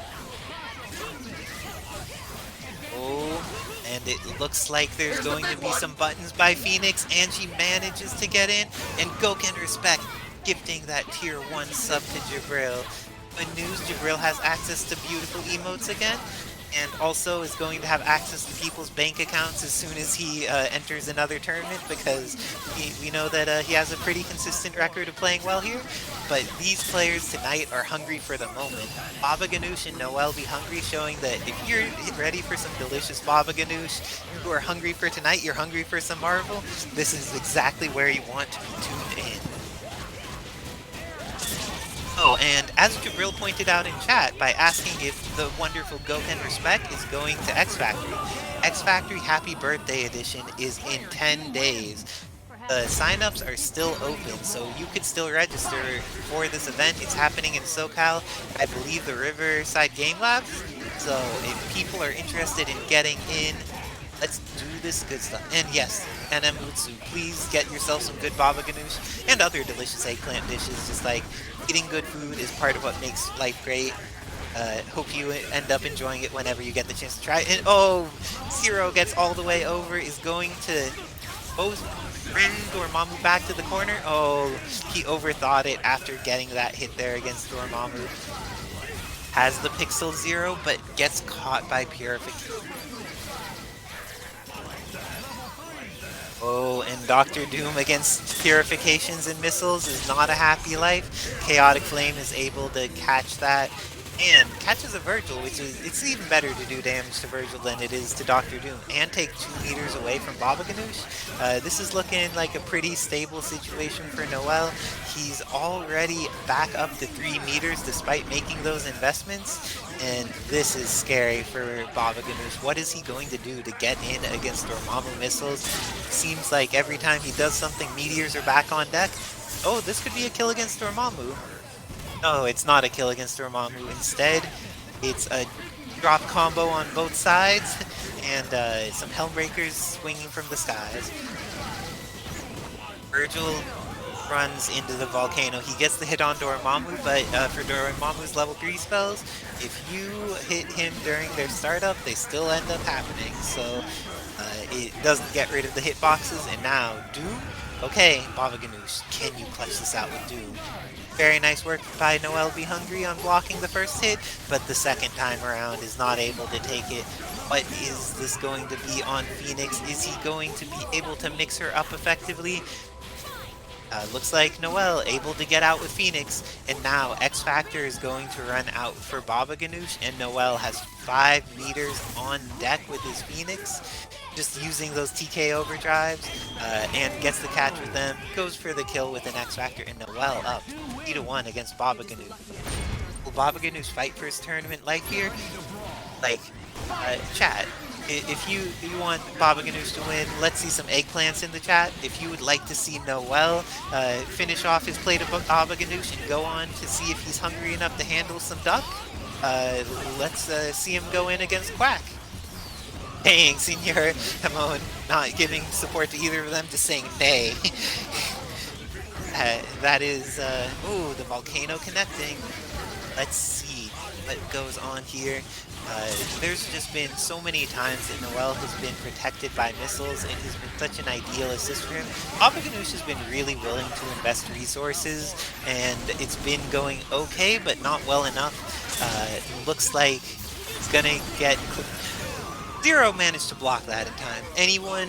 Oh, and it looks like there's going to be some buttons by Phoenix, and she manages to get in, and Gouken Respect gifting that tier 1 sub to Jabril. Good news, Jabril has access to beautiful emotes again, and also is going to have access to people's bank accounts as soon as he enters another tournament, because we know that he has a pretty consistent record of playing well here. But these players tonight are hungry for the moment. Babaghanoush and Noel be hungry, showing that if you're ready for some delicious Babaghanoush, you are hungry for tonight, you're hungry for some Marvel, this is exactly where you want to be tuned in. Oh, and as Jabril pointed out in chat by asking if the wonderful Gouken Respect is going to X Factory, X Factory Happy Birthday Edition is in 10 days. The signups are still open, so you could still register for this event. It's happening in SoCal, I believe the Riverside Game Labs. So if people are interested in getting in, let's do this good stuff. And yes, Mutsu, please get yourself some good Babaghanoush and other delicious eggplant dishes. Just like eating good food is part of what makes life great. Hope you end up enjoying it whenever you get the chance to try it. And oh, Zero gets all the way over, is going to both bring Dormammu back to the corner. Oh, he overthought it after getting that hit there against Dormammu. Has the Pixel Zero, but gets caught by Purification. Oh, and Dr. Doom against Purifications and Missiles is not a happy life. Chaotic Flame is able to catch that and catches a Vergil, which is, it's even better to do damage to Vergil than it is to Dr. Doom, and take 2 meters away from Babaghanoush. This is looking like a pretty stable situation for Noel. He's already back up to 3 meters despite making those investments, and this is scary for Babaghanoush. What is he going to do to get in against Dormammu missiles? Seems like every time he does something, meteors are back on deck. Oh, this could be a kill against Dormammu. No, it's not a kill against Dormammu. Instead, it's a drop combo on both sides, and some Helmbreakers swinging from the skies. Vergil runs into the volcano. He gets the hit on Dormammu, but for Dormammu's level 3 spells, if you hit him during their startup, they still end up happening. So it doesn't get rid of the hitboxes, and now Doom? Okay, Babaghanoush, can you clutch this out with Doom? Very nice work by Noel Be Hungry on blocking the first hit, but the second time around is not able to take it. What is this going to be on Phoenix? Is he going to be able to mix her up effectively? Looks like Noel able to get out with Phoenix, and now X Factor is going to run out for Babaghanoush, and Noel has 5 meters on deck with his Phoenix, just using those TK overdrives, and gets the catch with them, goes for the kill with an X Factor, and Noel up 3-1 against Babaghanoush. Will Babaghanoush fight for his tournament life here? Like, chat, if you want Babaghanoush to win, let's see some eggplants in the chat. If you would like to see Noel finish off his plate of Babaghanoush and go on to see if he's hungry enough to handle some duck, let's see him go in against Quack. Dang, Senor Hamon not giving support to either of them, just saying nay. That is, ooh, the volcano connecting. Let's see what goes on here. There's just been so many times that Noel has been protected by missiles and has been such an ideal assist for him. Babaghanoush has been really willing to invest resources, and it's been going okay, but not well enough. Looks like it's gonna get... Zero managed to block that in time. Anyone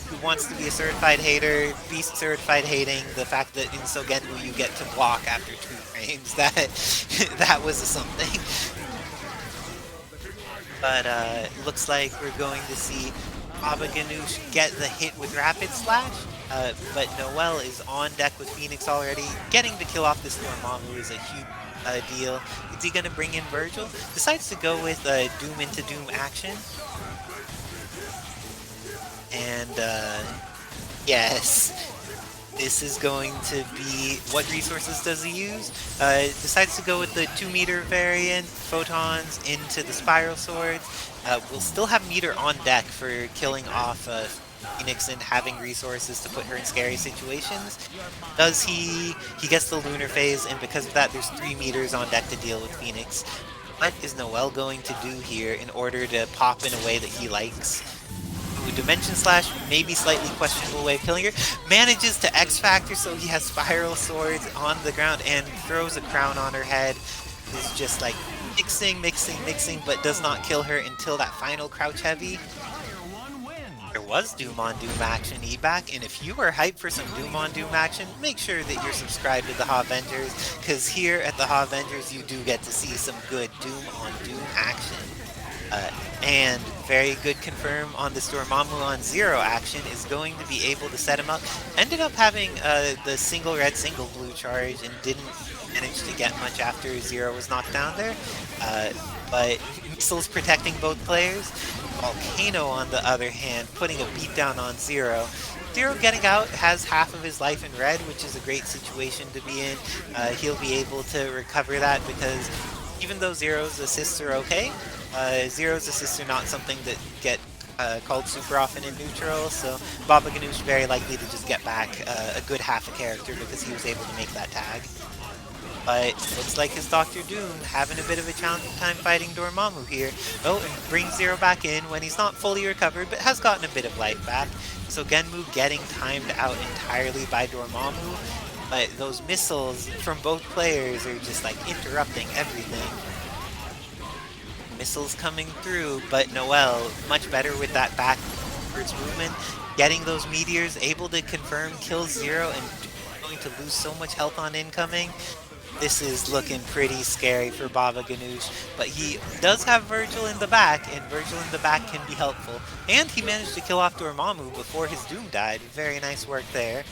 who wants to be a certified hater, be certified hating the fact that in Sogenmu you get to block after 2 frames. That was something. but looks like we're going to see Babaghanoush get the hit with Rapid Slash, but Noel is on deck with Phoenix already. Getting the kill off this Dormammu is a huge deal. Is he going to bring in Vergil? Decides to go with Doom into Doom action. And yes, this is going to be, what resources does he use? Decides to go with the 2-meter variant, Photons into the Spiral Swords. We'll still have Meter on deck for killing off Phoenix and having resources to put her in scary situations. Does he gets the Lunar Phase, and because of that there's 3 meters on deck to deal with Phoenix. What is Noel going to do here in order to pop in a way that he likes? Dimension Slash, maybe slightly questionable way of killing her. Manages to X-Factor, so he has Spiral Swords on the ground and throws a crown on her head. Is just like mixing, but does not kill her until that final crouch heavy. There was Doom on Doom action eBack, and if you are hyped for some Doom on Doom action, make sure that you're subscribed to the Avengers, because here at the Avengers you do get to see some good Doom on Doom action. And very good confirm on this Dormammu on 0 action is going to be able to set him up. Ended up having the single red, single blue charge and didn't manage to get much after 0 was knocked down there. But missiles protecting both players. Volcano, on the other hand, putting a beatdown on 0. 0 getting out, has half of his life in red, which is a great situation to be in. He'll be able to recover that because even though 0's assists are okay, 0's assists are not something that get called super often in neutral, so Babaghanoush very likely to just get back a good half a character because he was able to make that tag. But looks like his Dr. Doom having a bit of a challenging time fighting Dormammu here. Oh, and brings 0 back in when he's not fully recovered, but has gotten a bit of life back. So Genmu getting timed out entirely by Dormammu, but those missiles from both players are just like interrupting everything. Missiles coming through, but Noel much better with that backwards movement. Getting those meteors, able to confirm kill 0 and going to lose so much health on incoming. This is looking pretty scary for Babaghanoush, but he does have Vergil in the back, and Vergil in the back can be helpful. And he managed to kill off Dormammu before his Doom died. Very nice work there.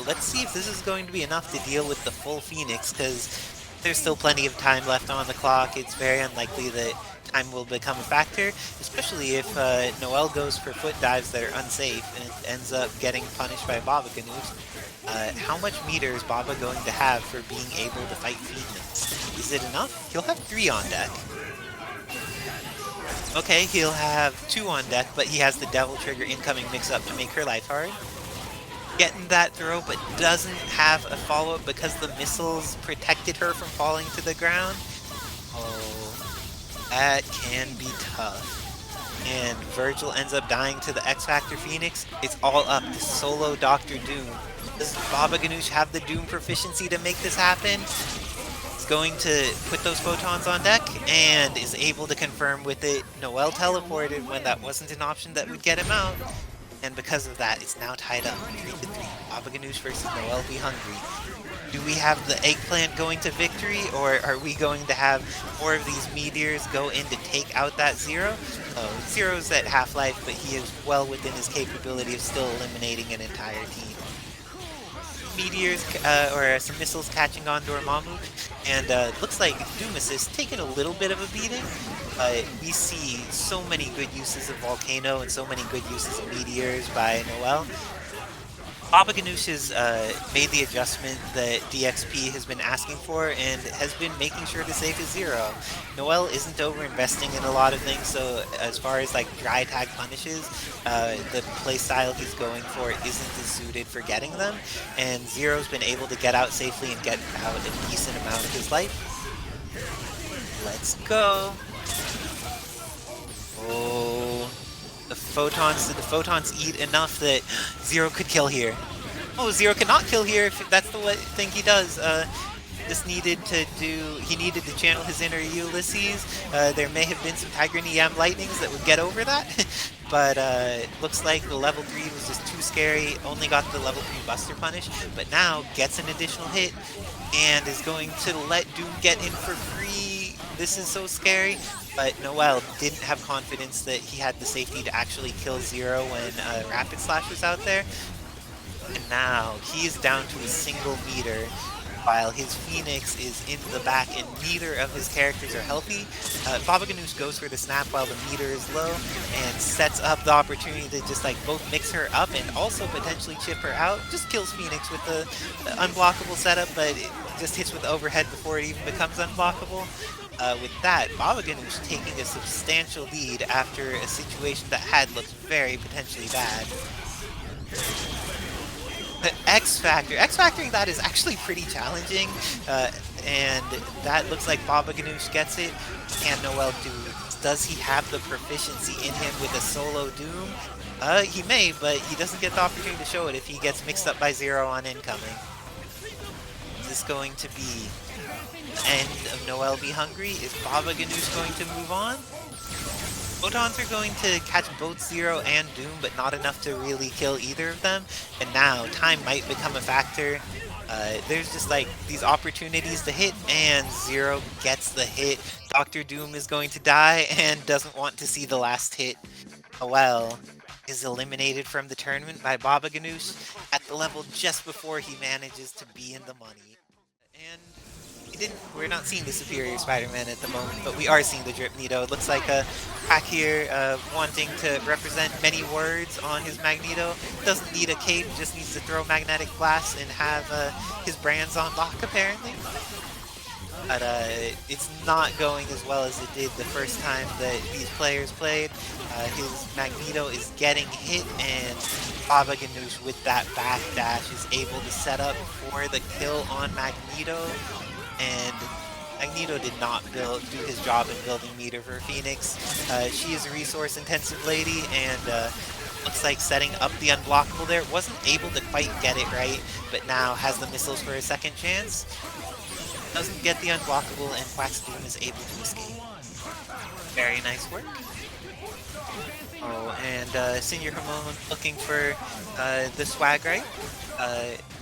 Let's see if this is going to be enough to deal with the full Phoenix, because there's still plenty of time left on the clock. It's very unlikely that time will become a factor, especially if Noel goes for foot dives that are unsafe and ends up getting punished by Babaghanoush. How much meter is Baba going to have for being able to fight Phoenix? Is it enough? He'll have 3 on deck. Okay, he'll have 2 on deck, but he has the Devil Trigger incoming mix-up to make her life hard. Getting that throw, but doesn't have a follow-up because the missiles protected her from falling to the ground. Oh, that can be tough. And Vergil ends up dying to the X-Factor Phoenix. It's all up to solo Dr. Doom. Does Babaghanoush have the Doom proficiency to make this happen? He's going to put those photons on deck and is able to confirm with it. Noel teleported when that wasn't an option that would get him out. And because of that, it's now tied up 3-3. Babaghanoush versus Noel Be Hungry. Do we have the eggplant going to victory, or are we going to have more of these meteors go in to take out that 0? Oh, 0's at half-life, but he is well within his capability of still eliminating an entire team. Meteors, or some missiles catching on Dormammu, and looks like Doom Assist taking a little bit of a beating. We see so many good uses of Volcano and so many good uses of Meteors by Noel. Babaghanoush has made the adjustment that DXP has been asking for and has been making sure to save his 0. Noel isn't over-investing in a lot of things, so as far as like dry tag punishes, the playstyle he's going for isn't as suited for getting them, and 0's been able to get out safely and get out a decent amount of his life. Let's go. Oh. Did the photons eat enough that 0 could kill here? Oh, 0 cannot kill here if that's the thing he does. He needed to channel his inner Ulysses. There may have been some Tiger Niam lightnings that would get over that, but looks like the level 3 was just too scary, only got the level 3 Buster punish, but now gets an additional hit and is going to let Doom get in for free. This is so scary. But Noel didn't have confidence that he had the safety to actually kill Zero when Rapid Slash was out there. And now he is down to a single meter while his Phoenix is in the back and neither of his characters are healthy. Babaghanoush goes for the snap while the meter is low and sets up the opportunity to just like both mix her up and also potentially chip her out. Just kills Phoenix with the unblockable setup, but it just hits with overhead before it even becomes unblockable. With that, Babaghanoush taking a substantial lead after a situation that had looked very potentially bad. The X-Factoring that is actually pretty challenging, and that looks like Babaghanoush gets it. Can Noel do it? Does he have the proficiency in him with a solo Doom? He may, but he doesn't get the opportunity to show it if he gets mixed up by Zero on incoming. Is this going to be the end of Noel Be Hungry? Is Babaghanoush going to move on? Photons are going to catch both Zero and Doom, but not enough to really kill either of them. And now, time might become a factor. There's just like these opportunities to hit, and Zero gets the hit. Dr. Doom is going to die and doesn't want to see the last hit. Noel is eliminated from the tournament by Babaghanoush at the level just before he manages to be in the money. And we're not seeing the Superior Spider-Man at the moment, but we are seeing the Drip Nito. It looks like Quack here wanting to represent many words on his Magneto. Doesn't need a cape, just needs to throw Magnetic Blast and have his brands on lock, apparently. But it's not going as well as it did the first time that these players played. His Magneto is getting hit, and Babaghanoush with that backdash is able to set up for the kill on Magneto. And Magneto did not do his job in building meter for Phoenix. She is a resource-intensive lady, and looks like setting up the unblockable there. Wasn't able to quite get it right, but now has the missiles for a second chance. Doesn't get the unblockable, and Quack's Doom is able to escape. Very nice work. Oh, and Senior Hamon looking for the swag right.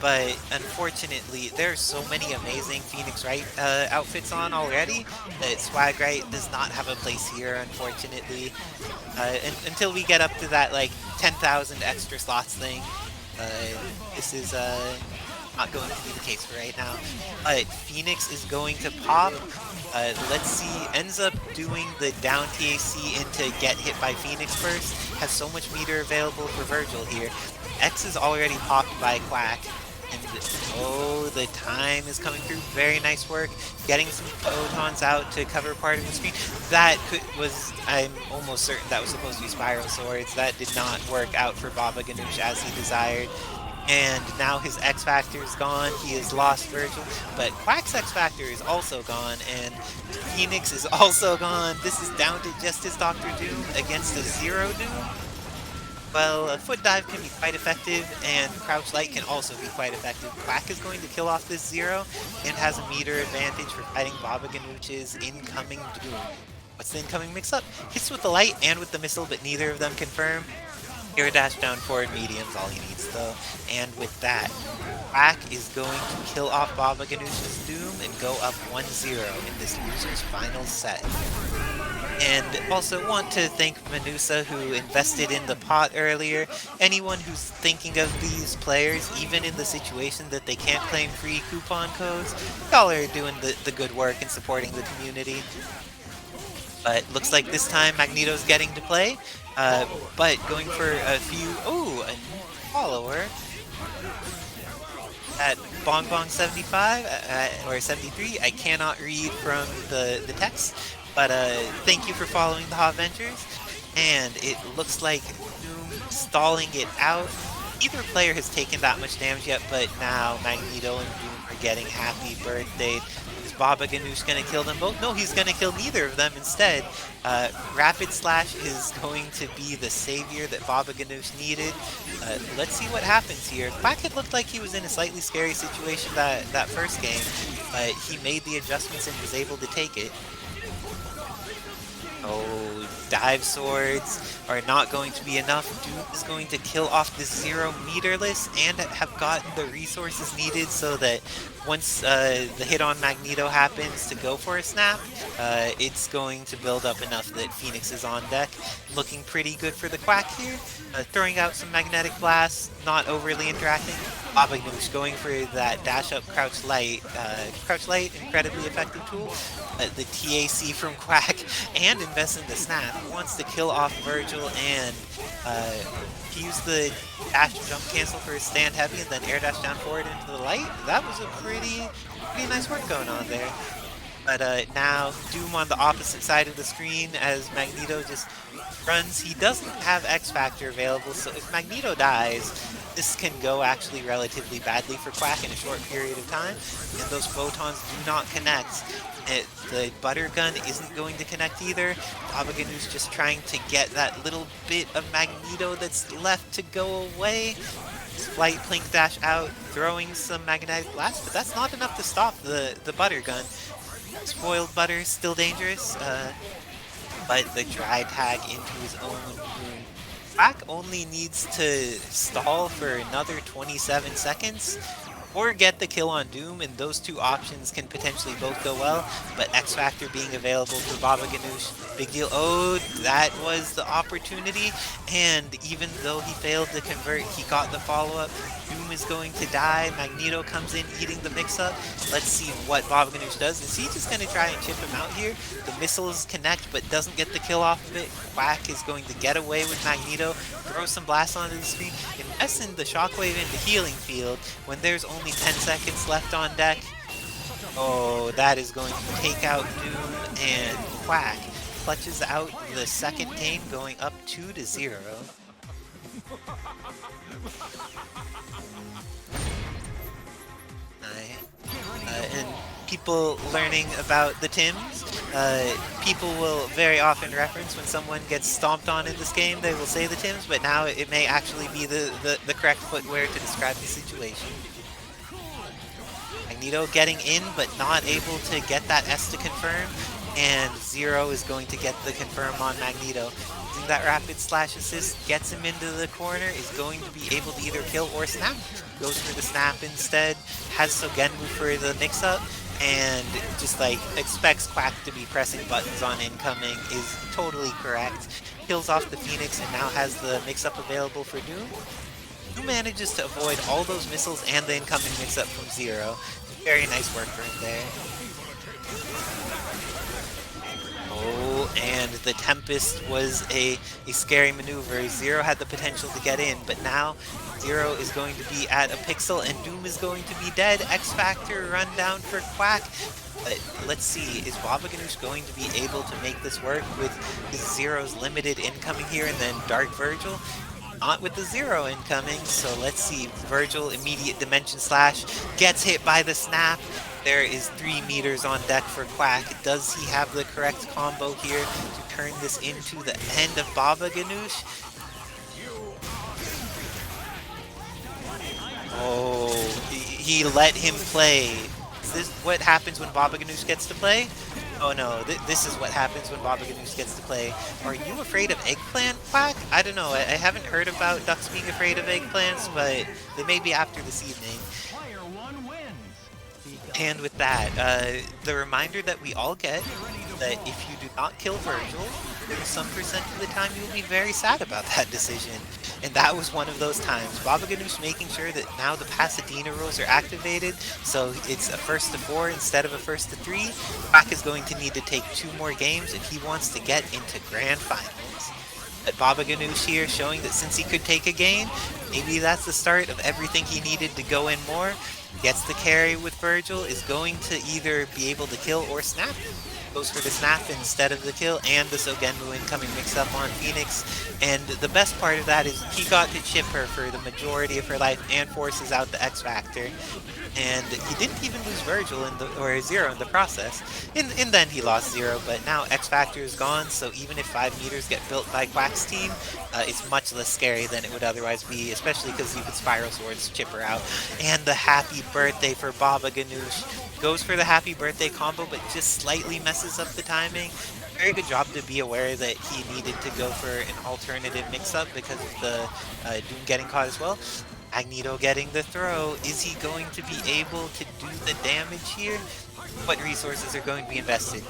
But unfortunately, there's so many amazing Phoenix Wright outfits on already that Swag Right does not have a place here, unfortunately. Until we get up to that like 10,000 extra slots thing, this is not going to be the case for right now. But Phoenix is going to pop. Let's see, ends up doing the down TAC into get hit by Phoenix first. Has so much meter available for Vergil here. X is already popped by Quack. And oh, the time is coming through. Very nice work. Getting some photons out to cover part of the screen. That I'm almost certain that was supposed to be Spiral Swords. That did not work out for Babaghanoush as he desired. And now his X Factor is gone. He has lost Vergil, but Quack's X Factor is also gone, and Phoenix is also gone. This is down to just his Dr. Doom against a Zero Doom. Well, a foot dive can be quite effective, and crouch light can also be quite effective. Quack is going to kill off this Zero, and has a meter advantage for fighting Babaghanoush's incoming Doom. What's the incoming mix-up? Hits with the light and with the missile, but neither of them confirm. Hero dash down forward medium's all he needs though. And with that, Quack is going to kill off Babaghanoush's Doom and go up 1-0 in this loser's final set. And also want to thank Manusa who invested in the pot earlier. Anyone who's thinking of these players, even in the situation that they can't claim free coupon codes, y'all are doing the good work in supporting the community. But looks like this time Magneto's getting to play. But going for a few... Oh, a follower. At BongBong75 or 73, I cannot read from the text. But thank you for following the Hot Ventures. And it looks like Doom stalling it out. Neither player has taken that much damage yet, but now Magneto and Doom are getting happy birthday. Is Babaghanoush going to kill them both? No, he's going to kill neither of them instead. Rapid Slash is going to be the savior that Babaghanoush needed. Let's see what happens here. Quack had looked like he was in a slightly scary situation that first game, but he made the adjustments and was able to take it. Oh, dive swords are not going to be enough. Doom is going to kill off the 0 meterless and have gotten the resources needed so that once the hit on Magneto happens to go for a snap, it's going to build up enough that Phoenix is on deck. Looking pretty good for the Quack here. Throwing out some magnetic blasts, not overly interacting. Babaghanoush going for that dash up crouch light. Crouch light, incredibly effective tool. The TAC from Quack and invest in the snap. He wants to kill off Vergil and he used the dash jump cancel for his stand heavy and then air dash down forward into the light. That was a pretty nice work going on there. But now Doom on the opposite side of the screen as Magneto just runs. He doesn't have X Factor available, so if Magneto dies, this can go actually relatively badly for Quack in a short period of time. And those photons do not connect. The butter gun isn't going to connect either. Babaghanoush just trying to get that little bit of Magneto that's left to go away. Flight Plink dash out, throwing some magnetic blast, but that's not enough to stop the butter gun. Spoiled butter, still dangerous, but the dry tag into his own room. Quack only needs to stall for another 27 seconds or get the kill on Doom, and those two options can potentially both go well, but X Factor being available for Babaghanoush, big deal. Oh, that was the opportunity, and even though he failed to convert, he got the follow-up. Doom is going to die. Magneto comes in eating the mix-up. Let's see what Babaghanoush does. Is he just going to try and chip him out here? The missiles connect, but doesn't get the kill off of it. Quack is going to get away with Magneto, throw some blasts onto the screen, invest in the shockwave into healing field when there's only 10 seconds left on deck. Oh, that is going to take out Doom, and Quack clutches out the second game, going up 2-0. And people learning about the Tims, people will very often reference when someone gets stomped on in this game, they will say the Tims, but now it may actually be the correct footwear to describe the situation. Magneto getting in, but not able to get that S to confirm, and 0 is going to get the confirm on Magneto. Using that rapid slash assist, gets him into the corner, is going to be able to either kill or snap. Goes for the snap instead, has Sogenmu for the mix-up, and just like expects Quack to be pressing buttons on incoming is totally correct. Kills off the Phoenix and now has the mix-up available for Doom. Doom manages to avoid all those missiles and the incoming mix-up from 0. Very nice work for him there. Oh, and the Tempest was a scary maneuver. 0 had the potential to get in, but now 0 is going to be at a pixel and Doom is going to be dead. X Factor run down for Quack. But let's see, is Babaghanoush going to be able to make this work with his 0's limited incoming here and then Dark Vergil? Not with the 0 incoming, so let's see. Vergil, immediate dimension slash, gets hit by the snap. There is 3 meters on deck for Quack. Does he have the correct combo here to turn this into the end of Babaghanoush? Oh, he let him play. Is this what happens when Babaghanoush gets to play? Oh no, this is what happens when Babaghanoush gets to play. Are you afraid of eggplant, Quack? I don't know, I haven't heard about ducks being afraid of eggplants, but they may be after this evening. And with that, the reminder that we all get that if you do not kill Vergil, some percent of the time you will be very sad about that decision. And that was one of those times. Babaghanoush making sure that now the Pasadena rules are activated, so it's a 1st to 4 instead of a 1st to 3. Quack is going to need to take 2 more games if he wants to get into grand finals. But Babaghanoush here showing that since he could take a game, maybe that's the start of everything he needed to go in more. Gets the carry with Vergil, is going to either be able to kill or snap. Goes for the snap instead of the kill, and the Sogenmu incoming mix-up on Phoenix. And the best part of that is he got to chip her for the majority of her life and forces out the X Factor. And he didn't even lose Vergil or 0 in the process. And then he lost 0, but now X Factor is gone, so even if 5 meters get built by Quack's team, it's much less scary than it would otherwise be, especially because you could Spiral Swords chip her out. And the happy birthday for Babaghanoush. Goes for the happy birthday combo, but just slightly messes up the timing. very good job to be aware that he needed to go for an alternative mix-up because of the Doom getting caught as well. Magneto getting the throw. Is he going to be able to do the damage here? What resources are going to be invested?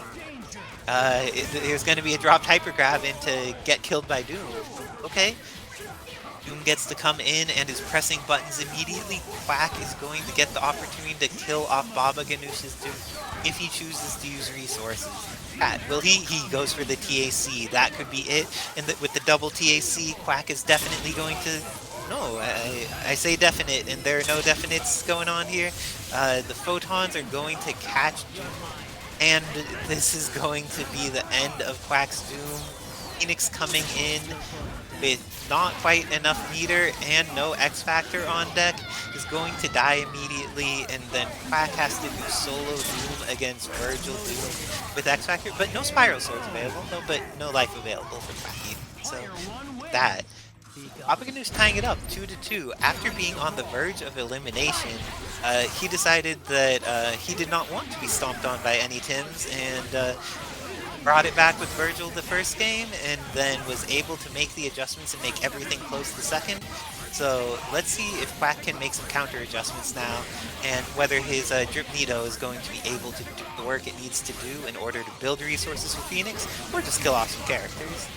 There's going to be a dropped hyper grab and to get killed by Doom. Okay. Doom gets to come in and is pressing buttons immediately. Quack is going to get the opportunity to kill off Babaghanoush's Doom if he chooses to use resources. Will he? He goes for the TAC. That could be it. And with the double TAC, Quack is definitely going to... No, I say definite, and there are no definites going on here. The photons are going to catch Doom, and this is going to be the end of Quack's Doom. Phoenix coming in with not quite enough meter and no X Factor on deck is going to die immediately, and then Quack has to do solo Doom against Vergil Doom with X Factor, but no Spiral Swords available, no life available for Quack. So that. Babaghanoush tying it up 2-2. After being on the verge of elimination, he decided that he did not want to be stomped on by any Tims, and brought it back with Vergil the first game, and then was able to make the adjustments and make everything close the second. So let's see if Quack can make some counter adjustments now, and whether his Dripnedo is going to be able to do the work it needs to do in order to build resources for Phoenix, or just kill off some characters.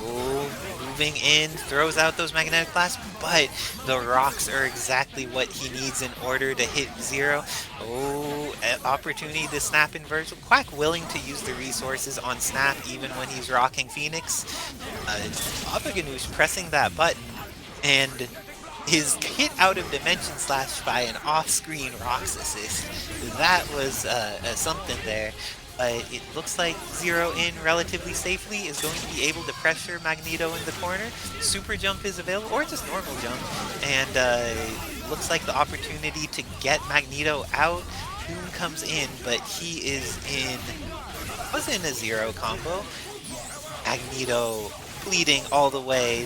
Oh, moving in, throws out those magnetic blasts, but the rocks are exactly what he needs in order to hit zero. Oh, opportunity to snap in Vergil. Quack willing to use the resources on snap even when he's rocking Phoenix. Babaghanoush pressing that button, and his hit out of dimension slash by an off-screen rocks assist. That was something there. It looks like Zero in relatively safely is going to be able to pressure Magneto in the corner. Super jump is available, or just normal jump. And looks like the opportunity to get Magneto out. Doom comes in, but he is in... was in a Zero combo. Magneto bleeding all the way.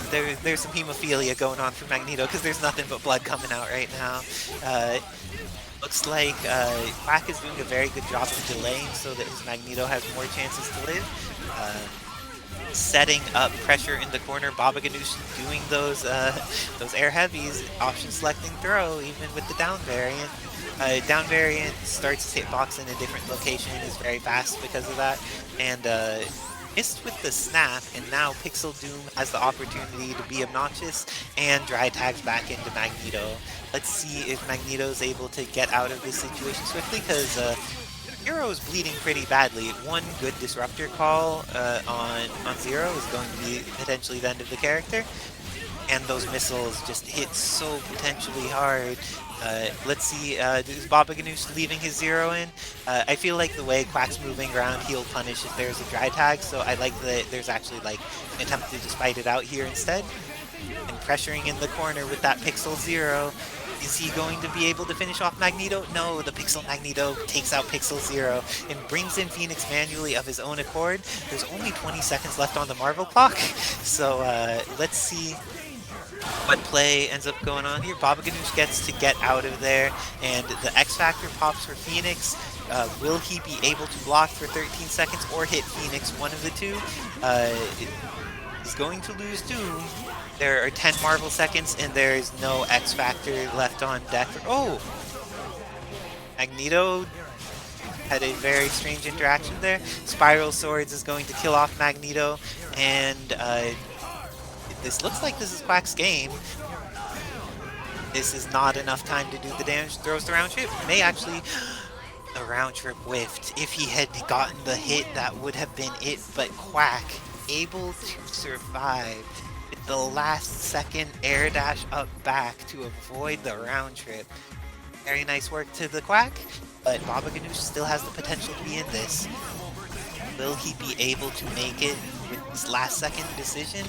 There's some hemophilia going on for Magneto because there's nothing but blood coming out right now. Looks like Quack is doing a very good job of delaying so that his Magneto has more chances to live. Setting up pressure in the corner. Babaghanoush doing those air heavies, option selecting throw even with the down variant. Down variant starts his hitbox in a different location, is very fast because of that, and missed with the snap, and now Pixel Doom has the opportunity to be obnoxious and dry tags back into Magneto. Let's see if Magneto's able to get out of this situation swiftly, because Hero's bleeding pretty badly. One good disruptor call on Zero is going to be potentially the end of the character, and those missiles just hit so potentially hard. Let's see, is Babaghanoush leaving his Zero in? I feel like the way Quack's moving around, he'll punish if there's a dry tag, so I like that there's actually like an attempt to just fight it out here instead. And pressuring in the corner with that Pixel Zero. Is he going to be able to finish off Magneto? No, the Pixel Magneto takes out Pixel Zero and brings in Phoenix manually of his own accord. There's only 20 seconds left on the Marvel clock, so let's see what play ends up going on here. Babaghanoush gets to get out of there, and the X Factor pops for Phoenix. Will he be able to block for 13 seconds or hit Phoenix? One of the two. He's going to lose Doom. There are 10 Marvel seconds, and there is no X Factor left on deck. Oh! Magneto had a very strange interaction there. Spiral Swords is going to kill off Magneto, and this looks like this is Quack's game. This is not enough time to do the damage. Throws the round trip. May actually... The round trip whiffed. If he had gotten the hit, that would have been it, but Quack able to survive with the last second air dash up back to avoid the round trip. Very nice work to the Quack, but Babaghanoush still has the potential to be in this. Will he be able to make it with this last second decision,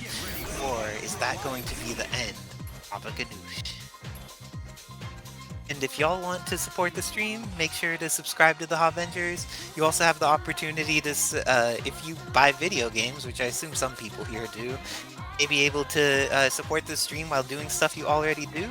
or is that going to be the end of Babaghanoush? And if y'all want to support the stream, make sure to subscribe to the Avengers. You also have the opportunity to, if you buy video games, which I assume some people here do, may be able to support the stream while doing stuff you already do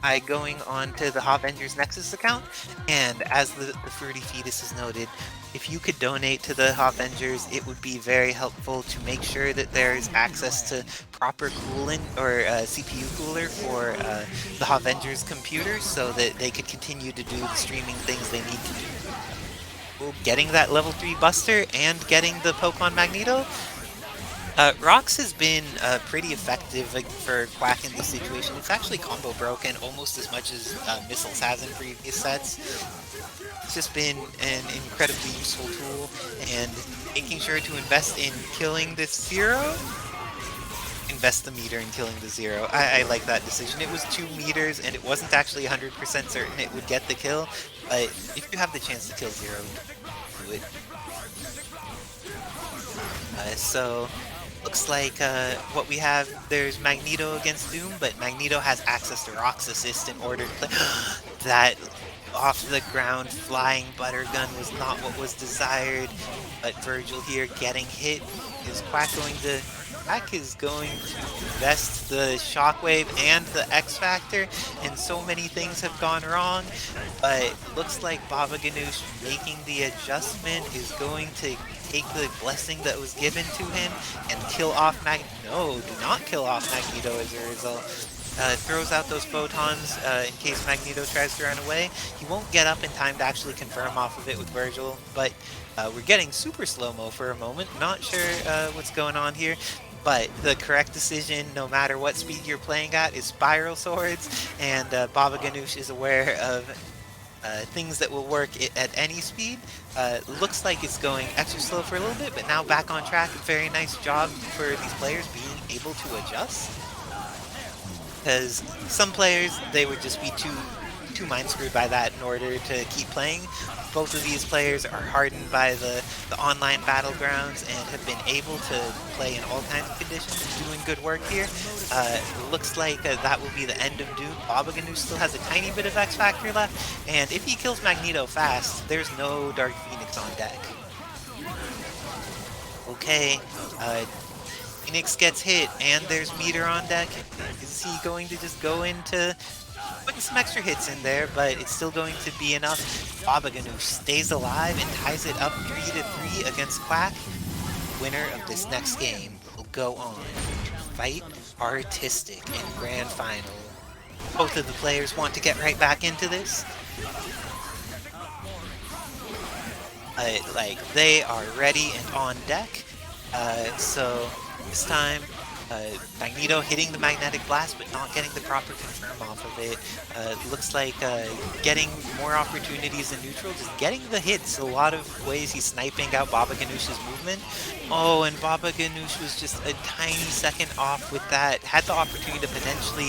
by going on to the Avengers Nexus account. And as the Fruity Fetus has noted, if you could donate to the Avengers, it would be very helpful to make sure that there's access to proper coolant or CPU cooler for the Avengers computers so that they could continue to do the streaming things they need to do. Getting that level 3 Buster and getting the Pokemon Magneto, Rocks has been pretty effective for Quack in this situation. It's actually combo broken almost as much as Missiles has in previous sets. It's just been an incredibly useful tool, and making sure to invest in killing this Zero. Invest the meter in killing the Zero. I like that decision. It was 2 meters, and it wasn't actually 100% certain it would get the kill, but if you have the chance to kill Zero, do it. So, looks like what we have, there's Magneto against Doom, but Magneto has access to Rock's assist in order to play. That off the ground flying butter gun was not what was desired, but Vergil here getting hit. Is Quack going to... Quack is going to invest the Shockwave and the X Factor, and so many things have gone wrong, but looks like Babaghanoush making the adjustment is going to take the blessing that was given to him and kill off No, do not kill off Magneto as a result. Throws out those photons in case Magneto tries to run away. He won't get up in time to actually confirm off of it with Vergil, but we're getting super slow-mo for a moment. Not sure what's going on here, but the correct decision, no matter what speed you're playing at, is Spiral Swords, and Babaghanoush is aware of things that will work at any speed. Looks like it's going extra slow for a little bit, but now back on track. Very nice job for these players being able to adjust. Because some players, they would just be too mind screwed by that in order to keep playing. Both of these players are hardened by the online battlegrounds and have been able to play in all kinds of conditions and doing good work here. Looks like that will be the end of Doom. Babaghanoush still has a tiny bit of X Factor left, and if he kills Magneto fast, there's no Dark Phoenix on deck. Okay, Phoenix gets hit, and there's Meter on deck. Is he going to just go into putting some extra hits in there, but it's still going to be enough. Babaghanoush stays alive and ties it up 3-3 against Quack. Winner of this next game will go on to fight Artistic in Grand Final. Both of the players want to get right back into this. Like, they are ready and on deck. So this time, Magneto hitting the Magnetic Blast, but not getting the proper confirm off of it. Looks like getting more opportunities in neutral, just getting the hits. A lot of ways he's sniping out Babaghanoush's movement. Oh, and Babaghanoush was just a tiny second off with that. Had the opportunity to potentially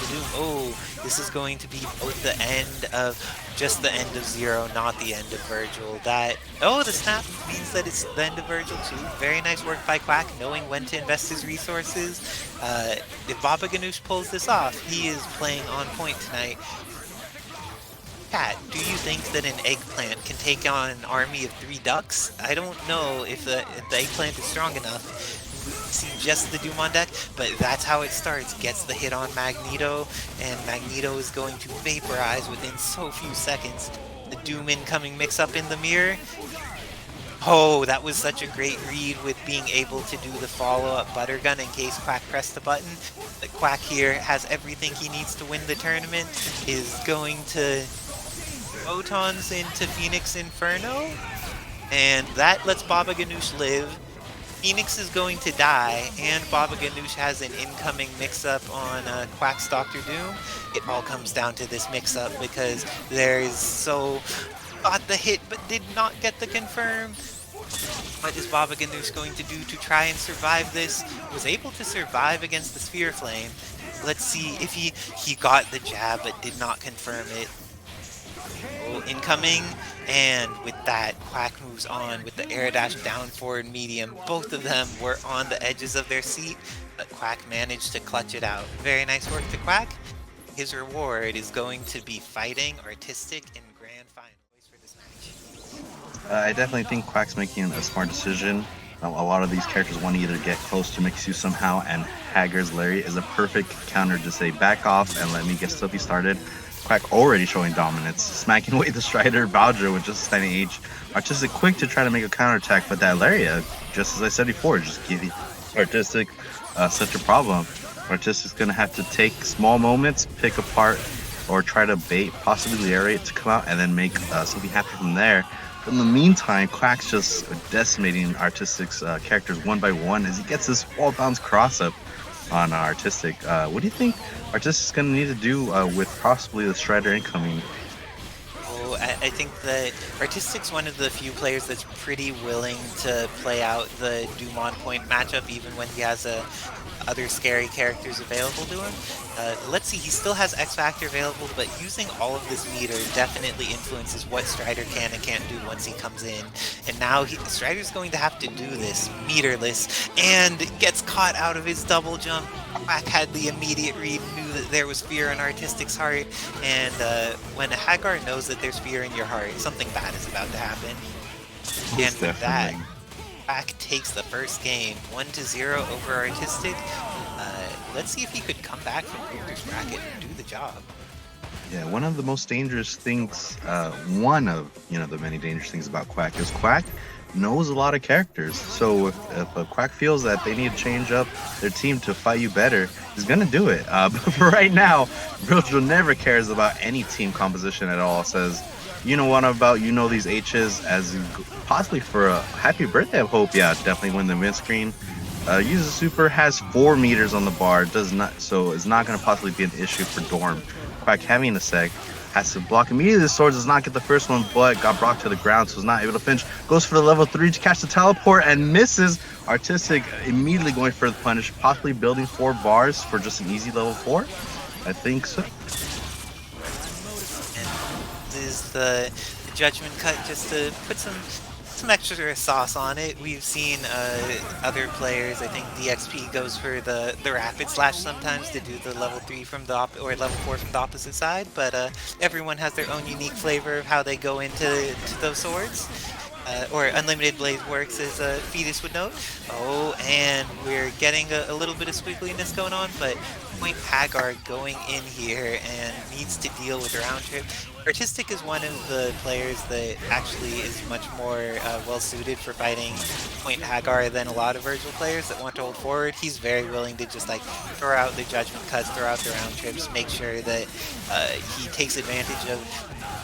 Doom. Oh, this is going to be both the end of, just the end of Zero, not the end of Vergil. That, oh, the snap means that it's the end of Vergil too. Very nice work by Quack, knowing when to invest his resources. If Babaghanoush pulls this off, he is playing on point tonight. Cat, do you think that an eggplant can take on an army of 3 ducks? I don't know if the eggplant is strong enough. See just the Doom on deck, but that's how it starts. Gets the hit on Magneto, and Magneto is going to vaporize within so few seconds. The Doom incoming mix-up in the mirror. Oh, that was such a great read with being able to do the follow-up butter gun in case Quack pressed the button. The Quack here has everything he needs to win the tournament, is going to photons into Phoenix Inferno, and that lets Babaghanoush live. Phoenix is going to die, and Babaghanoush has an incoming mix-up on Quack's Dr. Doom. It all comes down to this mix-up because there is got the hit but did not get the confirm. What is Babaghanoush going to do to try and survive this? Was able to survive against the Sphere Flame. Let's see if he got the jab but did not confirm it. Oh, incoming, and with that, Quack moves on with the air dash down forward medium. Both of them were on the edges of their seat, but Quack managed to clutch it out. Very nice work to Quack. His reward is going to be fighting Artistic in Grand Final for this match. I definitely think Quack's making a smart decision. A lot of these characters want to either get close to Mixu somehow, and Haggard's Larry is a perfect counter to say back off and let me get Sophie started. Quack already showing dominance, smacking away the Strider Bowser with just a standing H. Artistic quick to try to make a counterattack, but that Lariat, just as I said before, just give Artistic such a problem. Artistic's gonna have to take small moments, pick apart, or try to bait, possibly Lariat to come out, and then make something happen from there. But in the meantime, Quack's just decimating Artistic's characters one by one as he gets this wall bounce cross up on Artistic. What do you think Artistic's gonna need to do with possibly the Strider incoming? Oh, I think that Artistic's one of the few players that's pretty willing to play out the Doom on point matchup even when he has other scary characters available to him. Let's see, he still has X Factor available, but using all of this meter definitely influences what Strider can and can't do once he comes in. And now Strider's going to have to do this meterless and gets caught out of his double jump. Quack had the immediate read, knew that there was fear in Artistic's heart, and when a Hagar knows that there's fear in your heart, something bad is about to happen. And with that, Quack takes the first game, 1-0 over Artistic. Let's see if he could come back from Victor's bracket and do the job. Yeah, one of the most dangerous things, one of the many dangerous things about Quack is Quack knows a lot of characters. So if a Quack feels that they need to change up their team to fight you better, he's gonna do it. But for right now, Vergil never cares about any team composition at all. Says, you know what about these H's as possibly for a happy birthday of Hope. Yeah, definitely win the mid screen. Uses super, has 4 meters on the bar, so it's not going to possibly be an issue for Dorm. Quack having a sec, has to block immediately. The sword does not get the first one, but got brought to the ground, so is not able to finish. Goes for the level 3 to catch the teleport and misses. Artistic immediately going for the punish, possibly building 4 bars for just an easy level 4. I think so. And this is the judgment cut just to put some extra sauce on it. We've seen other players, I think DXP goes for the rapid slash sometimes to do the level 3 from the or level 4 from the opposite side, but everyone has their own unique flavor of how they go into those swords. Or Unlimited Blaze works, as Fetus would note. Oh, and we're getting a little bit of squiggliness going on, but Point Hagar going in here and needs to deal with round trip. Artistic is one of the players that actually is much more well-suited for fighting Point Hagar than a lot of Vergil players that want to hold forward. He's very willing to just like throw out the judgment cuts, throw out the round trips, make sure that he takes advantage of.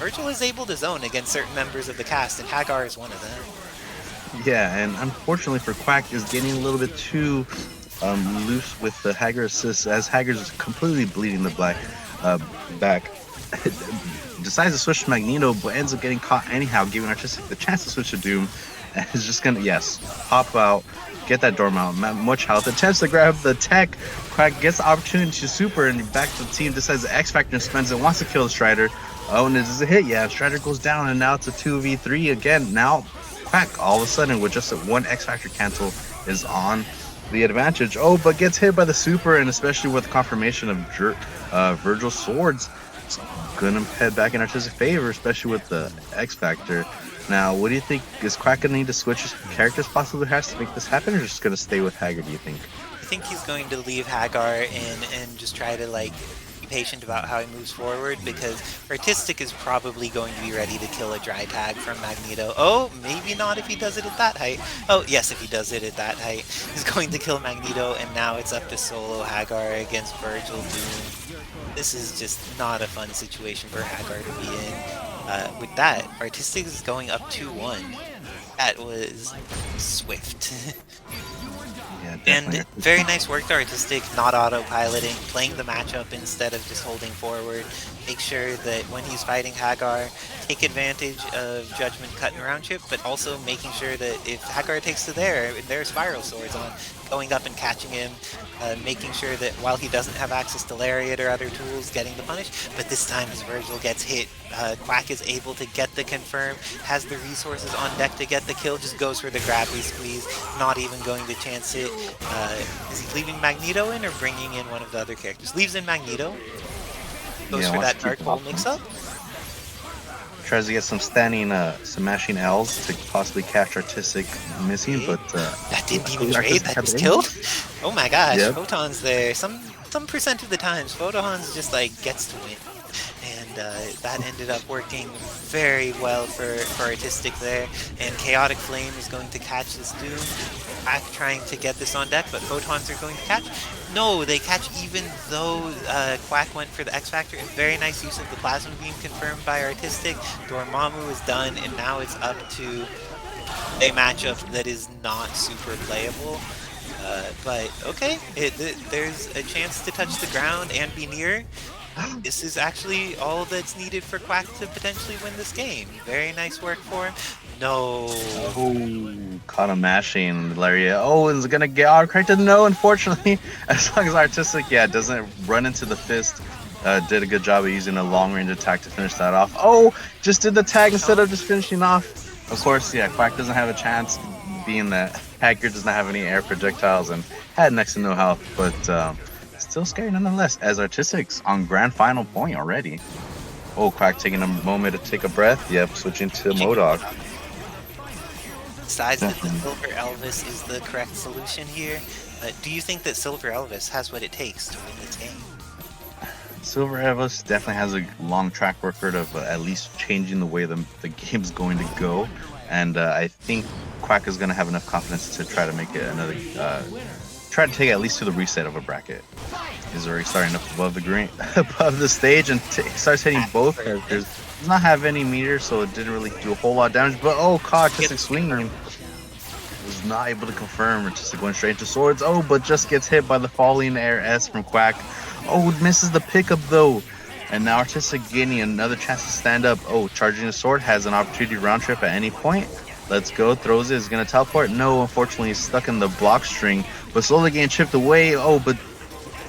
Vergil is able to zone against certain members of the cast, and Hagar is one of them. Yeah, and unfortunately for Quack is getting a little bit too loose with the Hagar assist as Hagar's completely bleeding the back. Decides to switch to Magneto, but ends up getting caught anyhow, giving Artistic the chance to switch to Doom. And is just gonna, hop out, get that Dorm out, much health, attempts to grab the tech. Quack gets the opportunity to super, and back to the team, decides the X Factor and spends it, wants to kill the Strider. Oh, and this is a hit, Strider goes down, and now it's a 2v3 again. Now, Quack, all of a sudden, with just a 1 X Factor cancel, is on the advantage. Oh, but gets hit by the super, and especially with confirmation of Vergil's swords, it's gonna head back in Artistic's favor, especially with the X Factor. Now, what do you think? Is Quack gonna need to switch his characters possibly has to make this happen, or just gonna stay with Hagar, do you think? I think he's going to leave Hagar in and just try to like be patient about how he moves forward, because Artistic is probably going to be ready to kill a dry tag from Magneto. Oh, maybe not if he does it at that height. Oh, yes, if he does it at that height. He's going to kill Magneto, and now it's up to solo Hagar against Vergil Doom. This is just not a fun situation for Hagar to be in. With that, Artistic is going up 2-1. That was swift. And very nice work to Artistic, not autopiloting, playing the matchup instead of just holding forward. Make sure that when he's fighting Hagar, take advantage of Judgment Cut and round chip, but also making sure that if Hagar takes to their spiral swords on, going up and catching him, making sure that while he doesn't have access to Lariat or other tools, getting the punish. But this time as Vergil gets hit, Quack is able to get the confirm, has the resources on deck to get the kill, just goes for the grabby squeeze, not even going to chance it. Is he leaving Magneto in or bringing in one of the other characters? Leaves in Magneto. Goes for that Dark Hole mix-up. Tries to get some standing, smashing L's to possibly catch Artistic missing, but that didn't even trade. That was killed. Oh my gosh, yep. Photon's there. Some percent of the times, Photons just like gets to win, and that ended up working very well for Artistic there. And Chaotic Flame is going to catch this Doom. Quack trying to get this on deck, but Photons are going to catch. No, they catch even though Quack went for the X Factor. And very nice use of the Plasma Beam confirmed by Artistic. Dormammu is done, and now it's up to a matchup that is not super playable. But okay, there's a chance to touch the ground and be near. This is actually all that's needed for Quack to potentially win this game. Very nice work for him. No. Oh, caught him mashing Lariat. Oh, is it gonna get auto-corrected? No, unfortunately. As long as Artistic, doesn't run into the fist. Did a good job of using a long-range attack to finish that off. Oh, just did the tag instead of just finishing off. Of course, Quack doesn't have a chance, being that Hacker doesn't have any air projectiles and had next to no health, but still scary nonetheless, as Artistic's on grand final point already. Oh, Quack taking a moment to take a breath. Yep, switching to MODOK. Besides that the Silver Elvis is the correct solution here, do you think that Silver Elvis has what it takes to win this game? Silver Elvis definitely has a long track record of at least changing the way the game's going to go, and I think Quack is going to have enough confidence to try to make it another, try to take it at least to the reset of a bracket. He's already starting up above the green, above the stage, and starts hitting both characters. Does not have any meters, so it didn't really do a whole lot of damage. But oh, caught Artistic swinging. Was not able to confirm. Artistic going straight into swords. Oh, but just gets hit by the falling air S from Quack. Oh, misses the pickup though. And now Artistic getting another chance to stand up. Oh, charging the sword, has an opportunity to round trip at any point. Let's go, throws it, is going to teleport. No, unfortunately, he's stuck in the block string, but slowly getting chipped away. Oh, but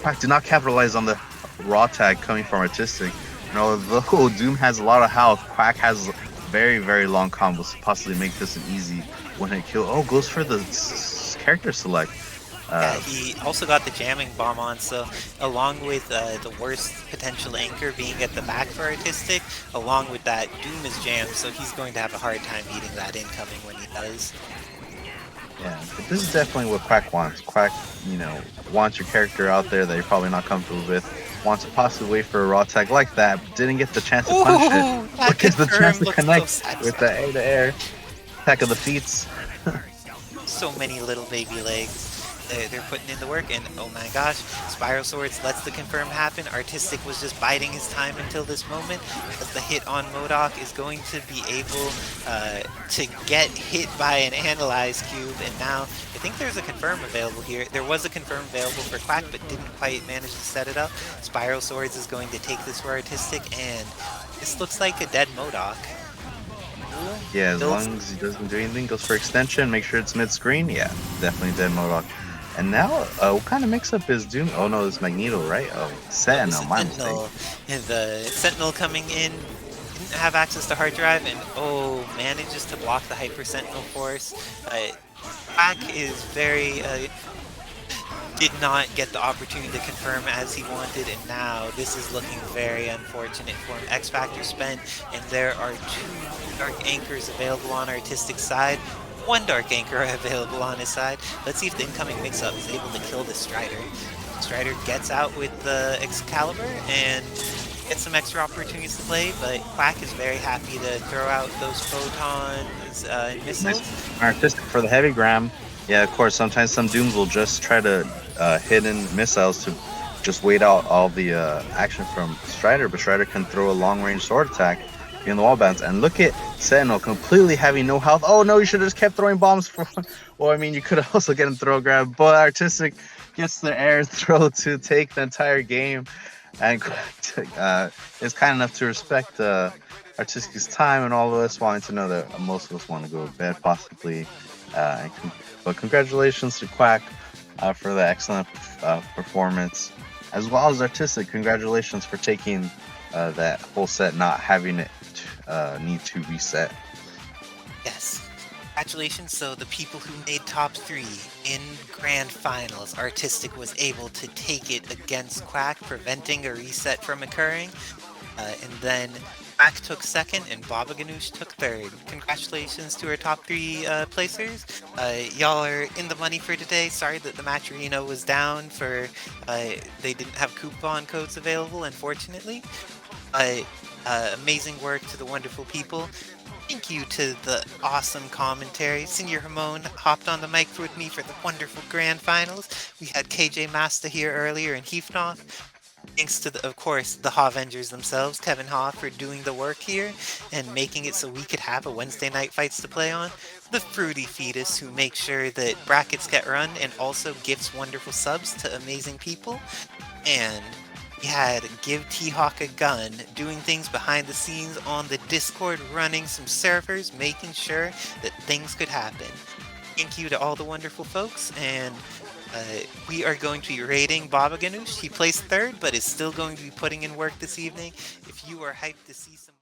Quack did not capitalize on the raw tag coming from Artistic. And although Doom has a lot of health, Quack has very, very long combos to possibly make this an easy one-hit kill. Oh, goes for the character select. He also got the jamming bomb on, so along with the worst potential anchor being at the back for Artistic, along with that, Doom is jammed, so he's going to have a hard time beating that incoming when he does. Yeah, but this is definitely what Quack wants. Quack, wants your character out there that you're probably not comfortable with, wants to possibly wait for a raw tag like that, but didn't get the chance to punish it. But gets the chance to connect with the air-to-air attack of the feats. So many little baby legs. They're putting in the work, and oh my gosh, Spiral Swords lets the confirm happen. Artistic was just biding his time until this moment, as the hit on MODOK is going to be able to get hit by an Analyze Cube, and now I think there's a confirm available here. There was a confirm available for Quack, but didn't quite manage to set it up. Spiral Swords is going to take this for Artistic, and this looks like a dead MODOK. Yeah, as long as he doesn't do anything, goes for extension, make sure it's mid-screen. Yeah, definitely dead MODOK. And now, what kind of mix-up is Doom? Oh no, it's Magneto, right? Oh, Sentinel, my mistake. And the Sentinel coming in, didn't have access to hard drive, and manages to block the Hyper Sentinel force. Quack is very, did not get the opportunity to confirm as he wanted, and now this is looking very unfortunate for him. X Factor spent, and there are 2 Dark Anchors available on Artistic side. 1 Dark Anchor available on his side. Let's see if the incoming mix-up is able to kill this Strider. Strider gets out with the Excalibur and gets some extra opportunities to play, but Quack is very happy to throw out those photons and missiles. Nice. Artistic for the heavy gram. Yeah, of course, sometimes some Dooms will just try to hit in missiles to just wait out all the action from Strider, but Strider can throw a long-range sword attack in the wall bounce, and look at Sentinel completely having no health. Oh no, you should have just kept throwing bombs for. Well, I mean, you could have also get him throw grab, but Artistic gets the air throw to take the entire game, and is kind enough to respect Artistic's time, and all of us wanting to know that most of us want to go to bed possibly. But congratulations to Quack for the excellent performance, as well as Artistic. Congratulations for taking that whole set, not having it need to reset. Yes. Congratulations. So the people who made top 3 in grand finals, Artistic was able to take it against Quack, preventing a reset from occurring. And then Quack took 2nd and Babaghanoush took 3rd. Congratulations to our top 3 placers. Y'all are in the money for today. Sorry that the match arena was down for they didn't have coupon codes available, unfortunately. Amazing work to the wonderful people. Thank you to the awesome commentary. Senior Ramon hopped on the mic with me for the wonderful grand finals. We had KJ Masta here earlier and Heafnoth. Thanks to, of course, the Avengers themselves, Kevin Ha, for doing the work here and making it so we could have a Wednesday night fights to play on. The Fruity Fetus, who makes sure that brackets get run and also gifts wonderful subs to amazing people. And we had Give T-Hawk a Gun, doing things behind the scenes on the Discord, running some servers, making sure that things could happen. Thank you to all the wonderful folks, and we are going to be rating Babaghanoush. He placed third, but is still going to be putting in work this evening. If you are hyped to see some